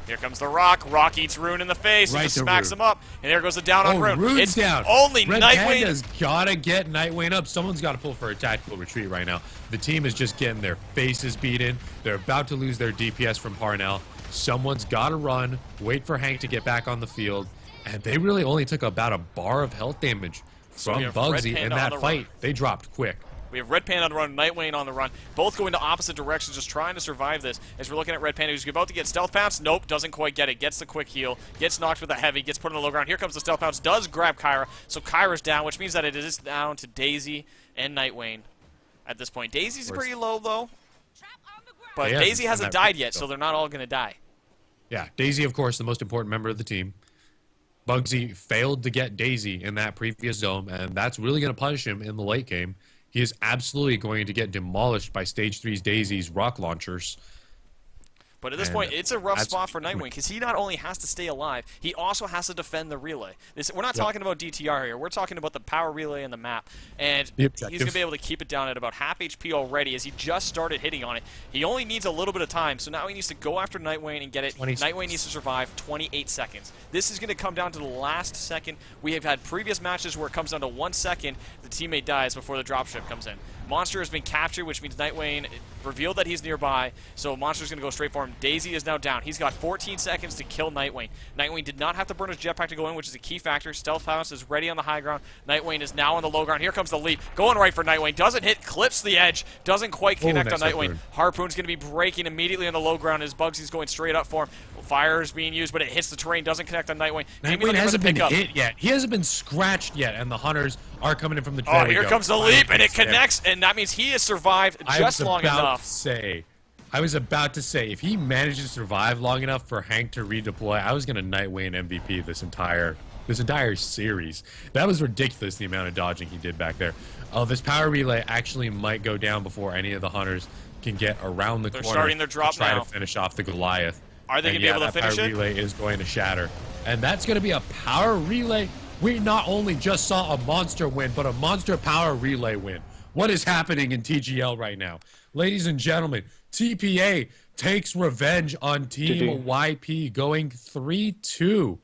Speaker 1: Here comes the Rock. Rock eats Rune in the face and just smacks him up. And there goes the down on Rune.
Speaker 2: Rune's
Speaker 1: it's
Speaker 2: down.
Speaker 1: Only
Speaker 2: Red
Speaker 1: Nightwing.
Speaker 2: Panda's gotta get Nightwing up. Someone's got to pull for a tactical retreat right now. The team is just getting their faces beaten. They're about to lose their DPS from Parnell. Someone's got to run, wait for Hank to get back on the field. And they really only took about a bar of health damage from Bugsy in that fight. They dropped quick.
Speaker 1: We have Red Panda on the run, Nightwing on the run, both going to opposite directions, just trying to survive this. As we're looking at Red Panda, who's about to get Stealth Pounce. Nope, doesn't quite get it. Gets the quick heal, gets knocked with a heavy, gets put on the low ground. Here comes the Stealth Pounce, does grab Kyra, so Kyra's down, which means that it is down to Daisy and Nightwing at this point. Daisy's pretty low, though, but
Speaker 2: Yeah,
Speaker 1: Daisy hasn't died yet, so they're not all going to die.
Speaker 2: Yeah, Daisy, of course, the most important member of the team. Bugsy failed to get Daisy in that previous dome, and that's really going to punish him in the late game. He is absolutely going to get demolished by Stage 3's Daisy's rock launchers.
Speaker 1: But at this point, it's a rough spot for Nightwing because he not only has to stay alive, he also has to defend the relay. We're not talking about DTR here. We're talking about the power relay and the map. And he's going to be able to keep it down at about half HP already as he just started hitting on it. He only needs a little bit of time, so now he needs to go after Nightwing and get it. Nightwing needs to survive 28 seconds. This is going to come down to the last second. We have had previous matches where it comes down to 1 second, the teammate dies before the dropship comes in. Monster has been captured, which means Nightwing revealed that he's nearby, so Monster's going to go straight for him. Daisy is now down. He's got 14 seconds to kill Nightwing. Nightwing did not have to burn his jetpack to go in, which is a key factor. Stealth Pounce is ready on the high ground. Nightwing is now on the low ground. Here comes the leap. Going right for Nightwing. Doesn't hit, clips the edge. Doesn't quite connect on Nightwing. Harpoon's going to be breaking immediately on the low ground as Bugsy's going straight up for him. Fire is being used, but it hits the terrain. Doesn't connect on Nightwing.
Speaker 2: Nightwing hasn't been hit yet. He hasn't been scratched yet, and the hunters are coming in from the
Speaker 1: Oh, here comes the leap, and it connects, and that means he has survived just long enough.
Speaker 2: I was about to say, if he manages to survive long enough for Hank to redeploy, I was going to Nightwing MVP this entire series. That was ridiculous, the amount of dodging he did back there. Oh, this power relay actually might go down before any of the hunters can get around the corner.
Speaker 1: They're starting their drop
Speaker 2: to try
Speaker 1: now.
Speaker 2: to finish off the Goliath.
Speaker 1: Are they going to be able to finish it?
Speaker 2: That power relay is going to shatter. And that's going to be a power relay. We not only just saw a monster win, but a monster power relay win. What is happening in TGL right now? Ladies and gentlemen, TPA takes revenge on Team YP, going 3-2.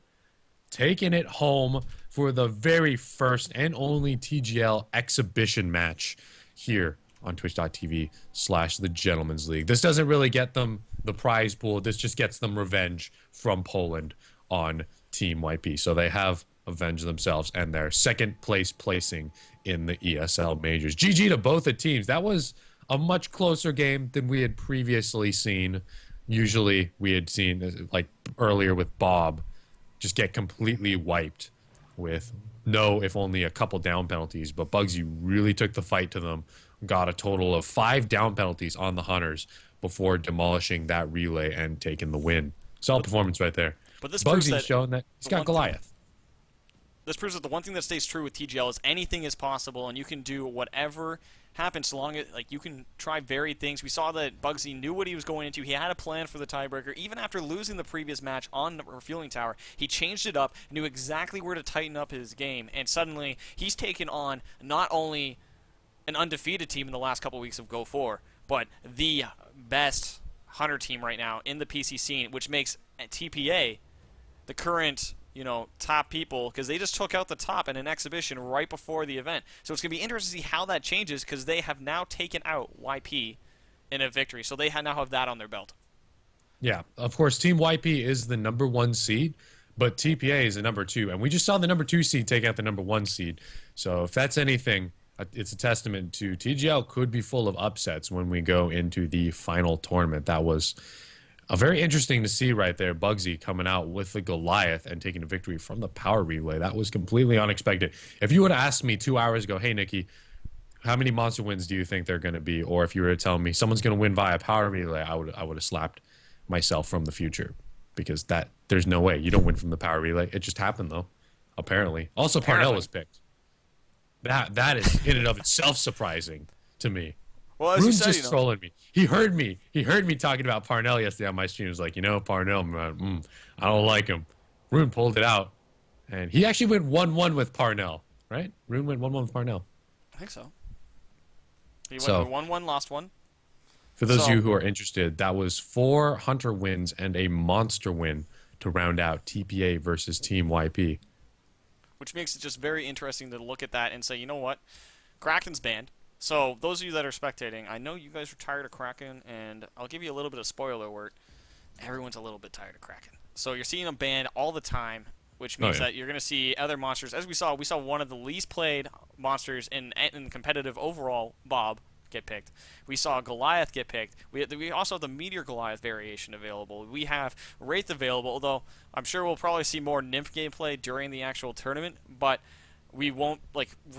Speaker 2: Taking it home for the very first and only TGL exhibition match here on twitch.tv/The Gentleman's League. This doesn't really get them the prize pool. This just gets them revenge from Poland on Team YP. So they have avenged themselves and their second place placing in the ESL majors. GG to both the teams. That was a much closer game than we had previously seen. Usually we had seen, like earlier with Bob, just get completely wiped with no, if only a couple down penalties. But Bugsy really took the fight to them, got a total of 5 down penalties on the Hunters before demolishing that relay and taking the win. Solid performance right there.
Speaker 1: But this
Speaker 2: Bugsy's showing that he's got Goliath.
Speaker 1: This proves that the one thing that stays true with TGL is anything is possible, and you can do whatever happens so long as you can try varied things. We saw that Bugsy knew what he was going into. He had a plan for the tiebreaker. Even after losing the previous match on the refueling tower, he changed it up, knew exactly where to tighten up his game, and suddenly he's taken on not only an undefeated team in the last couple weeks of Go4, but the best Hunter team right now in the PC scene, which makes TPA the current top people, because they just took out the top in an exhibition right before the event. So it's going to be interesting to see how that changes, because they have now taken out YP in a victory. So they now have that on their belt.
Speaker 2: Yeah, of course, Team YP is the #1 seed, but TPA is the #2. And we just saw the #2 seed take out the #1 seed. So if that's anything, it's a testament to TGL could be full of upsets when we go into the final tournament. That was very interesting to see right there, Bugsy coming out with the Goliath and taking a victory from the power relay. That was completely unexpected. If you would have asked me 2 hours ago, hey, Nikki, how many monster wins do you think they're going to be? Or if you were to tell me someone's going to win via power relay, I would have slapped myself from the future, because there's no way. You don't win from the power relay. It just happened, though, apparently. Also, Parnell was picked. That is in and of itself surprising to me.
Speaker 1: Well, as
Speaker 2: Rune's
Speaker 1: you said,
Speaker 2: just trolling me. He heard me talking about Parnell yesterday on my stream. He was like, Parnell, man, I don't like him. Rune pulled it out, and he actually went 1-1 with Parnell, right? Rune went 1-1 with Parnell.
Speaker 1: I think so. He went 1-1, lost 1.
Speaker 2: For those of you who are interested, that was 4 Hunter wins and a monster win to round out TPA versus Team YP.
Speaker 1: Which makes it just very interesting to look at that and say, you know what? Kraken's banned. So, those of you that are spectating, I know you guys are tired of Kraken, and I'll give you a little bit of spoiler alert. Everyone's a little bit tired of Kraken. So, you're seeing him banned all the time. which means
Speaker 2: yeah.
Speaker 1: that you're going to see other monsters. As we saw one of the least played monsters in competitive overall, Bob, get picked. We saw Goliath get picked. We also have the Meteor Goliath variation available. We have Wraith available, although I'm sure we'll probably see more Nymph gameplay during the actual tournament, but we won't,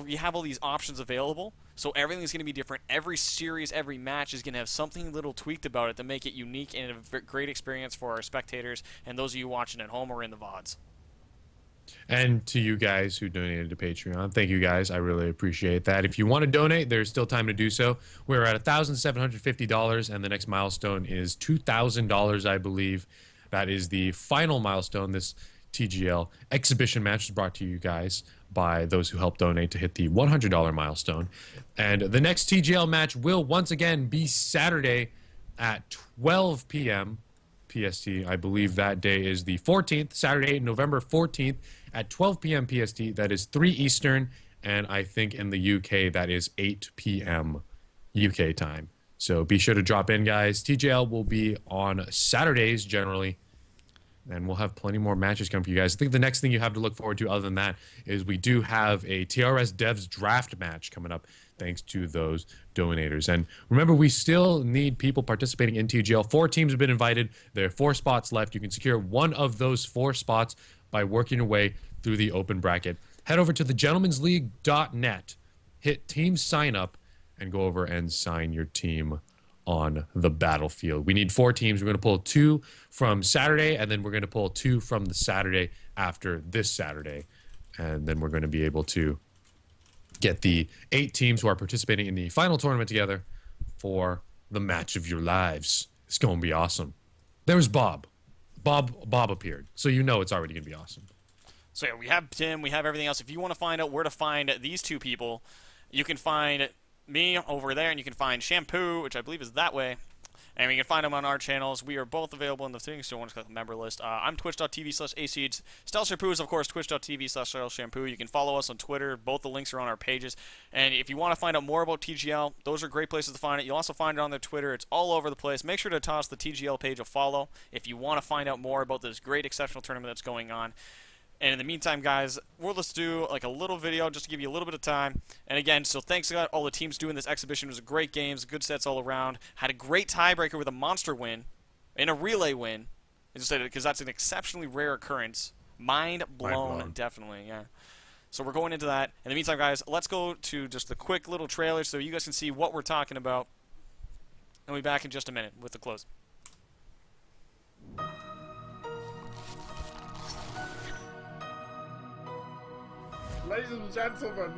Speaker 1: we have all these options available, so everything's going to be different. Every series, every match is going to have something little tweaked about it to make it unique and a great experience for our spectators and those of you watching at home or in the VODs.
Speaker 2: And to you guys who donated to Patreon, thank you guys. I really appreciate that. If you want to donate, there's still time to do so. We're at $1,750, and the next milestone is $2,000, I believe. That is the final milestone. This TGL exhibition match is brought to you guys by those who helped donate to hit the $100 milestone. And the next TGL match will once again be Saturday at 12 p.m. PST. I believe that day is the 14th, Saturday, November 14th at 12 p.m. PST. That is 3 Eastern, and I think in the UK that is 8 p.m. UK time. So be sure to drop in, guys. TGL will be on Saturdays generally, and we'll have plenty more matches coming for you guys. I think the next thing you have to look forward to other than that is we do have a TRS Devs draft match coming up thanks to those donators. And remember, we still need people participating in TGL. 4 teams have been invited. There are 4 spots left. You can secure one of those 4 spots by working your way through the open bracket. Head over to thegentleman'sleague.net, hit team sign up, and go over and sign your team on the battlefield. We need 4 teams. We're going to pull 2 from Saturday, and then we're going to pull 2 from the Saturday after this Saturday. And then we're going to be able to get the 8 teams who are participating in the final tournament together for the match of your lives. It's going to be awesome. There's Bob. Bob appeared, so you know it's already going to be awesome.
Speaker 1: So yeah, we have Tim, we have everything else. If you want to find out where to find these 2 people, you can find me over there, and you can find Shampoo, which I believe is that way. And you can find them on our channels. We are both available in the thing, so want to click the member list. I'm twitch.tv/aceeds. Style Shampoo is, of course, twitch.tv/Style Shampoo. You can follow us on Twitter. Both the links are on our pages. And if you want to find out more about TGL, those are great places to find it. You'll also find it on their Twitter. It's all over the place. Make sure to toss the TGL page a follow if you want to find out more about this great, exceptional tournament that's going on. And in the meantime, guys, we'll just do like a little video just to give you a little bit of time. And again, so thanks to all the teams doing this exhibition. It was a great games, good sets all around. Had a great tiebreaker with a monster win and a relay win. I just said it because that's an exceptionally rare occurrence. Mind blown, definitely, yeah. So we're going into that. In the meantime, guys, let's go to just the quick little trailer so you guys can see what we're talking about. And we'll be back in just a minute with the close.
Speaker 5: Ladies and gentlemen,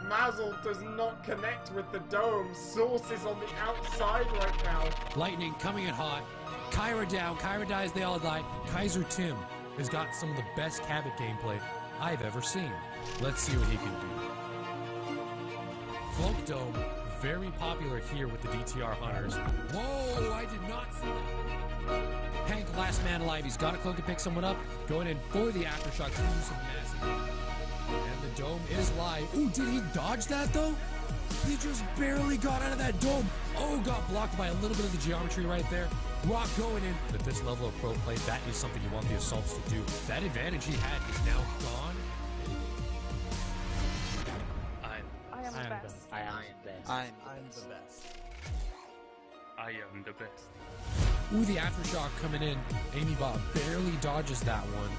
Speaker 5: Mazel does not connect with the dome. Source is on the outside right now.
Speaker 6: Lightning coming in hot. Kyra down. Kyra dies, they all die. Kaiser Tim has got some of the best Cabot gameplay I've ever seen. Let's see what he can do. Cloak Dome, very popular here with the DTR hunters. Whoa, I did not see that. Hank, last man alive. He's got a cloak to pick someone up. Going in for the aftershock. He's gonna do some massive. And the dome is live. Ooh, did he dodge that though? He just barely got out of that dome. Oh, got blocked by a little bit of the geometry right there. Rock going in. At this level of pro play, that is something you want the assaults to do. That advantage he had is now gone.
Speaker 7: I am the best.
Speaker 8: I am the best.
Speaker 7: I'm the best.
Speaker 9: I am the best.
Speaker 6: Ooh, the aftershock coming in. Amy Bob barely dodges that one.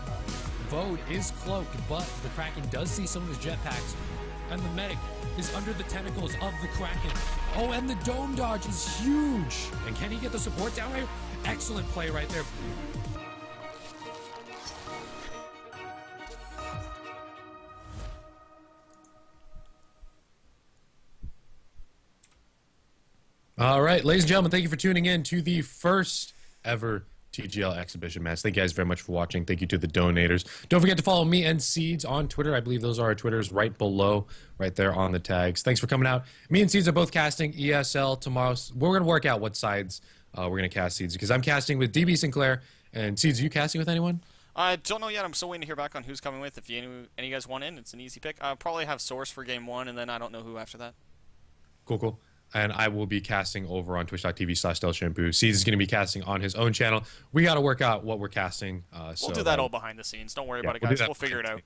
Speaker 6: Vode is cloaked, but the Kraken does see some of his jetpacks. And the medic is under the tentacles of the Kraken. Oh, and the dome dodge is huge. And can he get the support down right? Excellent play right there.
Speaker 2: All right, ladies and gentlemen, thank you for tuning in to the first ever TGL exhibition match. Thank you guys very much for watching. Thank you to the donators. Don't forget to follow me and Seeds on Twitter. I believe those are our Twitters right below, right there on the tags. Thanks for coming out. Me and Seeds are both casting ESL tomorrow. We're going to work out what sides we're going to cast Seeds, because I'm casting with DB Sinclair. And Seeds, are you casting with anyone?
Speaker 1: I don't know yet. I'm still waiting to hear back on who's coming with. If any of you guys want in, it's an easy pick. I'll probably have Source for game 1, and then I don't know who after that.
Speaker 2: Cool. and I will be casting over on twitch.tv/DelShampoo. Seeds is going to be casting on his own channel. We got to work out what we're casting.
Speaker 1: We'll do that all behind the scenes. Don't worry about it, guys. We'll figure it out.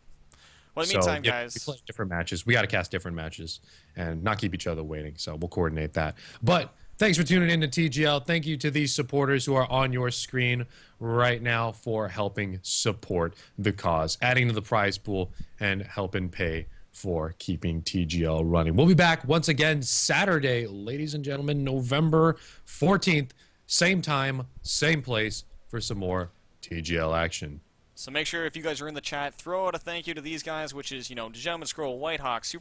Speaker 1: Well, in the meantime, guys,
Speaker 2: we play different matches. We got to cast different matches and not keep each other waiting. So we'll coordinate that. But thanks for tuning in to TGL. Thank you to these supporters who are on your screen right now for helping support the cause, adding to the prize pool, and helping pay for keeping TGL running. We'll be back once again Saturday, ladies and gentlemen, November 14th, same time, same place for some more TGL action.
Speaker 1: So make sure if you guys are in the chat, throw out a thank you to these guys, which is, you know, Gentleman Scroll, Whitehawk, Super